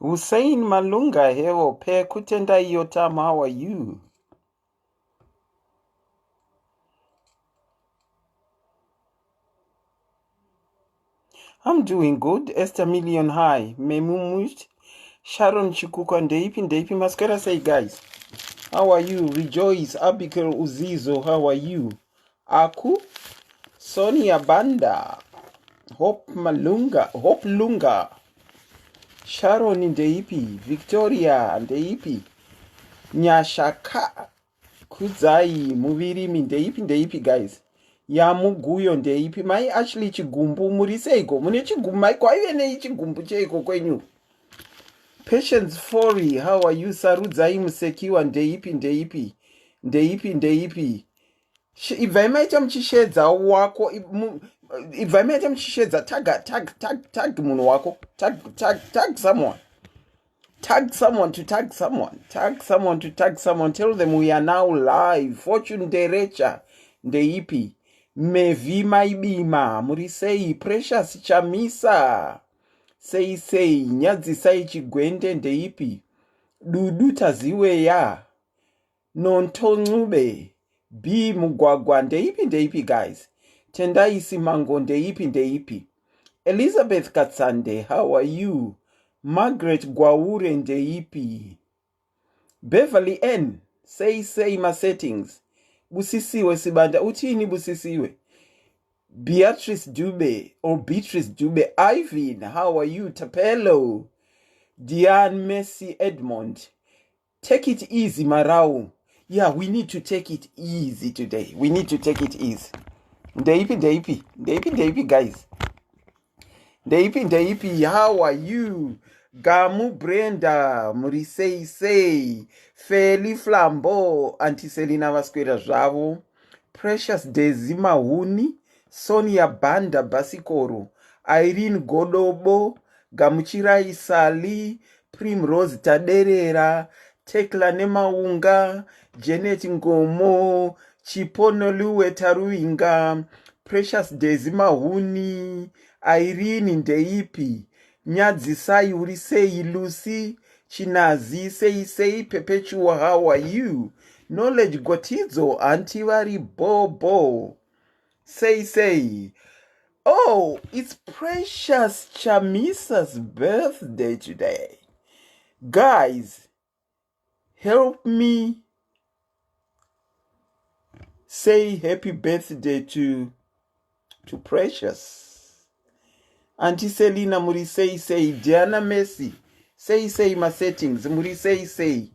Hussein Malunga hewo pe kutenda iyo tam. How are you? I'm doing good. Esther Million High. Memumush. Sharon Chikuka ndeipi mascara say guys. How are you? Rejoice. Abigail Uzizo. How are you? Aku. Sonia Banda. Hope Malunga. Hope Lunga. Sharon ndeipi. Victoria ndeipi. Nyashaka. Kudzai muvirimi ndeipi guys. Yamuguyo ndeipi. Mai actually chigumbu muriseiko. Mune chigumbu mai kwaive nei chigumbu cheiko kwenyu. Patience Fori, how are you? Sarudzai musekiwa ndeipi. Ibvaimaita muchishedza wako. Ibvaimaita muchishedza tag munhu wako. Tag someone. Tag someone to tag someone. Tag someone to tag someone. Tell them we are now live. Fortune Derecha ndeipi. Mevi maibima. Murisei. Precious Chamisa. Sei. Nyadzisai chigwende ndeipi. Dudu taziweya. Nontonube. B mugwagwa ndeipi guys. Tendai simango ndeipi. Elizabeth Katsande, how are you? Margaret Gwaure ndeipi. Beverly N. Say my settings. Busisiwe Sibanda. Utini busisiwe. Beatrice Dube. Ivan, how are you? Tapelo. Diane Messi Edmond. Take it easy, Marau. Yeah, we need to take it easy today. We need to take it easy. Ndeipi, guys. Ndeipi, how are you? Gamu Brenda, Murisei, Feli Flambo, Auntie Selina Vasquera Javo, Precious Dezima Huni, Sonia Banda Basikoro, Irene Godobo, Gamuchirai Sali, Primrose Taderera, Tekla Nemaunga, Janet Ngomo, Chiponoluwe Taruinga, Precious Dezima Huni, Irene ndeipi. Nyadzisai urisei Lucy. Chinazi sei Perpetua, how are you? Knowledge Gotizo Antivari Bobo. Say. Oh, it's Precious Chamisa's birthday today. Guys, help me say happy birthday to Precious. Auntie Selina Murisei, Diana Messi, say my settings, Murisei,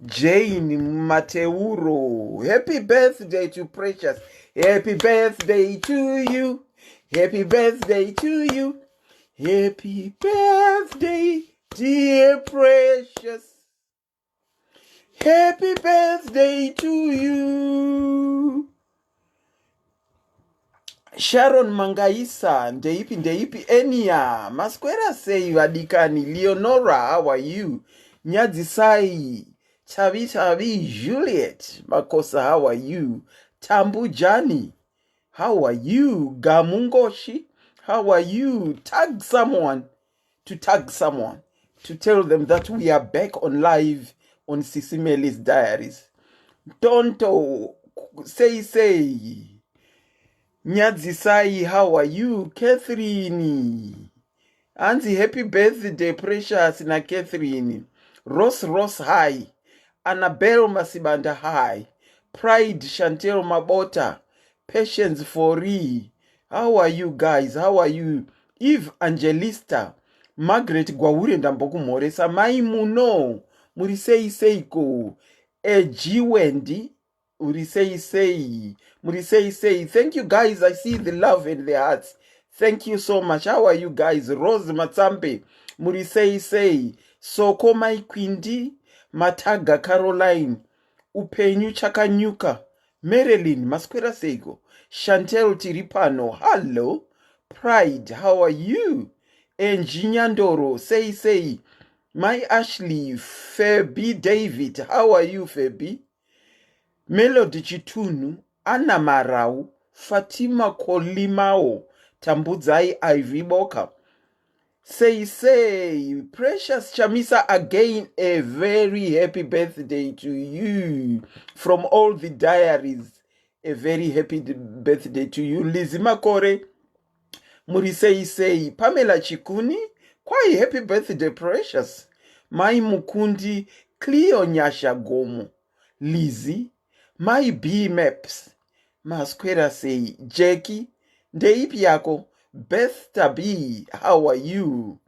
Jane Mateuro, happy birthday to Precious, happy birthday to you, happy birthday to you, happy birthday, dear Precious, happy birthday to you. Sharon Mangaisa, ndeipi, Enya, Masquera say vadikani, Leonora, how are you? Nyadzisai, Chavi, Juliet, Makosa, how are you? Tambu Jani, how are you? Gamungoshi, how are you? Tag someone to tell them that we are back on live on SIS MELLY's Diaries. Tonto, say. Nyadzisai, how are you? Catherine. Auntie, happy birthday, Precious na Catherine. Ross, hi. Annabelle Masibanda, hi. Pride, Chantel Mabota. Patience Fori. How are you guys? How are you? Eve Angelista. Margaret Gwaure Ndamboku Moresa. Maimuno. Murisei Seiko. Eji Wendy. Murisei. Thank you guys. I see the love in the hearts. Thank you so much. How are you guys? Rose Matsampe. Murisei. Soko Maikwindi. Mataga Caroline. Upenyu Chakanyuka. Marilyn Masquera Sego. Chantel Tiripano. Hello. Pride. How are you? Engineandoro. Say. My Ashley. Fabi David. How are you, Fabi? Melody Chitunu, Anna Marau, Fatima Kolimao, Tambudzai Ivy Boka, Say, Precious Chamisa, again, a very happy birthday to you. From all the diaries, a very happy birthday to you. Lizima Kore, Murisei, Pamela Chikuni, quite happy birthday, Precious. Mai Mukundi, Cleo Nyasha Gomo, Lizzie, my B Maps, Masquera say, Jackie, Ndeipi yako, Beth Tabi, how are you?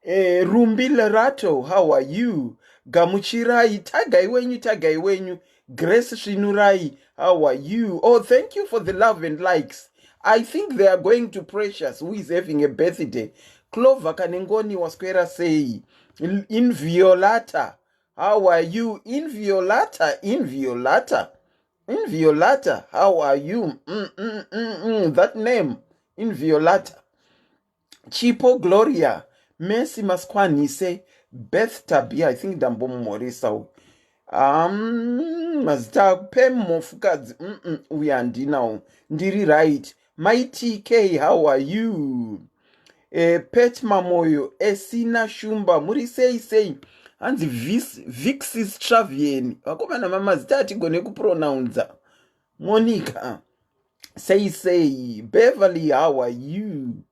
Rumbi Lerato, how are you? Gamuchirai, tagai wenyu. Grace Shinurai, how are you? Oh, thank you for the love and likes. I think they are going to Precious, who is having a birthday. Clover Kanengoni Wasquera say, in Violata, how are you? In Violata, how are you? That name, in Violata. Chipo Gloria, Messi Maskwanise, Beth Tabia, I think Dambo Morisa. Mazita Pem Mofukaz, we are now. Ndiri right. My TK, how are you? Pet Mamoyo, Esina Shumba, Muri say, and the Vixis Travien. Wakomana mama zitati gone kupronounza. Monica, say, Beverly, how are you?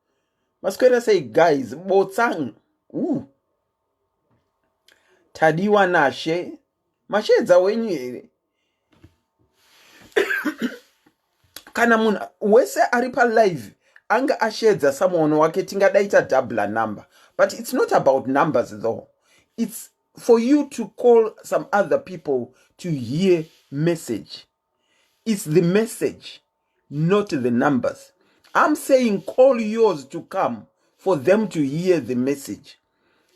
Masquera say, guys, Botsang. Ooh. Tadiwa Nashe. Mashedza wenyu here. Kana munhu wese aripa live anga ashedza someone wake tingadaita double number. But it's not about numbers though. It's for you to call some other people to hear message. It's the message, not the numbers. I'm saying call yours to come for them to hear the message.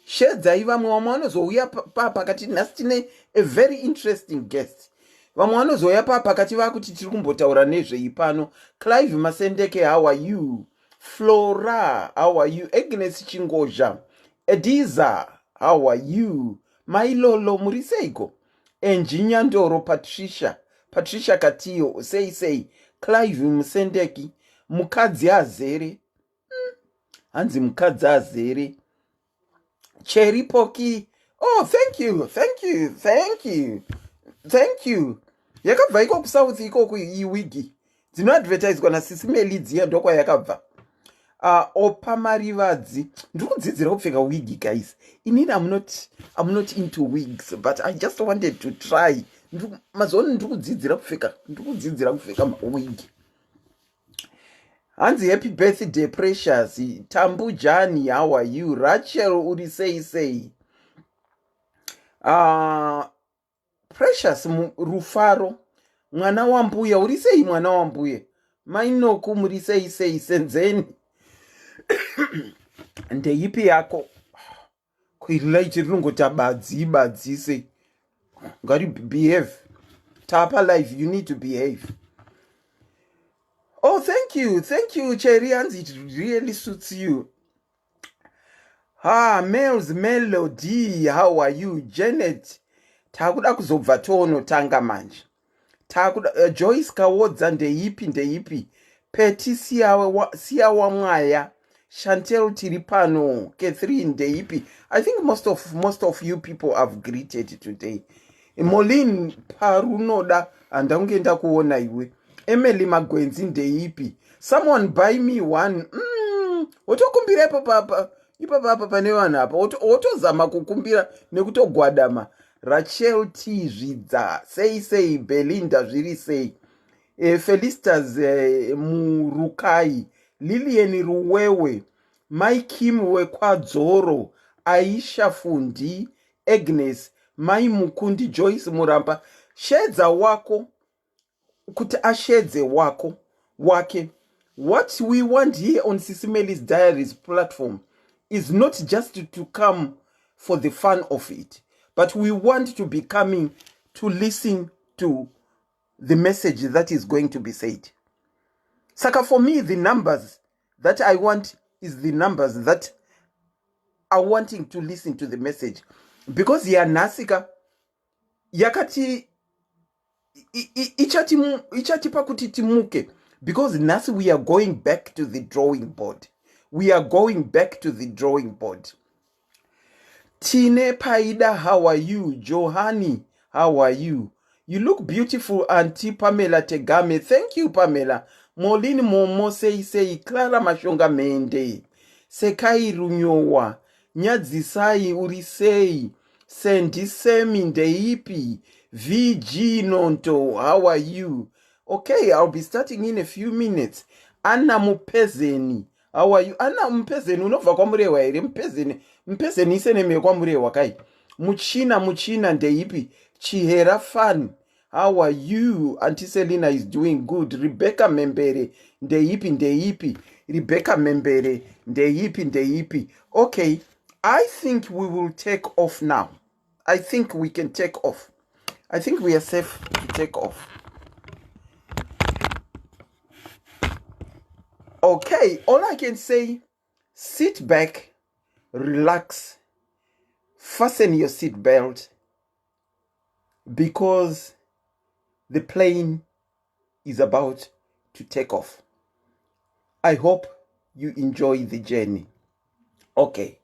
Shedza iva mwamano zouya papa kati nasitine a very interesting guest. Vamwe vanozoya pakati vakuti tiri kumbotaura nezveipano. Clive Masendeke, how are you? Flora, how are you? Agnes Chingozha, Ediza, how are you? Mailolo Muriseiko, Engineer Ndoro Patricia Katio, say, Clive Masendeki, Mukadzi azere, Hanzi Mukadzi azere, Cherry Poki, oh, thank you. Yakabva iko South iko iwigi. Dzinoadvertise na SIS MELLY dziya ndokwa yakabva. Opamarivadzi. Ndikudzidzira kupfeka wigi, guys. Inini I'm not into wigs, but I just wanted to try. Mazoni ndikudzidzira kupfeka wigi. Hanzi happy birthday Precious. Tambu Jani, how are you? Rachel uri say. Precious Rufaro, mwana wambuya, urisei mwana wambuye. Mainoku murisei senzeni. Ndeipi yako. Kuilai chirungo tabadzi say. Gotta behave. Tapa life, you need to behave. Oh, thank you, Cherians, it really suits you. Mel's Melody, how are you? Janet. Takuda kuzobva tono tanga manje. Takuda Joyce Kawodza ndeipi. Peti siya wa mwaya. Chantel Tiripano, Catherine ndeipi. I think most of you people have greeted today. Molin Parunoda andangenda kuona iwe. Emily Magwenzi ndeipi. Someone buy me one. Otokumbira papa. Ipapa pane wana apa. Otozama kukumbira nekutogwadama. Rachel T. Zvidza, say, Belinda Zviri say, Felicitas Murukai, Lilian Ruwewe, Maikim Wekwadzoro, Aisha Fundi, Agnes, Mai Mukundi, Joyce Muramba, Shedza wako, kuti ashedze wake. What we want here on SIS MELLY's Diaries platform is not just to come for the fun of it, but we want to be coming to listen to the message that is going to be said. Saka, for me, the numbers that I want is the numbers that are wanting to listen to the message. Because yanasika yakati ichati pakuti timuke. Because nasi we are going back to the drawing board. we are going back to the drawing board. Tine Paida, how are you? Johani, how are you? You look beautiful, Auntie Pamela Tegame. Thank you, Pamela. Molini Momo say Clara Mashonga Mende. Sekai Runyowa. Nyadzisai Urisei. Sendisemi Ndeipi. VG Nonto, how are you? Okay, I'll be starting in a few minutes. Anna Mupezeni. How are you? Anna Mupezeni, unova kwa murewa ere Mpezeni iseneme kwa murewa kai. Muchina ndeipi. Chihera fan. How are you? Auntie Selina is doing good. Rebecca Membere. Ndeipi. Rebecca Membere. Ndeipi. Okay, I think we will take off now. I think we can take off. I think we are safe to take off. Okay, all I can say, sit back, relax, fasten your seatbelt, because the plane is about to take off. I hope you enjoy the journey. Okay.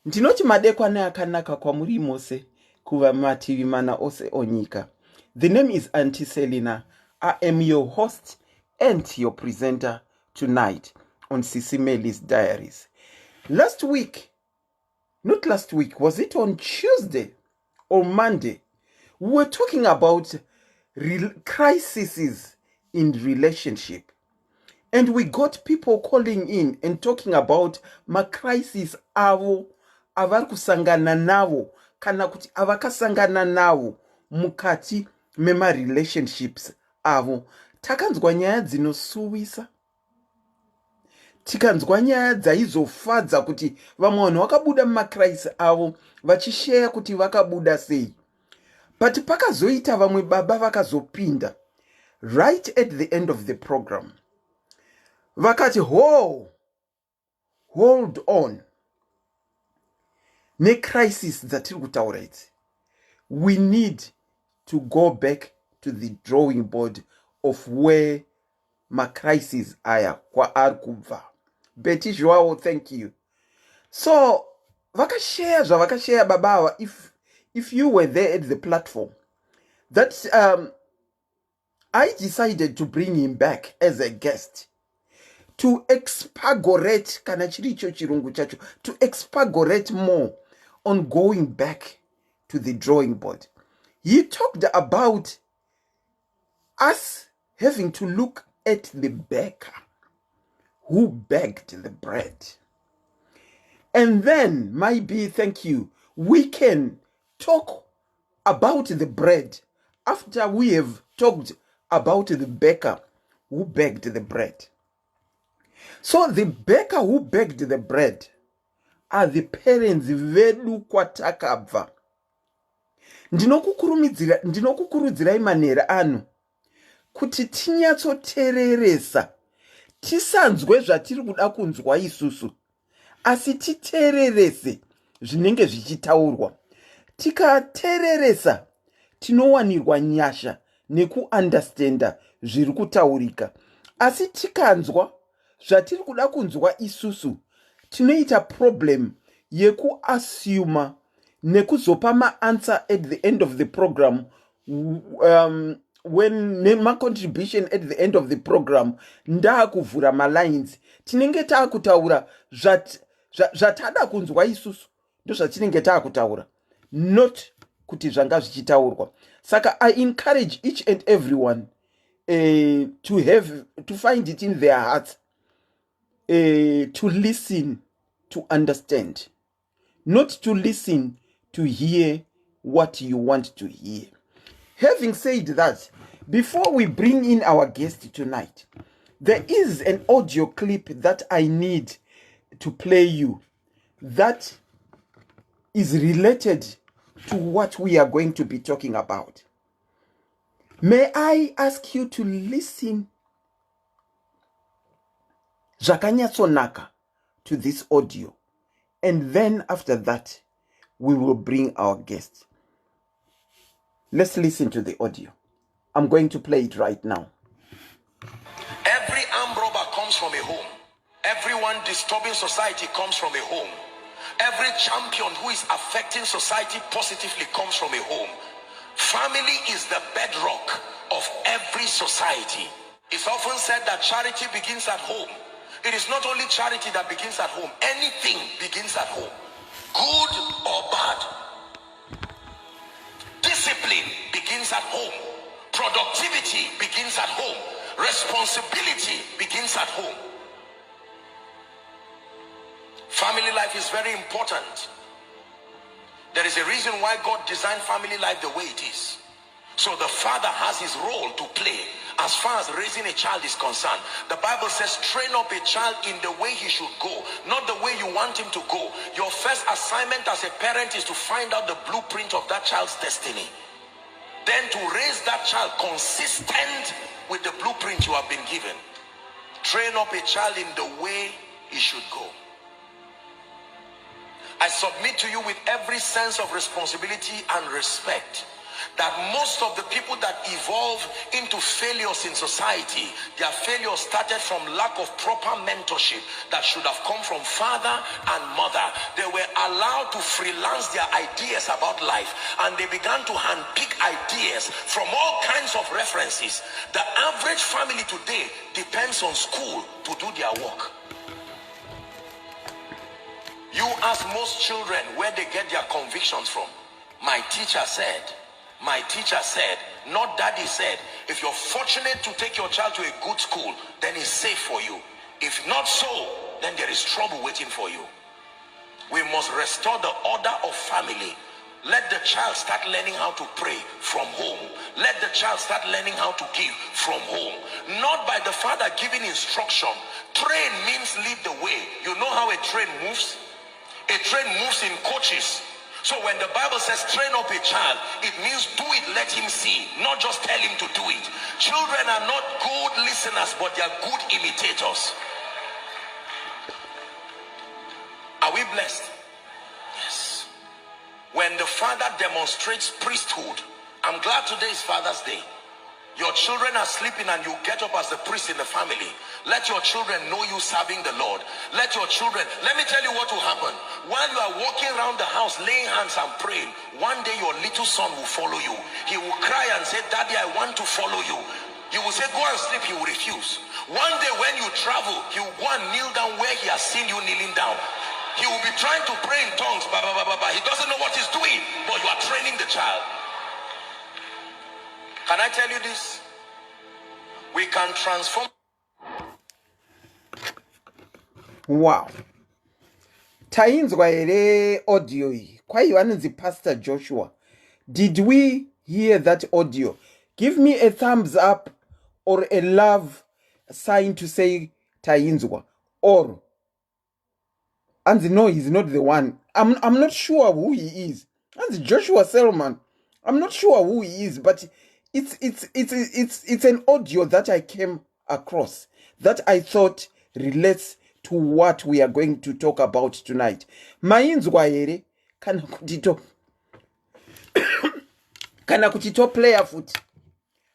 Ndinoti madekwane akanaka kwa muri mose kuva mativi mana ose onyika. The name is Auntie Selina. I am your host and your presenter tonight on SIS MELLY's Diaries. Was it on Tuesday or Monday? We were talking about crises in relationship. And we got people calling in and talking about ma crisis avo avari kusangana navo kana kuti avakasangana navo mukati mema relationships avo. Takanzwa nyaya dzinosuwisa, tikanzwa nyaya dzaizofadza kuti vamwe vanhu vakabuda mumacrisis avo vachishare kuti vakabuda sei. But pakazoita vamwe baba vakazopinda right at the end of the program vakati hold on, ne crisis dzatiri kutaura idzi, we need to go back to the drawing board of where ma crisis aya kwaari kubva. Betty Joao, thank you. So vakashare baba, if you were there at the platform, that I decided to bring him back as a guest to expagorate kana chiricho chirungu chacho, to expagorate more on going back to the drawing board. He talked about us having to look at the baker who baked the bread. And then, maybe, thank you, we can talk about the bread after we have talked about the baker who baked the bread. So the baker who baked the bread are the parents vedu kwatakabva. Ndinokukurudzirai manera anu kuti tinyatsotereresa, tisanzwe zvatiri kuda kunzwa isusu, asi titererese zvinenge zvichitaurwa. Tikatereresa tinowanirwa nyasha nekuunderstanda zviri kutaurika. Asi tikanzwa zvatiri kuda kunzwa isusu, tinoita problem yekuassume nekuzopa ma-answer at the end of the program, when nema contribution at the end of the program ndaakuvhura ma-lines, tinenge taakutaura zvatada kunzwa isusu, ndo zvatinenge taakutaura, not kuti zvanga zvichitaurwa. Saka I encourage each and everyone to find it in their hearts to listen, to understand, not to listen to hear what you want to hear. Having said that, before we bring in our guest tonight, there is an audio clip that I need to play you that is related to what we are going to be talking about. May I ask you to listen zvakanyatsonaka to this audio, and then after that we will bring our guest. Let's listen to the audio. I'm going to play it right now. Every armed robber comes from a home. Everyone disturbing society comes from a home. Every champion who is affecting society positively comes from a home. Family is the bedrock of every society. It's often said that charity begins at home. It is not only charity that begins at home. Anything begins at home. Good or bad. Discipline begins at home. Productivity begins at home. Responsibility begins at home. Family life is very important. There is a reason why God designed family life the way it is. So the father has his role to play as far as raising a child is concerned. The Bible says, train up a child in the way he should go, not the way you want him to go. Your first assignment as a parent is to find out the blueprint of that child's destiny. Then to raise that child consistent with the blueprint you have been given. Train up a child in the way he should go. I submit to you with every sense of responsibility and respect that most of the people that evolve into failures in society, their failure started from lack of proper mentorship that should have come from father and mother. They were allowed to freelance their ideas about life, and they began to handpick ideas from all kinds of references. The average family today depends on school to do their work. You ask most children where they get their convictions from. My teacher said, my teacher said, not daddy said. If you're fortunate to take your child to a good school, then it's safe for you. If not so, then there is trouble waiting for you. We must restore the order of family. Let the child start learning how to pray from home. Let the child start learning how to give from home. Not by the father giving instruction. Train means lead the way. You know how a train moves? A train moves in coaches. So when the Bible says train up a child, it means do it, let him see, not just tell him to do it. Children are not good listeners, but they are good imitators. Are we blessed? Yes. When the father demonstrates priesthood, I'm glad today is Father's Day. Your children are sleeping and you get up as the priest in the family. Let your children know you serving the Lord. Let your children, let me tell you what will happen. While you are walking around the house laying hands and praying, one day your little son will follow you. He will cry and say, Daddy, I want to follow you. You will say, go and sleep. He will refuse. One day when you travel, he will go and kneel down where he has seen you kneeling down. He will be trying to pray in tongues. He doesn't know what he's doing, but you are training the child. Can I tell you this? We can transform. Wow. Tainzwa ere audio hii. Kwa hiyo anzi Pastor Joshua. Did we hear that audio? Give me a thumbs up or a love sign to say Tainzwa. Or Anzi, no, he's not the one. I'm not sure who he is. Anzi Joshua Selman. I'm not sure who he is, but it's an audio that I came across that I thought relates to what we are going to talk about tonight. Mainzwa ere kana kutito kana kutito player foot.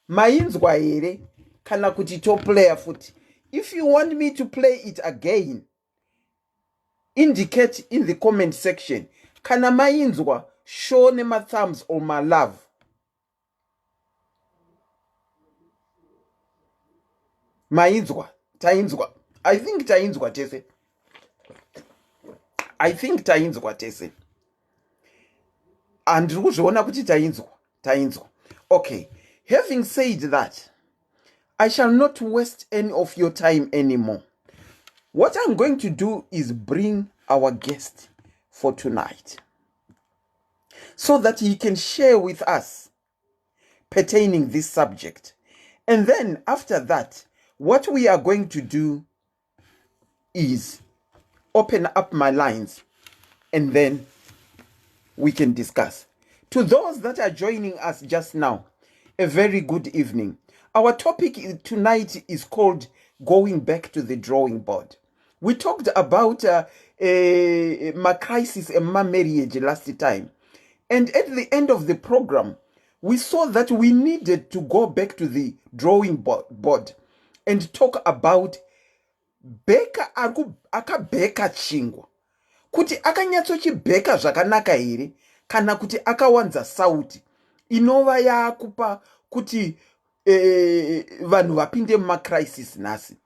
Mainzwa ere kana kutito player foot. If you want me to play it again, indicate in the comment section. Kana mainzwa, show me my thumbs or my love. Mainzwa, tainzwa. I think tainzwa tese. I think tainzwa tese. And uzvona kuti tainzwa. Okay. Having said that, I shall not waste any of your time anymore. What I'm going to do is bring our guest for tonight, so that he can share with us pertaining this subject. And then after that, what we are going to do is open up my lines and then we can discuss. To those that are joining us just now, a very good evening. Our topic tonight is called Going Back to the Drawing Board. We talked about my crisis and my marriage last time. And at the end of the program, we saw that we needed to go back to the drawing board and talk about bheka akabheka chingwa kuti akanyatsochibheka zvakanaka here kana kuti akawanza sauti inova yaakupa kuti vanhu vapinde mumacrisis nhasi.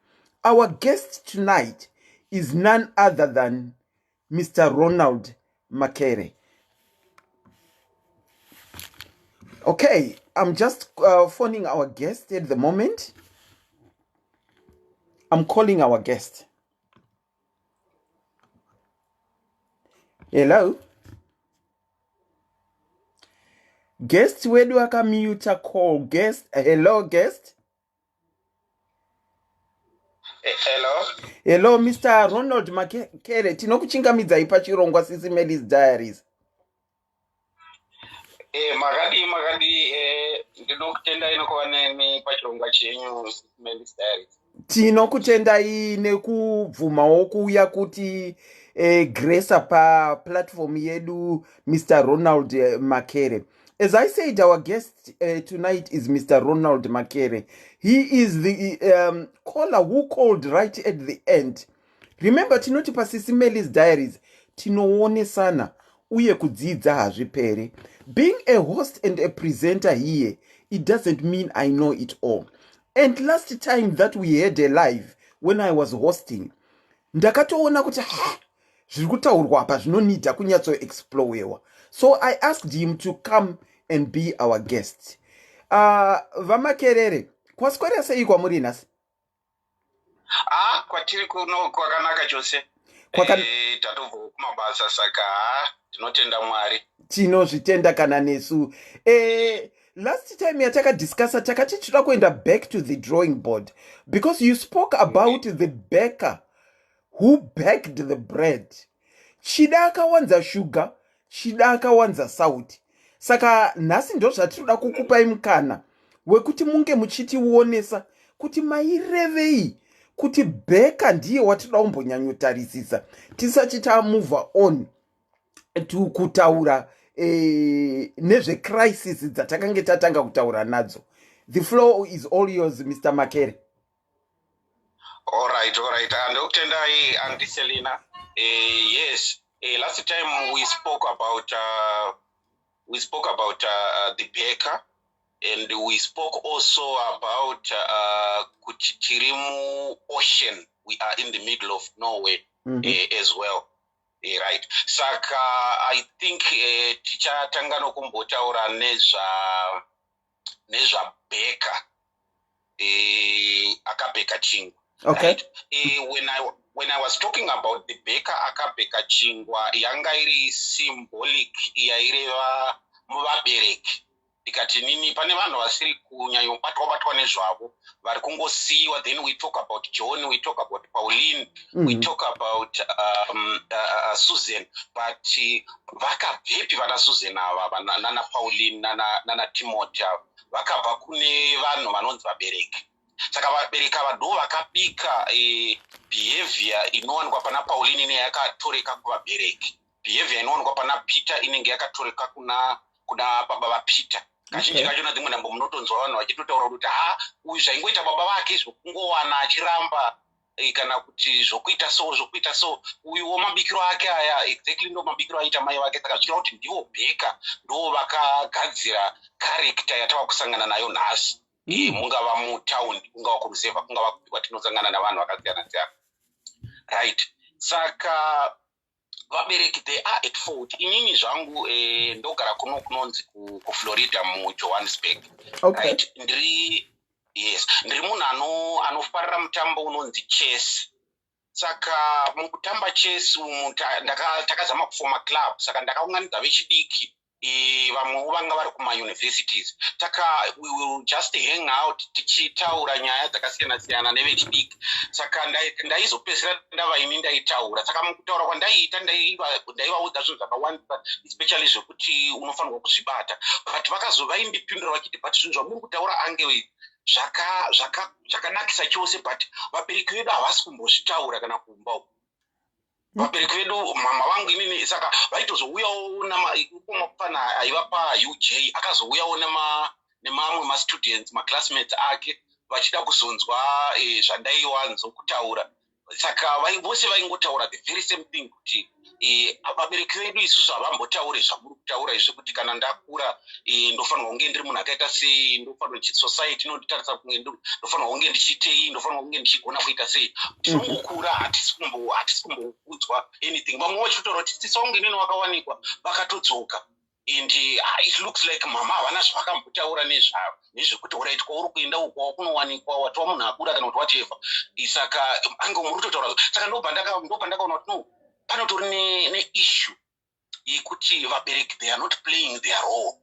Our guest tonight is none other than Mr. Ronald Makere. Okay, I'm just phoning our guest at the moment. I'm calling our guest. Hello? Guest, where do I mute a call? Guest, hello, guest? Hello? Hello, Mr. Ronald Makere. Tinokuchingamidza pachirongwa SIS MELLY's Diaries. Magadi, ndinokutenda inokuva nemi pachirongwa chenyu SIS MELLY's Diaries. Tinokutendai nekubvumawo kuuya kuti grace platform yedu Mr. Ronald Makere. As I said, our guest tonight is Mr. Ronald Makere. He is the caller who called right at the end. Remember, tinoti SIS MELLY's Diaries tinoonesana uye kudzidza hazvipere. Being a host and a presenter here, it doesn't mean I know it all. And last time that we had a live, when I was hosting, ndakatoona kuti zviri kutaurwa apa zvinonida kunyatsoexplorewa. So I asked him to come and be our guest. Vamakerere, kwaswera sei kwamuri nhasi? Kwatiri kuno kwakanaka chose. Tatobva kumabasa saka tinotenda Mwari. Tinozvitenda kana nesu. Last time yatakadiscussa takati tinoda kuenda back to the drawing board because you spoke about the baker who baked the bread. Chida akawanza sugar, chida akawanza sauti. Saka nhasi ndo zvatinoda kukupai mukana wekuti munge muchitiwonesa kuti mairevei kuti baker ndiye watinoda kumbonyanyotarisisa tisati tamove on to kutaura nezvecrisis dzatakange tatanga kutaura nadzo. The floor is all yours, Mr. Makere. All right. Ndokutendai Auntie Selina. Yes. Last time we spoke about the baker, and we spoke also about Kuchitirimu Ocean. We are in the middle of Norway as well. Right. Saka I think tichatanga nokumbotaura nezva baker akabeka chingwa. Okay. Right? When I was talking about the baker akabeka chingwa, yanga iri symbolic yaireva muvabereki. Ikati nini pane vanhu vasiri kunyanyobatwa nezvavo vari kungosiyiwa. Then we talk about John, we talk about Pauline, we talk about Susan, but vakabvepi vana Susan ava nana Pauline nana Timothy vakabva kune vanhu vanonzi vabereki. Saka vabereki ava ndo vakabika behavior inowanikwa pana Pauline inenge yakatoreka kuvabereki, behavior inowanikwa pana Peter inenge yakatoreka kuna baba vaPeter. Kazhinji kacho na dzimwe ndambo munotonzwa vanhu vachitotaura kuti uyu zvaingoita baba vake zvokungowana achiramba kana kuti zvokuita so uyu mabikiro ake aya exactly ndo mabikiro aita mai vake. Saka zvichira kuti ndivo bheka ndo vakagadzira character yatava kusangana nayo nhasi. Mungava mutaundi, kungava kurusevha, kungava kwatinosangana navanhu vakasiyana siyana. Right. Saka vabereki they are at fault. Inini zvangu ndogara kunonzi kuFlorida muJohannesburg. Okay. Right. Ndiri munhu anofarira mutambo unonzi chess. Saka mukutamba chess umu takazama kufoma club. Saka ndakaunganidza vechidiki vamwewo vanga vari kumauniversities. We will just hang out tichitaura nyaya dzakasiyana siyana nevechidiki. Saka ndaizopedzisira ndava ini ndaitaura. Saka mukutaura kwandaiita ndaivaudza zvinhu zvakawanda, especially zvekuti unofanirwa kuzvibata. But vakazovaindipindura vachiti but zvinhu zvamuri kutaura ange zvakanakisa chose, but vabereki vedu havasi kumbozvitaura kana kumba uku. Vabereki vedu mama vangu inini saka vaitozouyawo pana aiva paUJ akazouyawo nemamwe mastudents maclassmates ake vachida kuzonzwa zvandaiwanzo kutaura. saka vose vaingotaura the very same thing kuti vabereki vedu isusu havambotaure zvamuri kutaura izvi kuti kana ndakura ndofanirwa kunge ndiri munhu akaita sei, ndofanirwa society inonditarisa kunge ndofanirwa kunge ndichitei, ndofanirwa kunge ndichigona kuita sei. Tichingokura hatisi kumbokudzwa anything. Vamwe vachitaura kuti tisonge nini wakawanikwa vakatodzoka, and it looks like mama havana zvavakambotaura nezvekuti alright kwauri kuenda uko wakunowanikwa watova munhu akura kana kuti whatever. Saka ange muri kutotaura, saka ndopandakaona kuti no, panotori neissue yekuti vabereki they are not playing their role.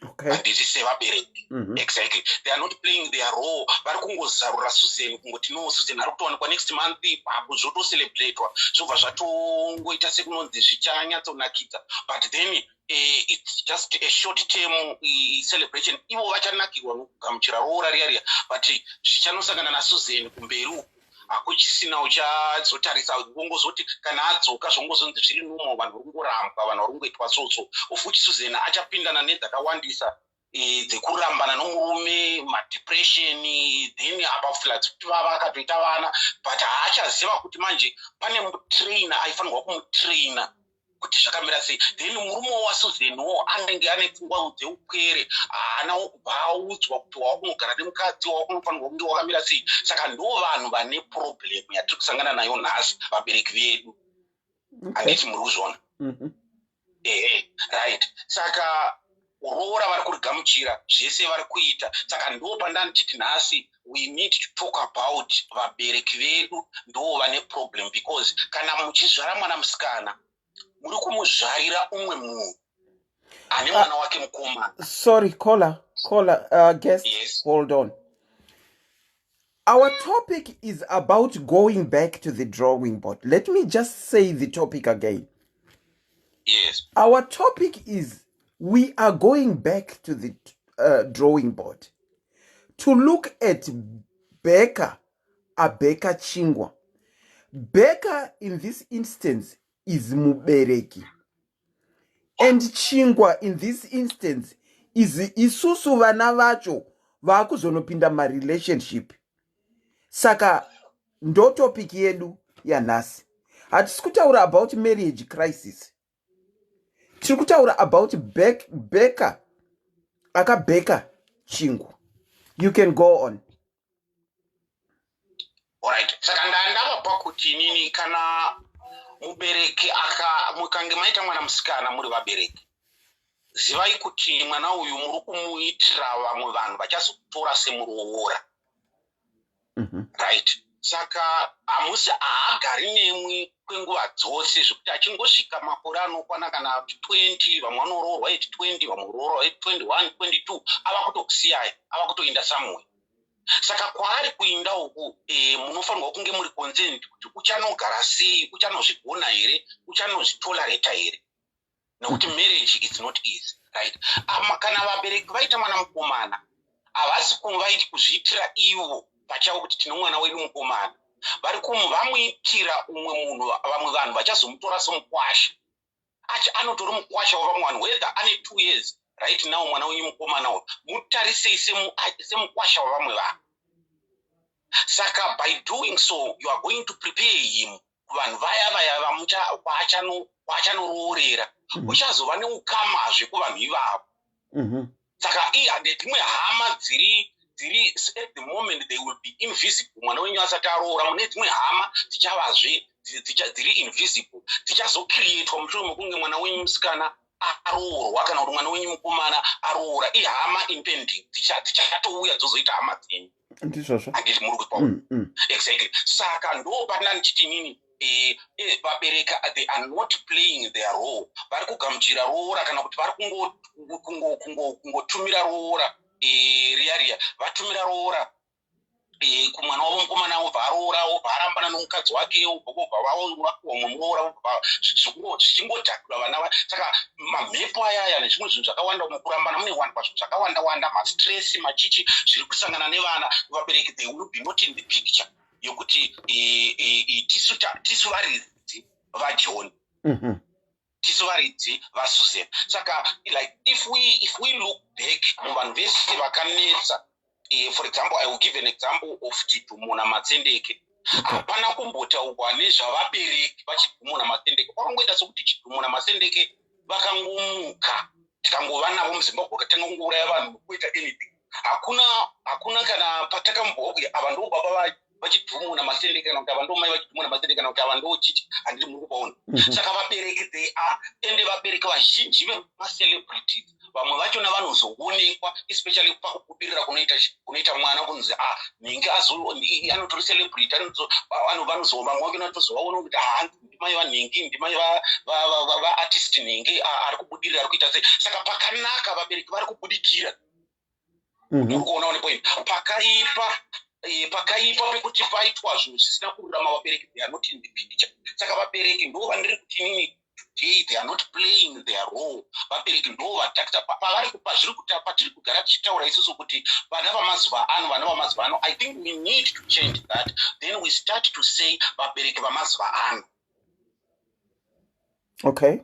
Okay. Handiti sevabereki. Exactly. They are not playing their role. Vari kungozarura Susan kungoti no, Susan ari kutowanikwa next month papo zvotocelebratewa zvobva zvatongoita sekunonzi zvichanyatsonakidza, but then it's just a short term celebration. Ivo vachanakirwa nokugamuchira roora riya, but zvichanosangana naSusan kumberi uku hakuchisina uchazotarisa kungozoti kana adzoka zvongozonzi zviri normal, vanhu vari kungorambwa, vanhu vari kungoitwa so. Of which Susan achapindana nedzakawandisa dzekurambana nomurume, madepression, then abaflats kuti vava akatoita vana, but haachaziva kuti manje pane mutrainer aifanirwa kumutraina kuti zvakamira sei. Then murume waSusanwo anenge ane pfungwa dzeupwere, haana wokubva audzwa kuti wakunogara nemukadzi wakunofanirwa kunge wakamira sei. Saka ndo vanhu vane problem yatiri kusangana nayo nhasi, vabereki vedu. Handiti muri kuzviona? Right. Saka roora vari kurigamuchira, zvese vari kuita. Saka ndo pandandichiti nhasi we need to talk about vabereki vedu ndo vane problem, because kana muchizvara mwana musikana muri kumuzvarira umwe munhu ane mwana wake mukoma. Sorry, caller, guest, Yes. hold on. Our topic is about going back to the drawing board. Let me just say the topic again. Yes. Our topic is we are going back to the drawing board to look at Becca Abeka Chingwa. Becca in this instance is mubereki, and Chingwa in this instance is isusu vana vacho vakuzonopinda marelationship. Saka ndo topic yedu yanhasi. Hatisi kutaura about marriage crisis, tiri kutaura about Becca akabeka Chingwa. You can go on. Alright. Saka ndava kuti nini kana mubereki mukange maita mwana musikana muri vabereki, zivai kuti mwana uyu muri kumuitira vamwe vanhu vachazotora semuroora. Right. Saka hamusi haagari nemwi kwenguva dzose zvekuti achingosvika makore anokwana kana 20, vamwe vanoroorwa 20, vamwe vanoroorwa 21, 22, ava kutokusiyai, ava kutoenda somewhere. Saka kwaari kuinda uku munofanirwa kunge muri consent kuti uchanogara sei, uchanozvigona here, uchanozvitolerata here, nokuti marriage is not easy. Right. Kana vabereki vaita mwana mukomana havasi vaiti kuzviitira ivo pachavo kuti tino mwana wedu mukomana, vari vamuitira umwe munhu, vamwe vanhu vachazomutora somukwasha. Anotori mukwasha wavamwe vanhu, whether ane 2 years right now mwana wenyu mukomana uyu, mutarisei semukwasha wavamwe vanhu. Saka by doing so you are going to prepare him kuvanhu vaya vaachanoroorera. Uchazova neukamazve kuvanhu ivavo. Saka hande dzimwe hama dziri at the moment they will be invisible. Mwana wenyu asati aroora, mune dzimwe hama dzichavazve dziri invisible, dzichazocreatwa mushure mekunge mwana wenyu musikana aroorwa kana kuti mwana wenyu mukomana aroora. Ihama impending dzichatouya dzozoita hama dzenyu. Handiti muri kuzwa? Exactly. Saka ndo pandanichiti nini, vabereka they are not playing their role. Vari kugamuchira roora kana kuti vari kungotumira roora riya vatumira roora kumwana wavo mukomana wobva aroora, wobva arambana nomukadzi wake, wobva vamwe muroora, zvichingodhakura vana. Saka mamhepo ayaya nezvimwe zvinhu zvakawanda mukurambana mune wanwa zvakawanda, mastress, machichi zviri kusangana nevana. Vabereki they will be not in the picture yokuti tisu varidzi vaJohn, tisu varidzi vaSusan. Saka like if we look back muvanhu vese vakanetsa, for example I will give an example of Chitu Muna Matsendeke. hapana kumbotaurwa nezvavabereki vachidhumuna masendeke. Kwakangoita sokuti chidhumuna masendeke vakangomuka tikangova navo muZimbabwe vakatanga kungouraya vanhu kuita anything. Hakuna kana patakamboga ava ndo baba vachidhumuna masendeke kana kuti ava ndo mai vachidhumuna masendeke kana kuti ava ndo chichi handiti muri kuvaona. Saka vabereki they are ende vabereki vazhinji vemacelebrities vamwe vachona vanozoonekwa especially pakubudirira kunoita mwana kunzi ninge anotori celebrity vanozova vamwe vanotozovaona kuti ndimai vanhingi ndimai vaartist ninge ari kubudirira ari kuita sei. Saka pakanaka vabereki vari kubudikira uri kuona one point. Pakaipa pekuti paitwa zvinhu zvisina kururama vabereki they are not in the picture. Saka vabereki ndo vandiri kuti nini today they are not playing their role. Vabereki ndo vadhakta pavari kupa zviri kuti patiri kugara tichitaura isusu kuti vana vamazuva ano I think we need to change that. Then we start to say vabereki vamazuva ano. Okay.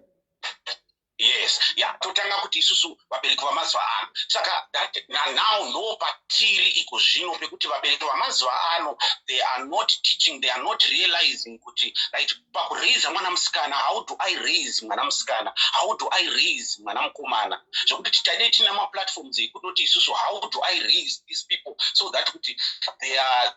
Yes, yeah, totanga kuti isusu vabereki vamazuva ano. Saka that now no patiri iko zvino pekuti vabereki vamazuva ano they are not teaching, they are not realizing kuti right pakuraise mwana musikana, how do I raise mwana musikana, how do I raise mwana mukomana, zvokuti titade tina maplatforms ekutoti isusu how do I raise these people so that kuti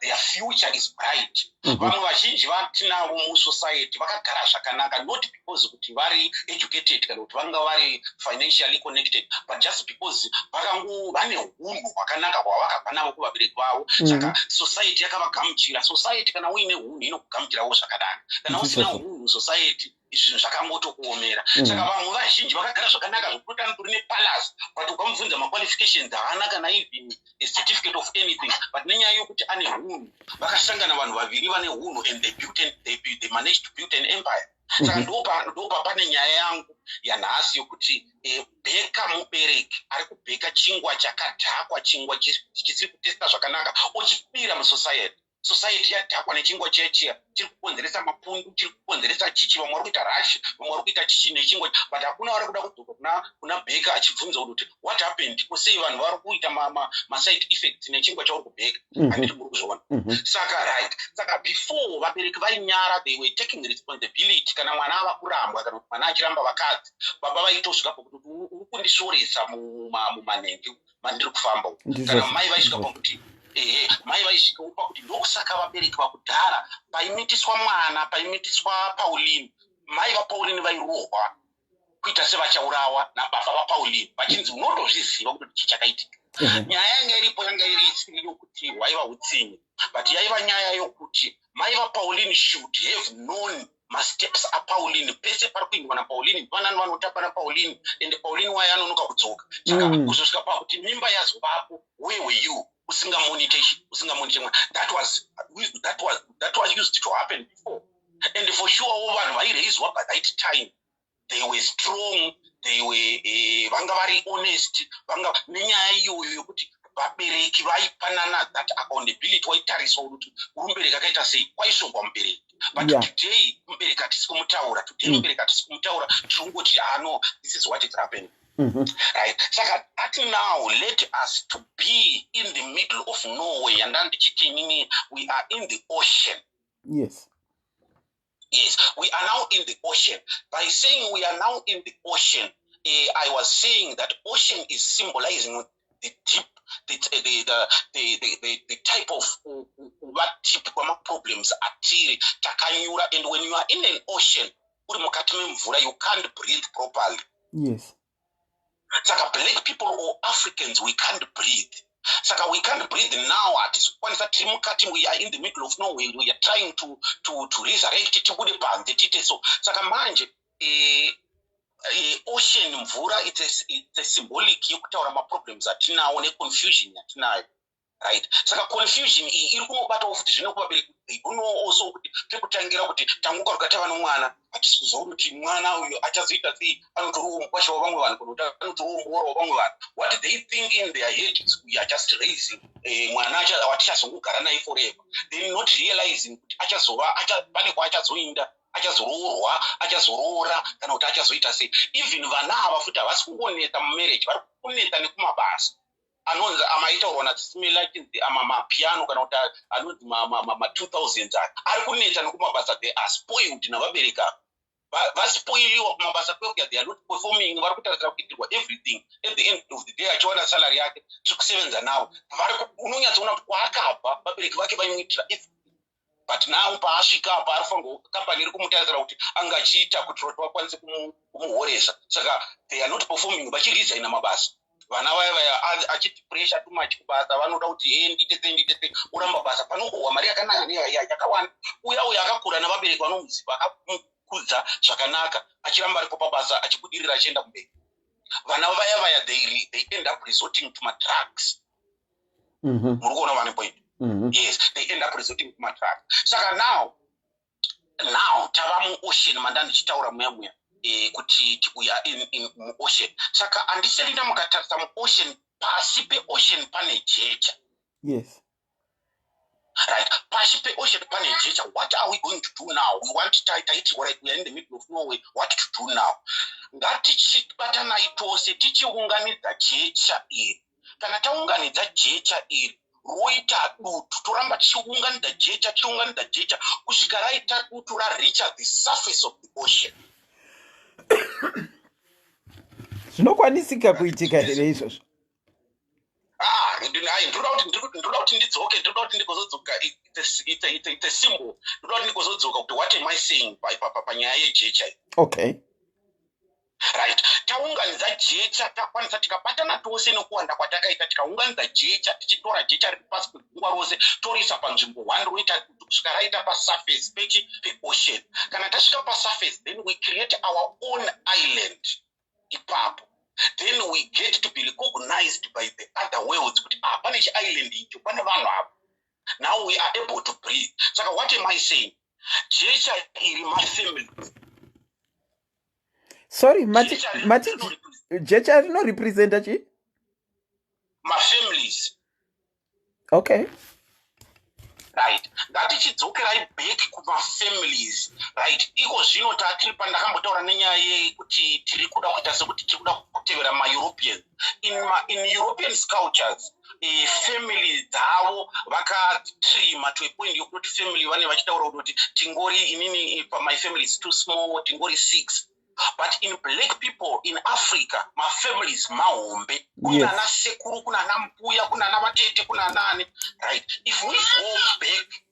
their future is bright. Vamwe vazhinji vatinavo musociety vakagara zvakanaka not because kuti vari educated kana kuti vanga vari financially connected but just because vane hunhu hwakanaka hwavakabva navo kuvabereki vavo. Saka society yakavagamuchira. Society kana uine hunhu inokugamuchirawo zvakadaro. Kana usina hunhu society izvinhu zvakangotokuomera. Saka vamwe vazhinji vakagara zvakanaka zvokuti anotori nepalace but ukamubvunza maqualifications haana kana even a certificate of anything but nenyaya yokuti ane hunhu vakasangana vanhu vaviri vane hunhu and they managed to build an empire. Saka ndopa pane nyaya yangu yanhasi yokuti bheka mubereki ari kubheka chingwa chakadhakwa, chingwa chisiri kutesta zvakanaka ochipira musociety. Society yadhakwa nechingwa chechiya chiri kukonzeresa mapundu, chiri kukonzeresa chichi, vamwe vari kuita rashi, vamwe vari kuita chichi nechingwa but hakuna vari kuda kudzoka kuna bheka achibvunza kuti what happened, kusei vanhu vari kuita maside effects nechingwa chauri kubheka. Handiti muri kuzviona. Saka before vabereki vainyara they were taking responsibility. Kana mwana ava kurambwa kana kuti mwana achiramba vakadzi baba vaitosvika pokuti uri kundishoresa mumanhengi mandiri kufamba kana mai vaisvika pakuti mai vaisvika upa kuti ndokusaka vabereki vakudhara paimitiswa mwana, paimitiswa Pauline, mai vaPauline vairohwa kuita sevachaurawa nababa vaPauline vachinzi unotozviziva kuti chichakaitika. Nyaya yanga iripo yanga iri isiri yokuti waiva utsinye but yaiva nyaya yokuti mai vaPauline should have known masteps aPauline. Pese pari kuindwa naPauline vanani vanotamba naPauline and Pauline wayanonoka kudzoka. Saka kuzosvika pakuti mimba yazovapo, where were you? Usingamonite mwana. That was used to happen before. And for sure vanhu vairaiswa by that time they were strong, they were vanga vari honest, vanga nenyaya iyoyo yokuti vabereki vaipanana that accountability waitariswa kuti urumbereki akaita sei kwaishongwa mubereki. But today mubereki hatisi kumutaura, tirongoti no, this is what is happening. Right. Saka at now let us to be in the middle of nowhere and then we are in the ocean. Yes, we are now in the ocean. By saying we are now in the ocean, I was saying that ocean is symbolizing the deep, the type of what typical problems are takanyura. And when you are in an ocean, you can't breathe properly. Yes. Saka black people or Africans, we can't breathe. Saka we can't breathe now. At this point, we are in the middle of nowhere. We are trying to resurrect it. So saka manje, ocean mvura, it's a symbolic yokutaura ma problems atinawo ne confusion atinayo. Right. Saka confusion iri kunobata futi zvinokuvabereki. You know also kuti pekutangira kuti tanguka rukatava nomwana hatisi kuziva kuti mwana uyu achazoita sei, anotoriwo mukwasha wavamwe vanhu kana kuti anotoriwo ngoro wavamwe vanhu. What they think in their heads, we are just raising mwana watichazongogara naye forever. They not realizing kuti pane kwaachazoinda, achazoroorwa, achazoroora kana kuti achazoita sei. Even vana ava futi havasi kungoneta mumarriage, vari kuneta nekumabasa. anonzi amaitaurwa naSIS amapiano kana kuti anonzi ma2000s ari kuneta nokumabasa. They are spoiled navabereki avo, vaspoiliwa kumabasa kwekuya. They are not performing, vari kutarisira kuitirwa everything. At the end of the day achiwana salary yake tiri kusevenza navo, unonyatsoona kuti kwaakabva vabereki vake vaimuitira everything. But now paasvika apa arifanirwa kambani iri kumutarisira kuti anga achiita kuti vakwanise kumuhoresa. Saka they are not performing, vachiresigna mabasa. Vana vaya achiti pressure too much kubasa, vanoda kuti nditete uramba basa panongowa mari yakawanda. Uya akakura navabereki vanomuziva, vakamukudza zvakanaka, achiramba aripo pabasa achibudirira achienda kumberi. Vana vaya they end up resorting to drugs. Muri kuona vane point? Yes, they end up resorting to drugs. Saka now tava muocean, manda ndichitaura muya kuti we are in ocean. Saka andisenda mukatarisa muocean, pasi peocean pane jecha. Yes. Right, pasi peocean pane jecha. What are we going to do now? We want to tight, right? We are in the middle of nowhere. What to do now? Ngatichibatana itose tichiunganidza jecha iri. Kana taunganidza jecha iri, roita dutu, toramba tichiunganidza jecha kusvika raita dutu reach the surface of the ocean. Zvinokwanisika kuitika here izvozvo. Ndoda kuti ndidzoke, ndoda kuti ndikozodzoka. It's a symbol. Ndoda kuti ndikozodzoka kuti what am I saying panyaya yejecha iyi? Okay. Right, taunganidza jecha, takwanisa tikabatana tose nokuwanda kwatakaita, tikaunganidza jecha, tichitora jecha riri pasi pegungwa rose toriisa panzvimbo 1 roita kusvika raita pasurface peocean. Kana tasvika pasurface, then we create our own island ipapo. Then we get to be recognized by the other worlds kuti pane chi-island icho, pane vanhu apo. Now we are able to breathe. Saka what am I saying? Jecha iri mafamily. Sorry, Mati, jecha rino representa chi? Mafamilies. Okay. Right, ngatichidzokerai back kumafamilies. Right, iko zvino tatiri pandakambotaura nenyaya yekuti tiri kuda kuita sekuti tiri kuda kutevera ma-Europeans. In European cultures, family dzavo vakatrima to a point yokuti family vane vachitaura kuti tingori inini, my family is too small, tingori 6. But in black people in Africa, my families mahombe. Kuna na sekuru, kuna na mpuya, kuna na matete, kuna nani. Right? If we go back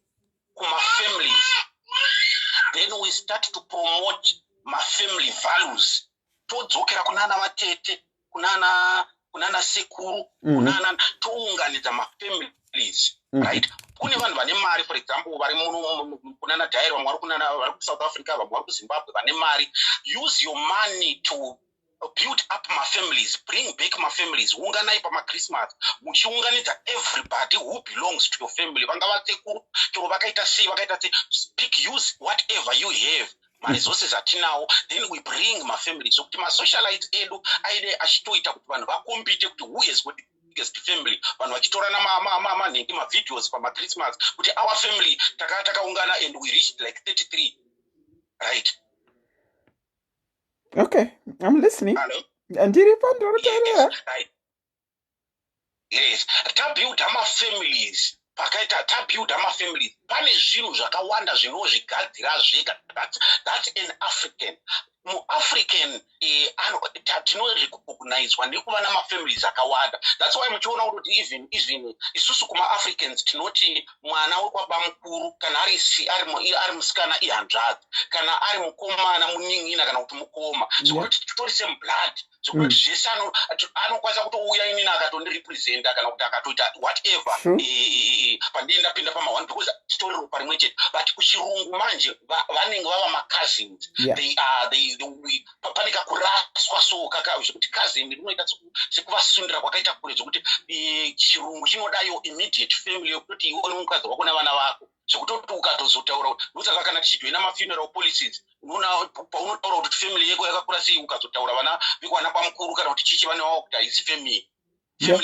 to my families, then we start to promote my family values. Todzokera kuna na matete, kuna na sekuru, kuna na tounganidza my families. Right? Kune vanhu vane mari, for example, vari kuna na Dairo, vamwe vari kuna vari ku South Africa, vamwe vari ku Zimbabwe, vane mari. Use your money to build up my families, bring back my families. Unganai pa Christmas, muchiunganidza everybody who belongs to your family. Vangava sekuru, chero vakaita sei, speak, use whatever you have. My resources atinawo, then we bring my families. So kuti ma socialites edu aide achitoita kuti vanhu vakompete kuti who has got biggest family. Vanhu vachitorana manhingi ma-videos pa Christmas kuti our family takaungana and we reached like 33. Right? Okay, I'm listening. Hello? Ndiri pandorotaura. Right. Yes, tabuild ma-families. Pakaita tabuild ma-families. Pane zvinhu zvakawanda zvinozvigadzira zvega. That's an African. Mu-African tinorecognizwa nekuva namafamilies akawanda. That's why muchiona kuti even isusu kuma-Africans tinoti mwana wekwabamukuru kana ari musikana i100, kana ari mukomana munin'ina kana kuti mukoma, zvokuti titori same blood, zvokuti zvese anokwanisa kutouya inini akatondirepresenta kana kuti akatoita whatever pandenda pinda pama1 because titori ropa rimwe chete. But kuchirungu manje vanenge vava ma-cousins. Pane kakuraswa so zvekuti cousin rinoita sekuvasundira kwakaita kure, zvokuti chirungu chinodayo immediate family yokutoti iwe nomukadzi wako navana vako, zvekutoti ukatozotaura ndotsaka kana tichijoina ma-funeral policies paunotaura kuti family yako yakakura sei, ukazotaura vana vekwana bamukuru kana kuti chichi vane vavo kuti haisi family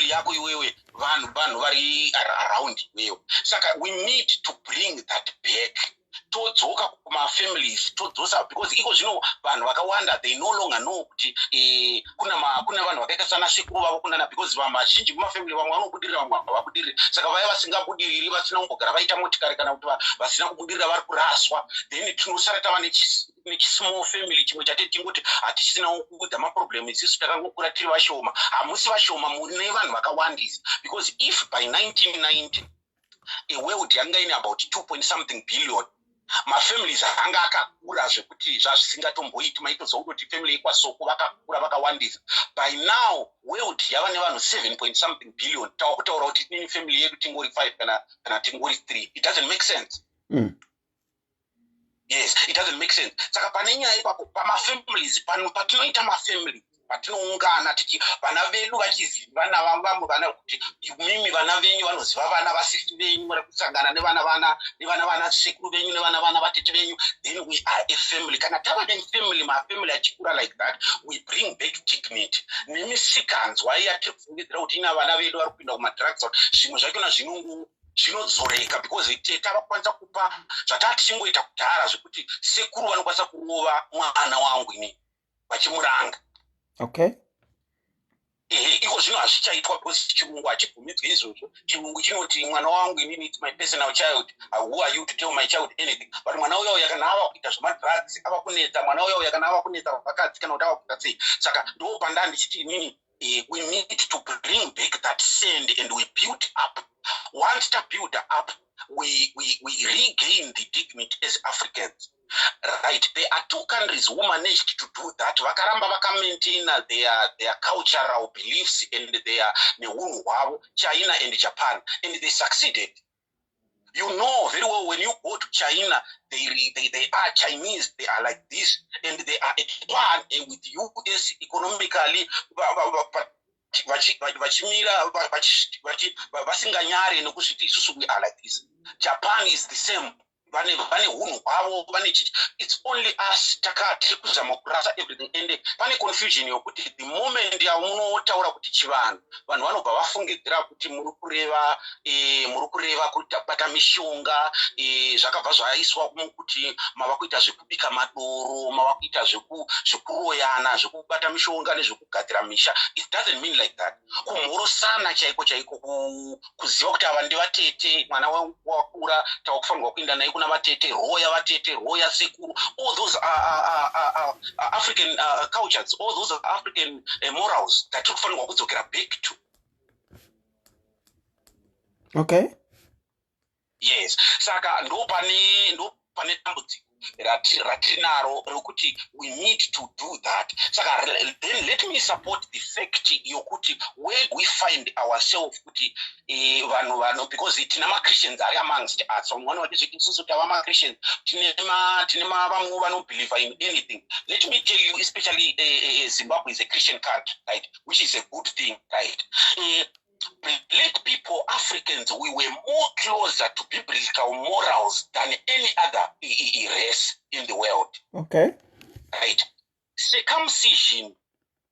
yako iwewe, vanhu vari around iwewe. Saka we need to bring that back. todzoka kumafamilies todzosa because iko zvino vanhu vakawanda they no longer know kuti kuna vanhu vakaita sana sekuru vavo kunana because vazhinji mumafamily vamwe vanobudirira vamwe havabudiriri saka vaya vasingabudiriri vasina kumbogara vaita motikari kana kuti vasina kubudirira vari kuraswa then tinosara tava nechismall family chimwe chate tingoti hatisina kuudza maproblem isusu takangokura tiri vashoma hamusi vashoma mune vanhu vakawandisa because if by 1990 a world yanga ine about 2.something billion mafamilies anga akakura zvekuti zvazisingatomboiti maitozoona kuti family ikwasoko vakakura vakawandisa by now world yava nevanhu 7.something billion tawakutaura kuti nini family yedu tingori 5 kana tingori 3 it doesn't make sense. Yes, it doesn't make sense. Saka pane nyaya ipapo pamafamilies patinoita mafamily patinoungana tichi vana vedu vachiziva navamwe vana kuti mimi vana venyu vanoziva vana vasisi venyu vari kusangana nevana sekuru venyu nevana vatete venyu then we are a family. Kana tava nemafamily mafamily achikura like that we bring back dignity nemisikanzwa iya tiri kufungidzira kuti ina vana vedu vari kupinda kumadrugs zvimwe zvachona zvinodzoreka because tava kukwanisa kupa zvatava tichingoita kudhara zvekuti sekuru vanokwanisa kurova mwana wangu ini vachimuranga. Okay. Iko zvino hazvichaitwa because chirungu hachibvumidzwi izvozvo. Chirungu chinoti mwana wangu inini it's my personal child. Who are you to tell my child anything? But mwana uya kana ava kuita zvemadrugs ava kunetsa mwana uya kana ava kunetsa vakadzi kana kuti ava kuita sei. Saka ndo panda ndichiti inini we need to bring back that sand and we build up. Once to build up, we regain the dignity as Africans. Right, there are two countries who managed to do that. Vakaramba vaka maintain their cultural beliefs and their nehunhu hwavo, China and Japan, and they succeeded. You know very well when you go to China, they are Chinese, they are like this, and they are at par with US economically. Vachimira vasinganyare nokuzviti isusu we are like this. Japan is the same. It's only us tiri kuzama kurasa everything and pane confusion yokuti the moment yamunotaura kuti chivanhu vanhu vanobva vafungidzira kuti muri kureva kuti bata mishonga zvakabva zvaiswa kuti mava kuita zvekubika madoro mava kuita zvekuroyana zvekubata mishonga nezvekugadzira misha. It doesn't mean like that. Kumhorosana chaiko kuziva kuti ava ndivatete mwana wakura takufanirwa kuenda naye kuna vatete roya sekuru. All those are African cultures, all those are African morals that tikufanirwa kudzokera back to. Okay. Yes, saka ndo pane dambudziko ratinaro rekuti we need to do that. Saka then let me support the fact yokuti where do we find ourselves kuti vanhu because tina ma-Christians ari amongst us. Vamwe vanoti isusu tava ma-Christians tine vamwe vanobelieve in anything. Let me tell you, especially Zimbabwe is a Christian country, right, which is a good thing, right. Black people, Africans, we were more closer to biblical morals than any other race in the world. Okay. Right. Circumcision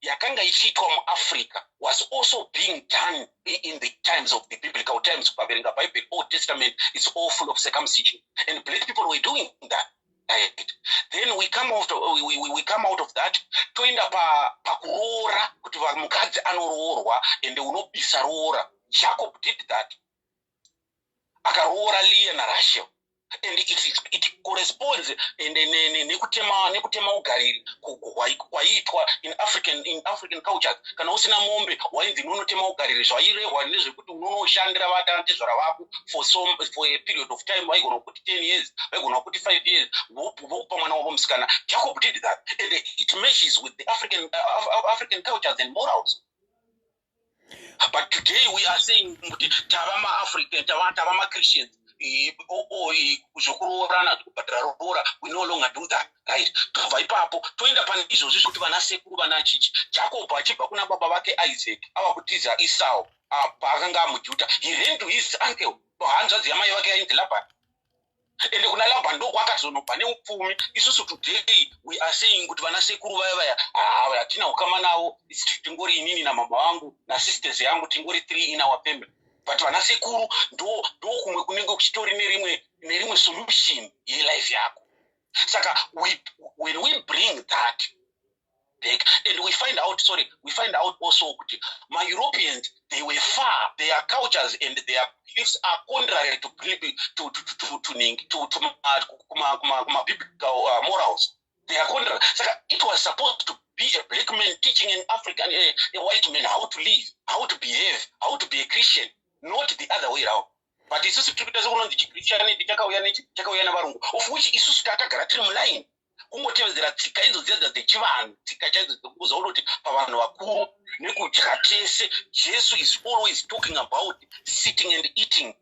yakanga ichiitwa muAfrica was also being done in the times of the biblical times. Ukaverenga Bible, Old Testament, it's all full of circumcision. And black people were doing that. Right. Then we come out of that toenda pakuroora kuti mukadzi anoroorwa ende unobisa roora. Jacob did that. Akaroora Leah na Rachel. And it corresponds nekutema ugariri kwaitwa in African cultures. Kana usina mombe wainzi unotema ugariri zvairehwa nezvekuti unonoshandira vatantezvara vako for a period of time, vaigona kuti 10 years, vaigona kuti 5 years, vopa mwana wavo musikana. Jacob did that and it meshes with the African cultures and morals. But today we are saying tava ma-African, tava ma-Christians, zvokuroorana kubhadhara roora, we no longer do that, right. Tobva ipapo toenda pane izvozvi zvokuti vana sekuru vana chichi. Jacob achibva kuna baba vake Isaac ava kutiza Esau paakanga amujuta, he ran to his uncle, hanzvadzi yamai vake yainzi Labhani. Ende kuna Labhani ndo kwakazonobva neupfumi. Isusu today we are saying kuti vana sekuru vaya hatina ukama navo, tingori inini namama vangu nasisters yangu tingori 3 in our family. But vana sekuru ndo kumwe kunenge kuchitori nerimwe nerimwe solution yelife yako. Saka when we bring that back, and we find out also my Europeans, they were far, their cultures and their beliefs are contrary to biblical morals. They are contrary. So it was supposed to be a black man teaching an African, a white man how to live, how to behave, how to be a Christian, not the other way around. But this is of which isusu tatagara tiri muline kungotevedzera tsika idzo dzedza dzechivanhu, tsika chaidzo dzekuuza unoti pavanhu vakuru nekudya tese. Jesu is always talking about sitting and eating.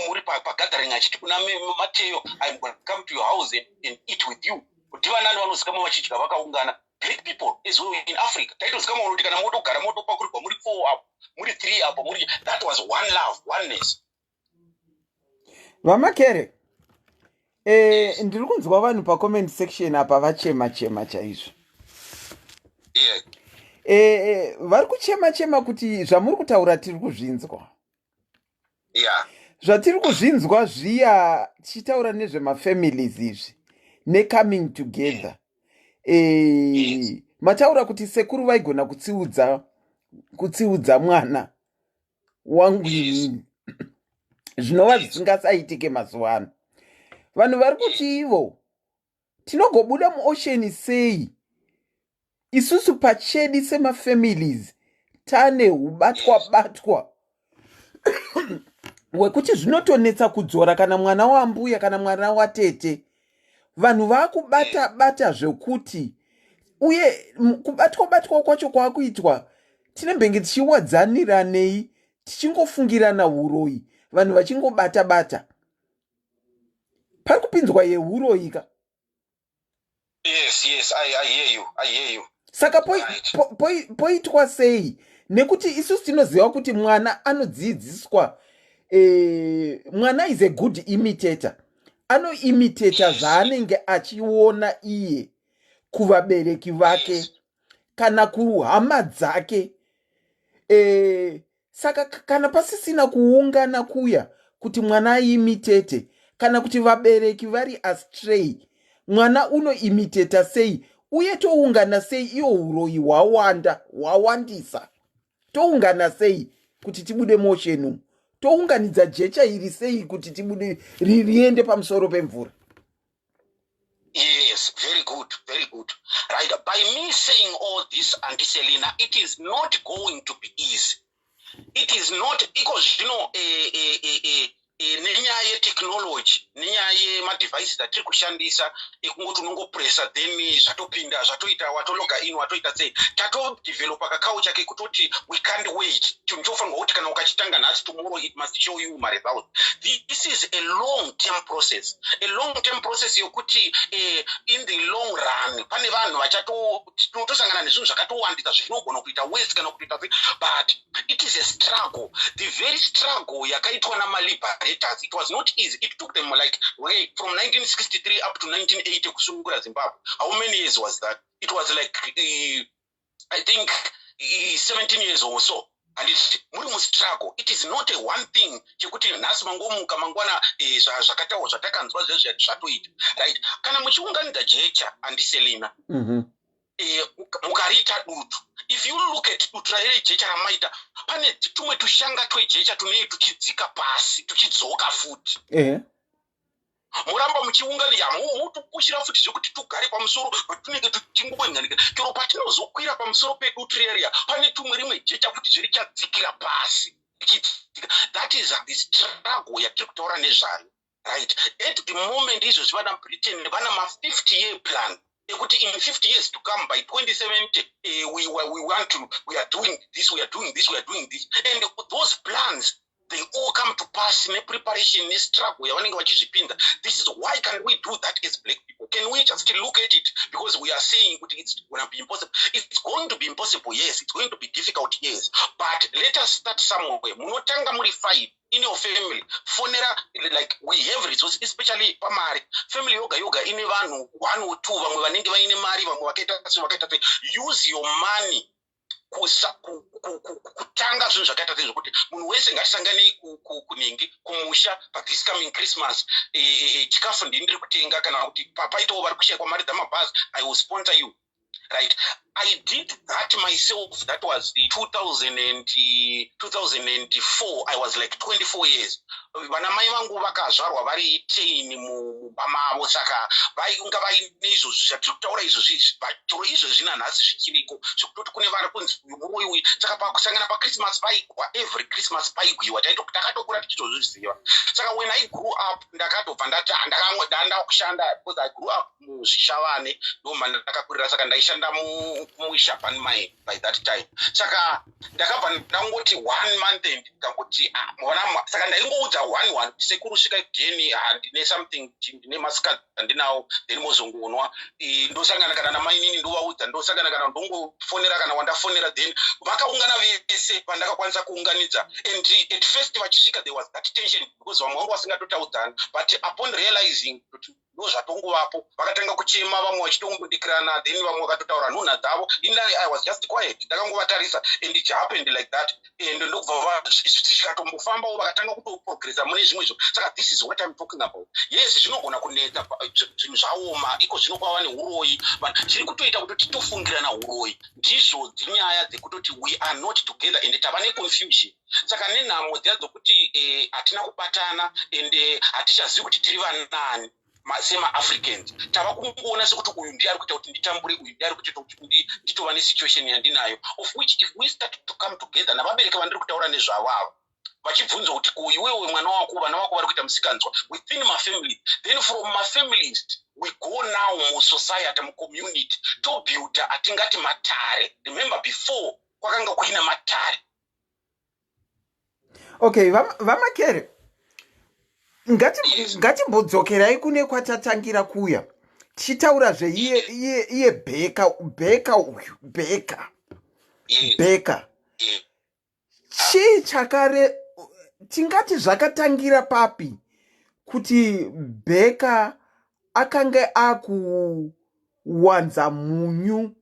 Muri pagathering achiti kuna Mateo, I'm going to come to your house and eat with you. Kuti vanani vanozikama vachidya vakaungana. Black people is in Africa. Taitozikama unoti kana motogara motopakurirwa muri 4 apo, muri 3 apo, muri, that was one love, oneness. Vamakere, ndiri kunzwa vanhu pacomment section apa vachema chaizvo. Vari kuchema kuti zvamuri kutaura tiri kuzvinzwa. Zvatiri kuzvinzwa zviya tichitaura nezvemafamilies izvi necoming together. Mataura kuti sekuru vaigona kutsiudza mwana wangu inini. Zvinova zvisingasaitike mazuva ano. Vanhu vari kuti ivo tinogobuda muocean sei isusu pachedi semafamilies tane hubatwa wekuti zvinotonetsa kudzora kana mwana wambuya kana mwana watete. Vanhu vakubata zvekuti uye kubatwa kwacho kwakuitwa tinembenge tichiwadzaniranei tichingofungirana uroi, vanhu vachingobata. Pari kupinzwa yeuroi ka. Yes, I hear you. Saka poitwa sei? Nekuti isusu tinoziva kuti mwana anodzidziswa, mwana is a good imitator. Anoimitata zvaanenge achiona iye kuvabereki vake kana kuhama dzake. Saka kana pasisina kuungana kuya kuti mwana aimitete, kana kuti vabereki vari astray, mwana unoimitata sei uye toungana sei iyo uroi hwawandisa. Toungana sei kuti tibude motion, tounganidza jecha iri sei kuti tibude riende pamusoro pemvura. Yes, very good. Right, by me saying all this, Auntie Selina, it is not going to be easy. It is not, because nenyaya yetechnology, nenyaya yemadevices atiri kushandisa ekungoti unongopressa then zvatopinda zvatoita watologa in watoita sei tatodevelopa kakaucha kekutoti we can't wait tinofanirwa kuti kana ukachitanga nhasi tomorrow it must show you my result. This is a long term process yokuti in the long run pane vanhu vachatosangana nezvinhu zvakatowandisa zvinogona kuita waste kana kuita sei, but it is a struggle, the very struggle yakaitwa namaliberators. It was not easy. It took them like from 1963 up to 1980 kusungura Zimbabwe. How many years was that? It was like I think 17 years or so. And it's muri struggle. It is not a one thing chekuti nhasi mangomuka mangwana zvakatawo zvatakanzwa zvatoita, right? Kana muchiunganidza jecha Andiselina mukarita dutu, if you look at dutu raire jecha ramaita pane tumwe tushanga twejecha tunei tuchidzika pasi tuchidzoka futi. Muramba muchiunganidza mutupushira futi zvekuti tugare pamusoro patunenge tuchingoenganika, chero patinozokwira pamusoro pedutu riya pane tumwe rimwe jecha futi zviri chadzikira pasi. That is the struggle yatiri kutaura nezvayo, right? At the moment izvozvi vana Britain vana ma50-year plan ekuti in 50 years to come, by 2070 we are doing this, and those plans they all come to pass in a preparation, in a struggle. This is why can we do that as black people? Can we just look at it because we are saying it's going to be impossible? It's going to be impossible, yes. It's going to be difficult, yes. But let us start somewhere. Munotanga muri 5 in your family. Fonera, like we have resources, especially pamari. Family yoga in one or two. Use your money. Kutanga zvinhu zvakaita sezvokuti munhu wese ngatisangane evening kumusha this coming Christmas chikafu ndindiri kutenga kana kuti papaitawo vari kushayikwa mari dzamabhazi, I will sponsor you. Right, I did that myself. That was the 2004. I was like 24 years. Vana mai vangu vakazvarwa vari 10 mubamavo, saka vainga vaine izvozvo zvatiri kutaura izvozvi, vatoro izvozvi nanhasi zvichiriko zvekutoti kune vari kunzi uyu uyu. Saka pakusangana paChristmas paigwa, every Christmas paigwiwa, takatokura tichitozviziva. Saka when I grew up ndakatobva ndakushanda because I grew up muzvishavane, ndoma ndakakurira, saka ndaishanda muJapan mine by that time. Saka ndakabva ndangoti 1 month and ndikangoti saka ndaingoudza 1 sekuru svika kudheni handine something ndine masikati andinawo, then mozongonwa ndosangana kana namainini ndovaudza, ndosangana kana ndongofonera kana wandafonera, then vakaungana vese vandakakwanisa kuunganidza. And at first vachisvika there was that tension because vamwe vangu vasingatotaudzana, but upon realizing kuti ndo zvatongovapo vakatanga kuchema, vamwe vachitongobudikirana, then vamwe vakatotaura nhunha dzavo. I was just quiet, ndakangovatarisa and it happened like that. And ndokubva zvikatombofambawo vakatanga kutoprogressa mune zvimwe izvo. Saka this is what I'm talking about. Yes, zvinogona kuneta zvinhu zvaoma, iko zvino kwava neuroyi, but chiri kutoita kuti titofungirana uroyi. Ndizvo dzinyaya dzekutoti we are not together and tava neconfusion. Saka nenhamo dziya dzokuti hatina kubatana and hatichazivi kuti tiri vanani sema-Africans. Tava kungoona sekuti uyu ndiye ari kuita kuti nditambure, uyu ndiye ari kuita kuti nditova nesituation yandinayo, of which if we start to come together, navabereki vandiri kutaura nezvavavo vachibvunzwa kuti ko iwewe mwana wako, vana vako vari kuita musikanzwa within my family, then from my families we go now musociety, mucommunity, tobuilda atingati matare. Remember before kwakanga kuina matare. Okay, vamakere ngatimbodzokerayi kune kwatatangira kuya tichitaurazve iye bheka chii chakare, tingati zvakatangira papi kuti bheka akanga akuwanza munyu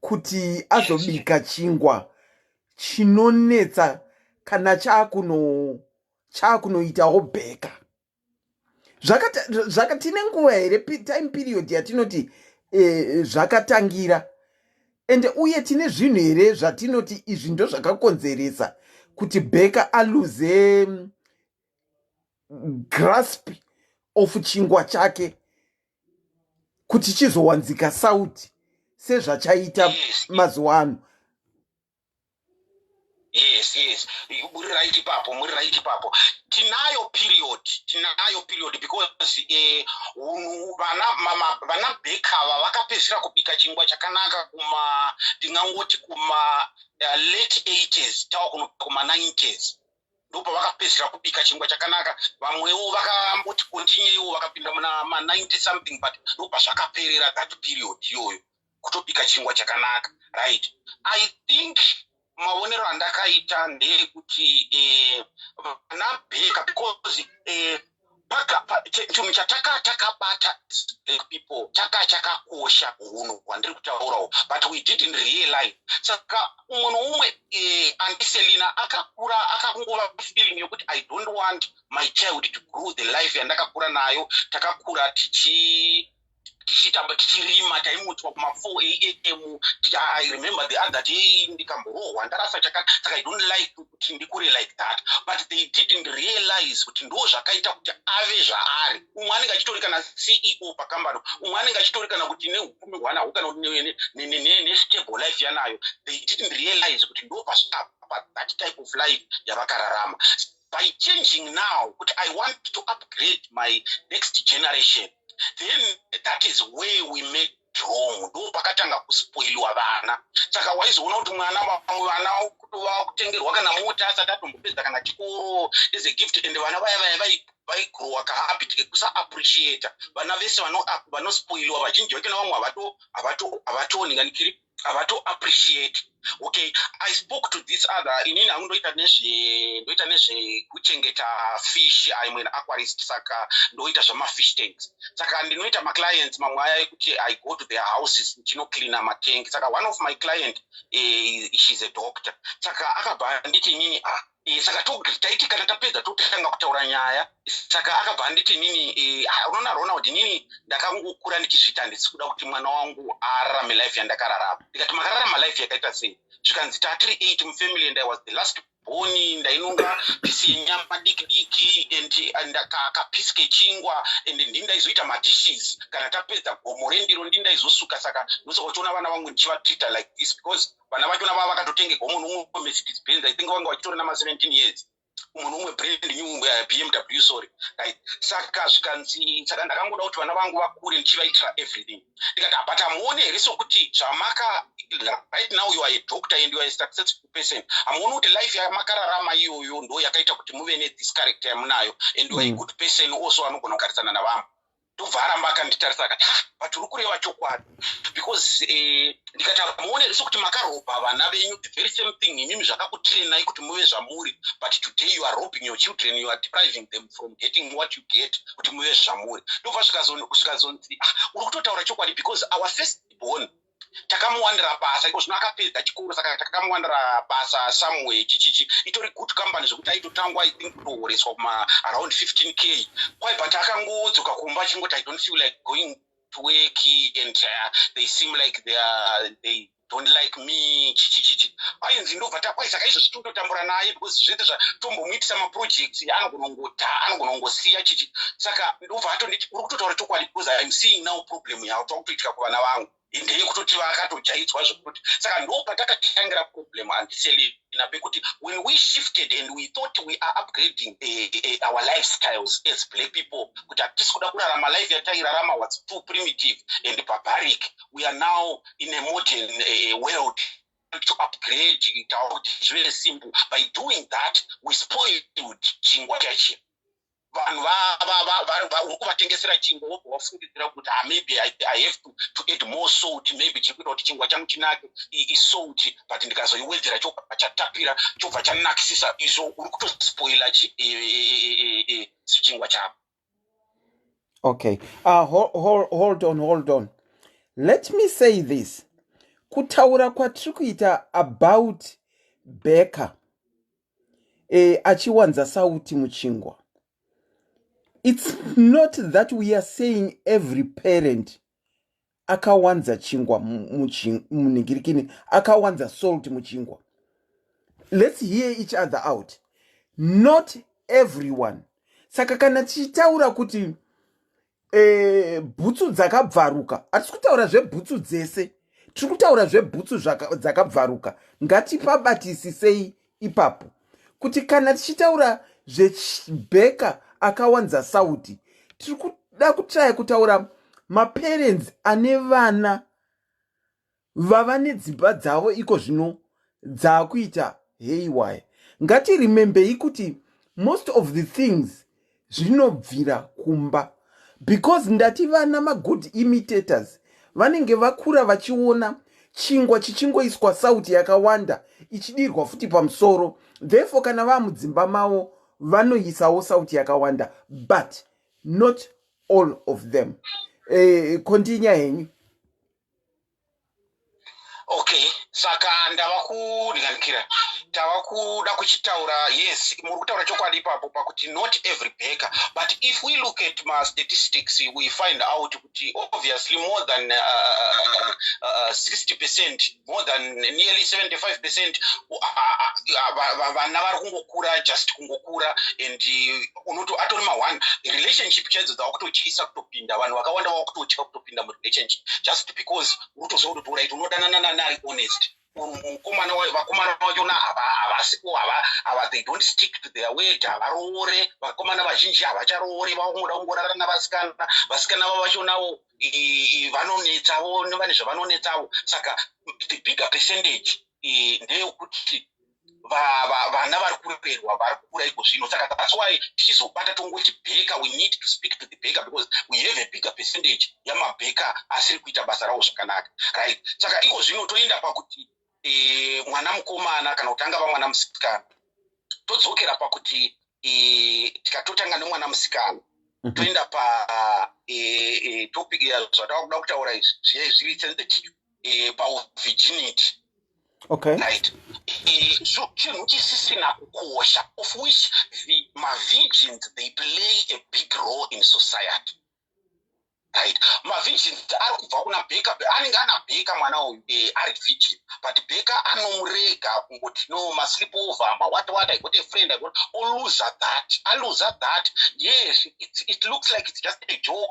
kuti azobika chingwa chinonetsa kana chaakunoitawo bheka. Tine nguva here time period yatinoti zvakatangira, ende uye tine zvinhu here zvatinoti izvi ndo zvakakonzeresa kuti bheka aluze grasp of chingwa chake kuti chizowanzika sauti sezvachaita mazuva ano. Yes, muri right ipapo. Tinayo period because vana bheka vakapedzisira kubika chingwa chakanaka ndingangoti kuma late 80s tawa kuma 90s. Ndopa vakapedzisira kubika chingwa chakanaka, vamwewo vakamboti continue vakapinda muna 90 something, but ndopa zvakaperera that period iyoyo kutobika chingwa chakanaka, right? I think maonero andakaita ndeyekuti vana bheka because chinhu chatakabata people chakakosha hunhu kwandiri kutaurawo, but we didn't realize. Saka umwe noumwe andiselina akangova feeling yokuti I don't want my child to grow the life yandakakura nayo. Takakura tichirima, taimutswa kuma4 AM. I remember the other day ndikamborohwa ndarasa saka I don't like kuti ndikure like that, but they didn't realize kuti ndo zvakaita kuti ave zvaari. Umwe anenge achitori kana CEO pakambani, umwe anenge achitori kana kuti neupfumi hwanahwo kana nestable life yanayo. They didn't realize kuti ndo pasvika that type of life yavakararama. By changing now, but I want to upgrade my next generation, then that is where we made wrong. Ndo pakatanga kuspoilwa vana. Saka waizoona kuti mwana vana kutengerwa kana mota asati atombopedza kana chikoro as a gift, and vana vaya vai habit kusa appreciate. Vana vese vanospoilwa vazhinji vake navamwe havatoninganikiri avato appreciate. Okay, I spoke to this other inini ndoita nezvekuchengeta fish. I'm an aquarist, saka ndoita zvamafish tanks. Saka ndinoita maclients mamwe aya ekuti I go to their houses ndinocleana matank. Saka one of my client she's a doctor. Saka akabva nditi nyini saka taiti kana tapedza totanga kutaura nyaya saka akabva anditi nini unoona kuti nini ndakangokura ndichizviti handisi kuda kuti mwana wangu ararame life yandakararama. Ndikati makararama life yakaita sei? Zvikanzi tatiri 8 mufamily and I was the last born, ndainonga pisi yenyama diki diki and kapiske chingwa and ndindaizoita madishes kana tapedza gomo rendiro ndindaizosuka. Saka ndosoka uchiona vana vangu ndichivatreata like this because vana vachona vava vakatotenge gomo nomumwe Mercedes Benz. I think vanga vachitora nama 17 years umwe nomumwe brand new BMW, sorry, right? Saka zvikanzi saka ndakangoda kuti vana vangu vakure ndichivaitira everything. Ndikati but amuone here sokuti zvamaka right now you are a doctor and you are a successful person. Amuone kuti life yamakararama iyoyo ndo yakaita kuti muve this character yamunayo and you are a good person also anogona kugarisana navamwe. Ndobva aramba akanditarisa akati but uri kureva chokwadi because ndikati amuone here sokuti makaropa vana venyu the very same thing imimi zvakakutrainai kuti muve zvamuri, but today you are robbing your children, you are depriving them from getting what you get kuti muve zvamuri. Ndobva zvikazonzi uri kutotaura chokwadi because our first born takamuwandira basa iko zvino akapedza chikoro saka takamuwandira basa somewhere chichichi itori good company zvokuti aitotangwa I think kutohoreswa kuma around 15k kwai but akangodzoka kumba chingoti I don't feel like going to work and they seem like they don't like me chichichichi ainzi ndobva takwai saka izvo zvitototambura naye because zvete zvatombomuitisa maprojects anogonongosiya chichi. Saka ndobva atonditi uri kutotaura chokwadi because I'm seeing now problem yavo takutoitika kuvana vangu ndeyekutoti vakatojairidzwa zvekuti saka ndopatakatangira problem handiselina pekuti when we shifted and we thought we are upgrading our lifestyles as black people kuti hatisi kuda kurarama life yatairarama was too primitive and barbaric, we are now in a modern world to upgrade kuti zvive simple. By doing that we spoiled chingwa chacho. Vanhu uri kuvatengesera chingwa wobva wafungidzira kuti maybe I have to add more salt, maybe chikuita kuti chingwa changu chinake isalt, but ndikazoiwedzera chobva chatapira chobva chanakisisa. Izvo uri kutospoila chingwa chako. Okay, hold on. Let me say this. Kutaura kwatiri kuita about Becca achiwanza sauti muchingwa. It's not that we are saying every parent akawanza chingwa muningirikini akawanza salt muchingwa. Let's hear each other out. Not everyone. Saka kana tichitaura kuti bhutsu dzakabvaruka, hatisi kutaura zvebhutsu dzese, tiri kutaura zvebhutsu dzakabvaruka. Ngatipabatisisei ipapo kuti kana tichitaura zvebheka akawanza sauti, tiri kuda kutraya kutaura maparents ane vana vava nedzimba dzavo iko zvino dzakuita haywire. Ngatiremembei kuti most of the things zvinobvira kumba, because ndati vana magood imitators vanenge vakura vachiona chingwa chichingoiswa sauti yakawanda ichidirwa futi pamusoro, therefore kana vaa mudzimba mavo vanoisawo sauti yakawanda, but not all of them. Continue henyu. Okay, saka ndava kuringanikira tava kuda kuchitaura. Yes, muri kutaura chokwadi ipapo pakuti not every baker, but if we look at my statistics we find out kuti obviously more than 60%, more than nearly 75% vana vari kungokura, just kungokura, and unoto atori ma1 relationship chadzo dzava kutotyisa kutopinda. Vanhu vakawanda vava kutotyisa kutopinda murelationship just because unotoziva kuti right unodanana nari honest. Vakomana vachona havasiko hava, they don't stick to their word, havaroore. Vakomana vazhinji havacharoore, vakungoda kungorara navasikana. Vasikana vavachonawo vanonetsavo nevane zvavanonetsavo. Saka the bigger percentage ndeyekuti vana vari kurerwa vari kukura iko zvino. Saka that's why tichizobata tongoti bheka, we need to speak to the baker because we have a bigger percentage yamabheka asiri kuita basa rawo zvakanaka, right? Saka iko zvino toenda pakuti mwana mukomana kana kutanga pamwana musikana, todzokera pakuti tikatotanga nemwana musikana toenda pa topic yazvatakuda kutaura izvi zviri sensitive pa virginity. Okay. Right. Chinhu chisisina kukosha, of which the virgins, they play a big role in society. Right. Mavhijins ari kubva kuna Bheka, anenge ana Bheka mwana uyu ari virgin, but Bheka anomurega kungoti no maslip over, what I got a friend, I lose that. Yes, it looks like it's just a joke,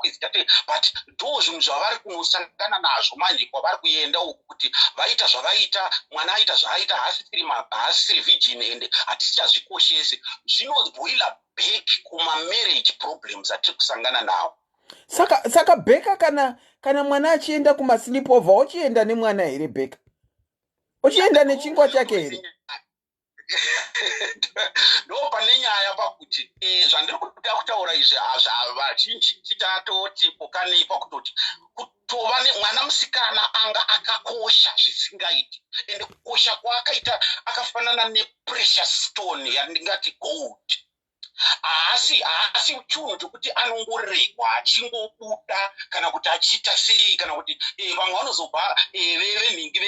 but those zvinhu zvavari kunosangana nazvo manje kwavari kuenda uku kuti vaita zvavaita, mwana aita zvaaita, haasiri virgin ende hatisichazvikoshese, zvinoboila back kuma-marriage problems atiri kusangana nawo. Saka Bheka kana mwana achienda kumaslip over, uchienda nemwana here Bheka? Uchienda nechingwa chake here? ndo pane nyaya pakuti zvandiri kuda kutaura izvi vazhinji titatoti pokanei pakutoti kutova mwana musikana anga akakosha zvisingaiti, ende kukosha kwaakaita akafanana neprecious stone yandingati gold. Asi chinhu chokuti anongoregwa achingobuda kana kuti achiita sei, kana kuti vamwe vanozobva venhingi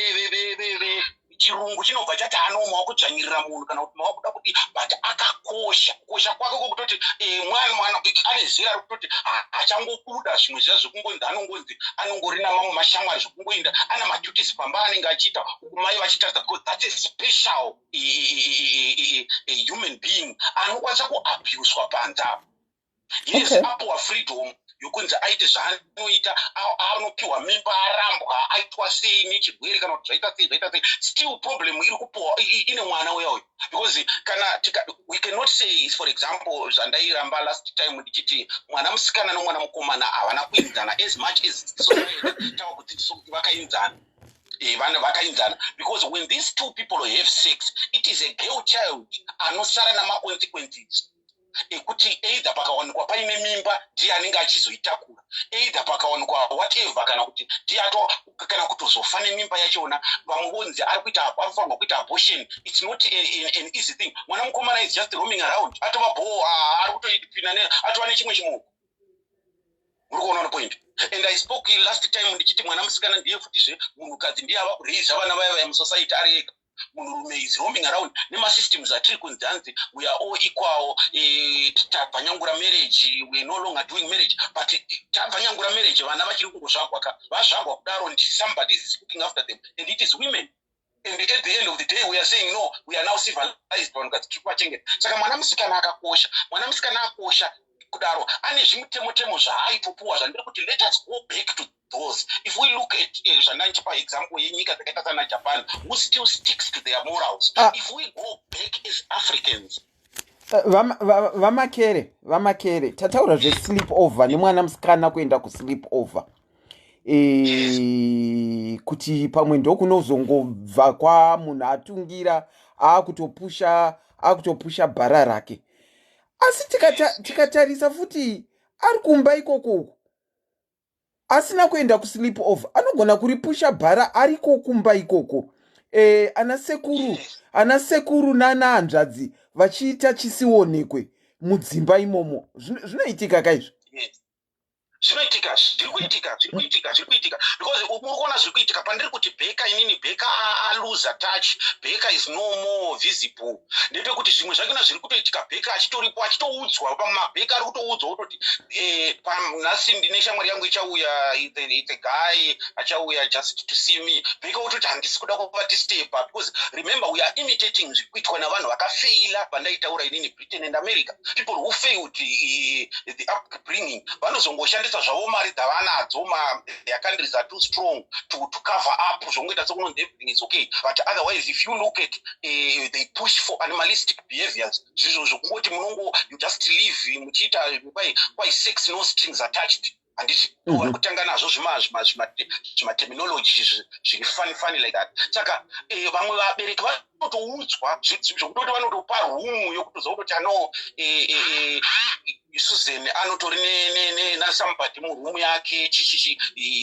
chirungu chinobva chati anomawo kudzvanyirira munhu kana kuti mawakuda kuti but akakosha kukosha kwake kwokutoti mwana ane zera rokutoti achangobuda zvimwe zviya zvekungonzi anongorina mamwe mashamwari zvekungoenda ana maduties pamba anenge achiita mai vachitaridza because that is special a human being anokwanisa kuabuswa panza. Yes, apiwa freedom yokunzi aite zvaanoita, anopiwa mimba, arambwa, aitwa sei nechirwere kana kuti zvaita sei, still problem iri kupiwa ine mwana uya, because we cannot say, for example, zvandairamba last time ndichiti mwana musikana nomwana mukomana havana kuinzana as much as tava kuti vakainzana. Vakainzana, because when these two people have sex, it is a girl child anosara namaconsequences ekuti either pakawanikwa paine mimba ndiye anenge achizoitakura, either pakawanikwa whatever, kana kuti ndiye kana kutozofa nemimba yachona, vamwe vonzi arifanirwa kuita abortion. It's not an easy thing. Mwana mukomana is just roaming around, atova ari kutoipina atova nechimwe chimuoko. Muri kuona point? And I spoke last time ndichiti mwana musikana ndiye futizve munhukadzi ndiye ava kureisa vana vaya musociety ari ega. Munhurume is roaming around nemasystems atiri kunzi hanzi we are all equal, tabvanyangura marriage, we are no longer doing marriage, but tabvanyangura marriage vana vachiri kungozvagwa vazvagwa kudaro and somebody is looking after them, and it is women. And at the end of the day we are saying no, we are now civilized vanhukadzi tiri kuvachengeta. Saka mwana musikana akakosha kudaro ane zvimutemo zvaaitopuwa zvandiri kuti let us go back to those. If we look at zvandandipa example yenyika dzakaita sana Japan, who still sticks to their morals. If we go back as Africans, vamakere tataura zvesleep over nemwana musikana kuenda kusleep over, kuti pamwe ndokunozongobva kwamunhu atungira akutopusha bhara rake. Asi tikatarisa futi ari kumba ikoko asina kuenda kusleep over, anogona kuripusha bhara ariko kumba ikoko. Ana sekuru nanahanzvadzi vachiita chisionekwe mudzimba imomo, zvinoitika kaizvo? zvinoitika, zviri kuitika because ukuona zviri kuitika pandiri kuti Bheka aluza touch, Bheka is no more visible. Ndepekuti zvimwe zvakona zviri kutoitika Bheka achitoripo achitoudzwa Bheka ari kutoudzwa kutoti nhasi ndine shamwari yangu ichauya, it's a guy achauya just to see me. Bheka utoti handisi kuda kuva disturba, because remember we are imitating zviri kuitwa navanhu vakafeila pandaitaura inini Britain and America. People who failed the upbringing vanozongoshandisa zvavo mari dzavanadzo, their countries are too strong to cover up zvongoita sekunonzi everything is okay, but otherwise if you look at they push for animalistic behaviors, zvizvo zvokungoti you just live muchiita kwai sex no strings attached. Handiti vari kutanga nazvo zvimaterminology zviri funny like that. Saka vamwe vabereki vanotoudzwa zvokutoti vanotopa rumu yokutoza kutoti ano Susan anotori nasambati murumu yake chichichi,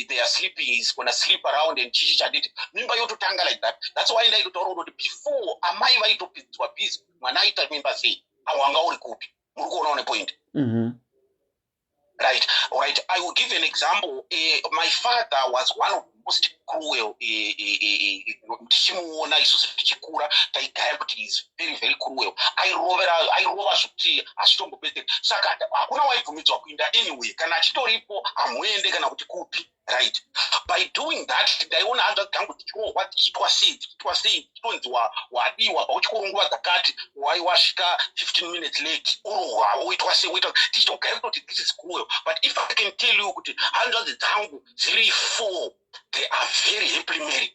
they are sleeping, is gonna sleep around and chichi chaditi mimba yototanga like that. That's why ndaitotaura kuti before amai vaitopidzwa busy mwana aita mimba sei awanga uri kupi. Muri kuona one point? Right, all right. I will give an example. My father was one of most cruel tichimuona isusu tichikura taigaya kuti is very very cruel airova zvokuti hazvitombopedzeri saka hakuna waibvumidzwa kuinda anyway kana achitoripo hamuende kana kuti kupi right. By doing that ndaiona hanzva dzangu dzichirohwa dzichiitwa sei tichionzi wadiwa pauchikurunguva dzakati wasvika 15 minutes late orohwa woitwa sei tichitogara kutoti this is cruel. But if I can tell you kuti hanzvadzi dzangu dziri 4 they are very happily married.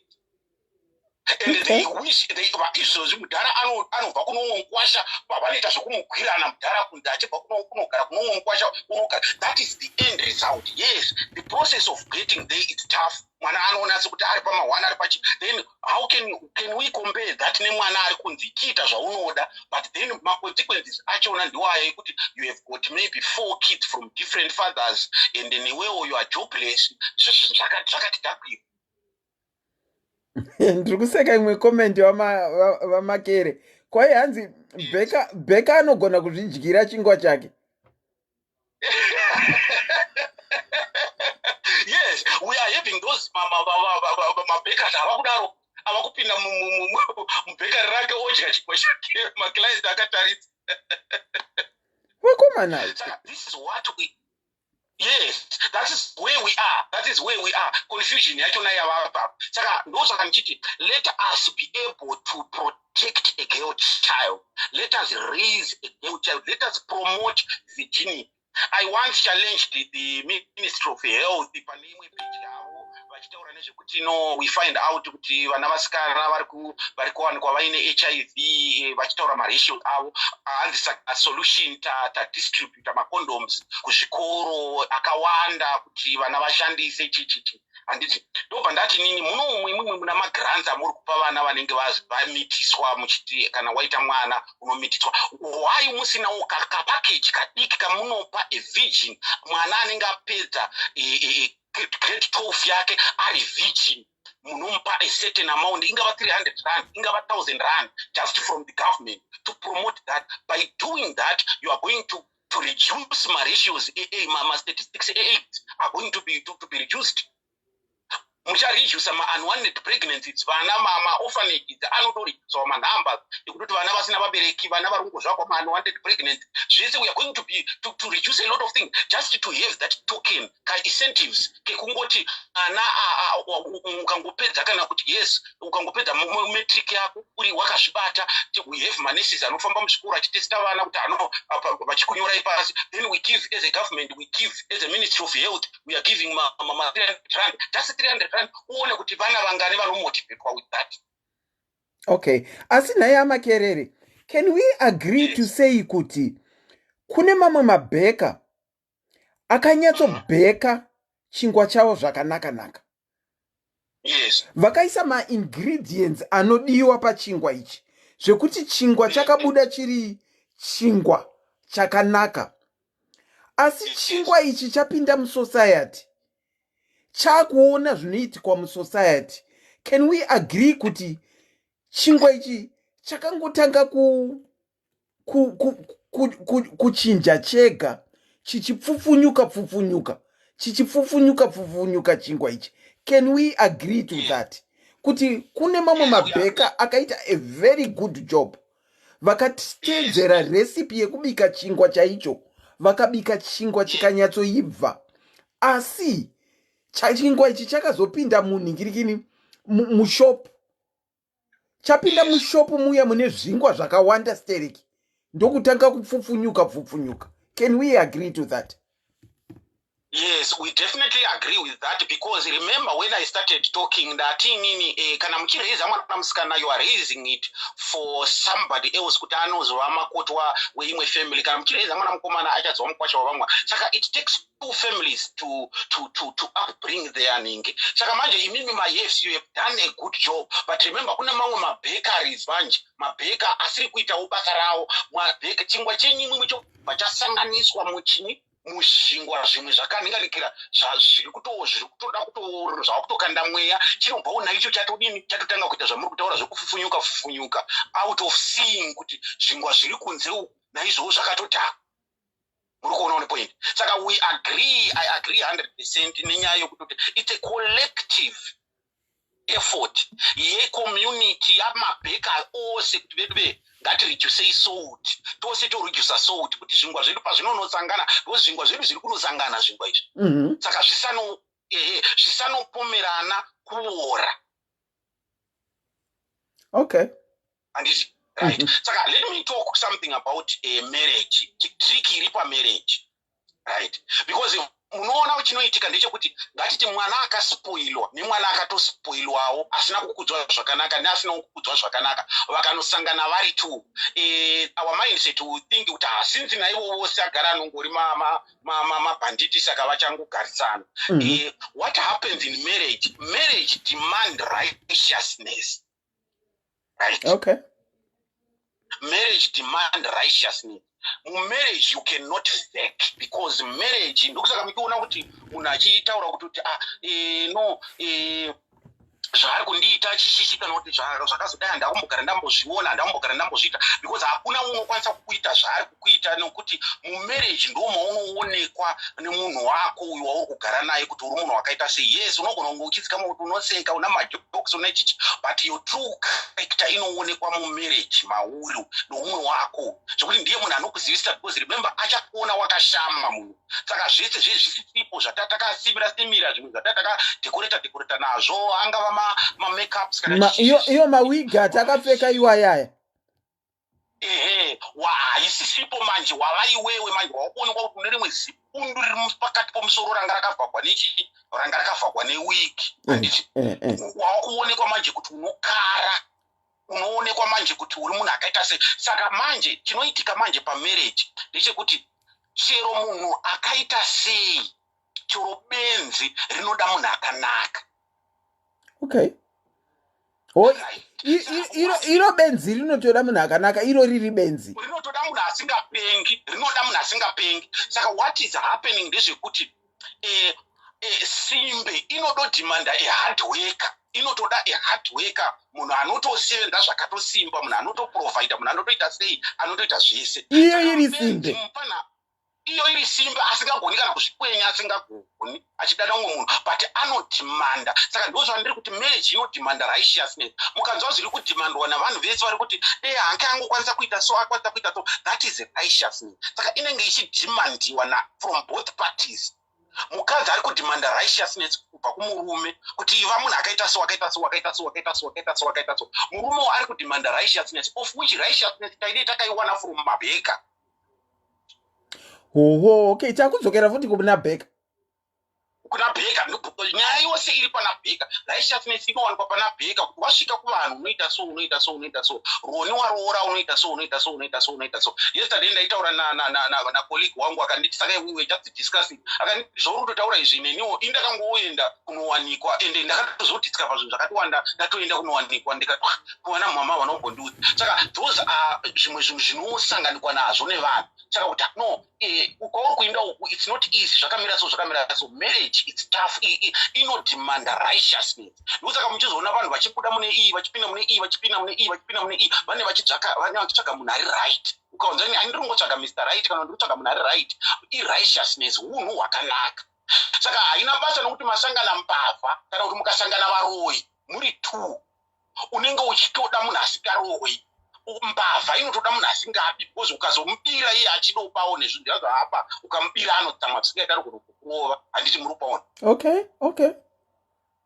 And they wish izvozvi mudhara anobva kunomukwasha vanoita zvokumugwirana mudhara kunze achibva kunogara kunomukwasha unogara. That is the end result. Yes, the process of getting there is tough. Mwana anoona sekuti ari pamahwana ari pachi. Then how can we compare that nemwana ari kunzi chiita zvaunoda, but then consequences achona ndiwaya yekuti you have got maybe 4 kids from different fathers and then iwewo you are jobless. Zvakati takwira. ndiri kuseka imwe komenti vamakere kwai hanzi bheka anogona kuzvidyira chingwa chake. Yes, we are having those mabhekers avakudaro avakupinda mubhekari rake odya chingwa chake maclient akataridza. Vakomana, this is what we. Yes, that is where we are. Confusion yachona yavapa. Saka ndosaka ndichiti let us be able to protect a girl child. Let us raise a girl child. Let us promote virginity. I once challenged the Ministry of Health paneimwe page yavo vachitaura nezvekuti we find out kuti vana vasikana vari kuwanikwa vaine HIV vachitaura maratio avo hanzi saka solution tadistributa macondoms kuzvikoro akawanda kuti vana vashandise chichichi. Handiti ndobva ndati nini mumwe muna magrants amuri kupa vana vanenge vamitiswa muchiti kana waita mwana unomitiswa. Why musinawo kapackage kadiki kamunopa a virgin mwana anenge apedza grade 12 yake ari virgin munomupa a certain amount ingava 300 rand ingava 1000 rand just from the government to promote that. By doing that you are going to reduce my ratios. Statistics are going to be reduced. Muchareduce unwanted pregnancies vana orphanages anotoreduce manumber ekuti vana vasina vabereki vana varongozvakwa unwanted pregnancy zvese. We are going to be to reduce a lot of things just to have that token incentives kekungoti ana ukangopedza kana kuti yes ukangopedza metric yako uri wakazvibata. We have manurses anofamba muzvikoro achitesta vana kuti vachikunyorai pasi. Then we give as a government, we give as a Ministry of Health, we are giving 300 rand, just 300 rand. Uone kuti vana vangani vanomotivetwa with that. Okay, asi naye amakerere, can we agree to say kuti kune mamwe mabheka akanyatsobheka chingwa chavo zvakanaka. Yes. Vakaisa ma-ingredients anodiwa pachingwa ichi zvekuti chingwa chakabuda chiri chingwa chakanaka. Asi chingwa ichi chapinda musociety, chakuona zvinoitikwa musociety. Can we agree kuti chingwa ichi chakangotanga kuchinja chega chichipfupfunyuka chingwa ichi? Can we agree to that? Kuti kune mamwe mabheka akaita a very good job, vakatedzera recipe yekubika chingwa chaicho, vakabika chingwa chikanyatsoibva, asi chingwa ichi chakazopinda munhingirikini mushopu, chapinda mushopu muya mune zvingwa zvakawanda stereki, ndokutanga kupfupfunyuka. Can we agree to that? Yes, we definitely agree with that, because remember when I started talking that kana muchiraise mwana musikana, you are raising it for somebody else kuti anozova makotwa weimwe family. Kana muchiraise mwana mukomana achadzova mukwasha wavamwe. Saka it takes 2 families to upbring their ninge. Saka manje imimi yes, you have done a good job, but remember kuna mamwe mabakeries manje mabheka asiri kuitawo basa rawo. Mabheka chingwa chenyu mwicho vachasanganiswa muchini mushingwa zvimwe zvakaningarikira zviri kutoda zvakutokanda mweya. Chinobvawo icho chatotanga kuita zvamuri kutaura zvokupfupfunyuka out of seeing kuti zvingwa zviri kunze naizvozvo zvakatotaka. Muri kuona one point. Saka I agree 100% nenyaya yokuti it's a collective effort yecommunity yamabheka ose kuti vedu ngatireduce salt tose toredusa salt kuti zvingwa zvedu pazvinonosangana zvingwa zvedu zviri kunosangana zvingwa izvi saka zvisanopomerana kuora. Okay. Right. Saka let me talk something about marriage. Trick iri pamarriage. Right. Because unoona chinoitika ndechekuti ngatiti mwana akaspoilwa nemwana akatospoilwawo asina kukudzwa zvakanaka neasina kukudzwa zvakanaka vakanosangana vari tu our mindset will think kuti since naivo vose agara anongori mabhanditi saka vachangogarisana. What happens in marriage demand righteousness. Right. Okay. Marriage demand righteousness. Marriage you cannot fake, because marriage ndokusaka mukiona kuti munhu achitaura kuti no zvaari kundiita chichichi kana kuti zvakazodai ndakumbogara ndambozviona ndakumbogara ndambozviita, because hakuna unokwanisa kukuita zvaari kukuita, nokuti mumarriage ndo maunoonekwa nemunhu wako uyu wauri kugara naye kuti uri munhu wakaita sei. Yes, unogona kunge uchitsika kuti unoseka una majokes una chichi, but your true character inoonekwa mumarriage mauri nomunhu wako, zvokuti ndiye munhu anokuzivisa, because remember achakuona wakashama munhu. Saka zvese zvezvisipo zvatatakasimira zvimwe zvatatakadekoreta nazvo, angava ma-makeups kana iyo mawigi atakapfeka iwayaya isisipo manje wava iwewe manje wakuonekwa kuti une rimwe zipundu riri pakati pomusoro ranga rakavhagwa newigi. Wakuonekwa manje kuti unokara, unoonekwa manje kuti uri munhu akaita sei. Saka manje chinoitika manje pamarriage ndechekuti chero munhu akaita sei, chero benzi rinoda munhu akanaka. Okay. Iro benzi rinotoda munhu akanaka, iro riri benzi rinotoda munhu asingapengi, rinoda munhu asingapengi. Saka what is happening ndezvekuti simbe inododimanda hard worker, inotoda hard worker, munhu anotosevenza zvakatosimba, munhu anotoprovide, munhu anotoita sei, anotoita zvese. Iyo iri simbe, iyo iri simba asingagoni kana kuzvikwenya, asingagoni achidana umwe munhu, but anodimanda. Saka ndo zvandiri kuti marriage inodimanda righteousness. Mukanzwa zviri kudimandwa navanhu vese vari kuti hanke angokwanisa kuita so, akwanisa kuita so, that is righteousness. Saka inenge ichidimandiwa from both parties. Mukadzi ari kudimanda righteousness kubva kumurume kuti iva munhu akaita so, akaita so, akaita so, akaita so, akaita so, akaita so. Murumewo ari kudimanda righteousness, of which righteousness taide takaiwana from mabheka. Okay, chakudzokera futi kuna bheka. Kuna bheka, nyaya yose iri pana bheka. Righteousness inowanikwa pana bheka, kuti wasvika kuvanhu unoita so, unoita so, unoita so. Roni waroora unoita so, unoita so, unoita so, unoita so. Yesterday ndaitaura na colleague wangu akanditi, saka we were just discussing. Akanditi zvauri kutotaura izvi neniwo indakangoenda kunowanikwa, ende ndakatozotiska pazvinhu zvakatiwanda, ndatoenda kunowanikwa, ndikati kuwana mama vanombondiudza. Saka those are zvimwe zvinhu zvinosanganikwa nazvo nevanhu. Saka kuti no, ukauri kuenda uku it's not easy, zvakamira so. Marriage it's tough, inodimanda righteousness. Ndokusaka muchizoona vanhu vachibuda mune iyi, vachipinda mune iyi, vachipinda mune iyi, vachipinda mune iyi, vane vachitsvaga munhu ari right. Ukaonza handiri kungotsvaga Mr. Right kana ndikutsvaga munhu ari right. Righteousness unhu hwakanaka. Saka haina basa nokuti masangana mbavha kana kuti mukasangana varoyi muri two, unenge uchitoda munhu asikaroi. Mbavha inotoda munhu asingapi, because ukazomubira iye achidopawo nezvinhu zvazvahapa, ukamubira anotsamwa zvisingaita ari kukurova, handiti muri kupaona. Okay.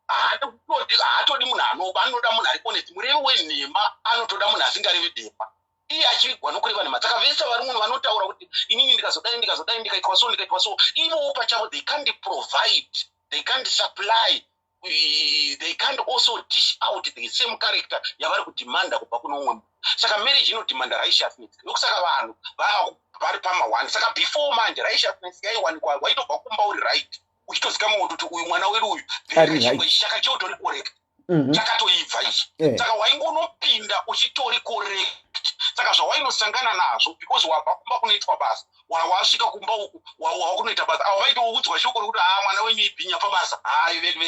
Haatodi munhu anoba, anoda munhu ari honest. Murevi wenhema anotoda munhu asingarevi dhema, iye achirigwa nokureva nhema. Saka vese vari munhu vanotaura kuti inini ndikazodai ndikaitwa so, ivowo pachavo they can't provide, they can't supply, they can't also dish out the same character yavari kudimanda kubva kuno umwe. Saka marriage inodimanda righteousness. Ndokusaka vanhu vari pama-one. Saka before manje righteousness yaiwanikwa, waitobva kumba uri right, uchitozikamwa kuti uyu mwana wedu uyu chimwe chakachotori correct, chakatoibva ichi. Saka waingonopinda uchitori correct. Saka zvawainosangana nazvo, because wabva kumba kunoitwa basa, wasvika kumba uku wakunoita basa, avo vaitoudzwa shoko rokuti mwana wenyu ibhinya pabasa, vedu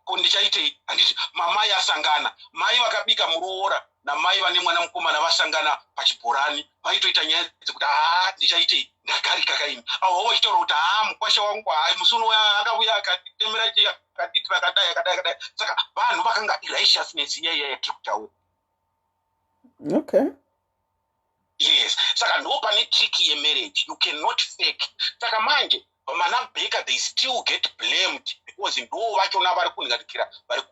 ko ndichaitei, handiti mamai asangana, mai vakabika muroora, namai vane mwana mukomana vasangana pachibhorani vaitoita nyaya dzekuti ndichaitei ndagarika kaini avo vachitaura kuti mukwasha wangu musi unouya akauya akatitemera akatiti akadai saka vanhu vakanga irighteousness iyaiya yatiri kutaura. Okay. Yes, saka ndo pane trick yemarriage, you cannot fake. Saka manje mana Baker they still get blamed because ndo vachona vari kuningirikira vari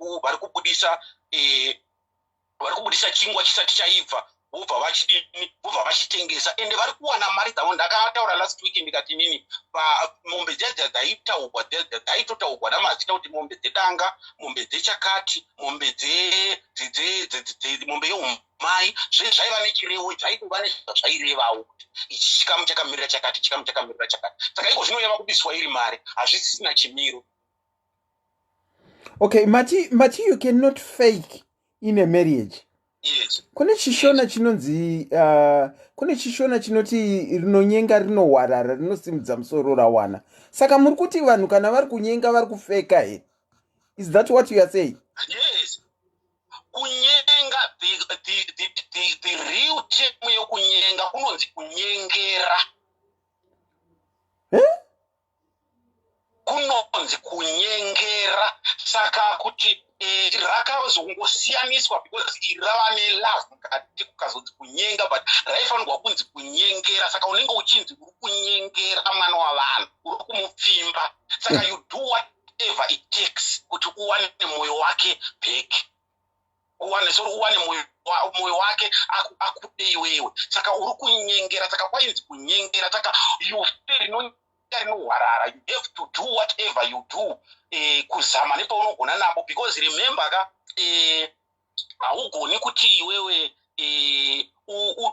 kubudisa chingwa chisati chaibva vobva vachitengesa ende vari kuwana mari dzavo. Ndakataura last week ndikati nini mombe dzaitotaurwa namazita kuti mombe dzedanga, mombe dzechakati, mombe mombe yeumai zvaiva nechirevo chaitova nezvazvairevawo kuti ichi chikamu chakamirira chakati, chikamu chakamirira chakati. Saka iko zvinoyeva kubiswa iri mari, hazvisisina chimiro. Okay, Mati, you cannot fake in a marriage. Yes. Kune chishona chinonzi kune chishona chinoti rinonyenga rinohwarara rinosimudza musoro rawana. Saka muri kuti vanhu kana vari kunyenga vari kufeka here? Is that what you are saying? Yes. Kunyenga, the real term yokunyenga kunonzi kunyengera. Kunonzi kunyengera. Saka kuti rakazongosiyaniswa because irava nelove mukati kukazonzi kunyenga but raifanirwa kunzi kunyengera. Saka unenge uchinzi uri kunyengera mwana wavanhu, uri kumupfimba. Saka you do whatever it takes kuti uwane mwoyo wake back, uwane mwoyo wake akude iwewe. Saka uri kunyengera. Saka kwainzi kunyengera. Saka you feel rinohwarara, you have to do whatever you do kuzama nepaunogona napo because remember haugoni kuti iwewe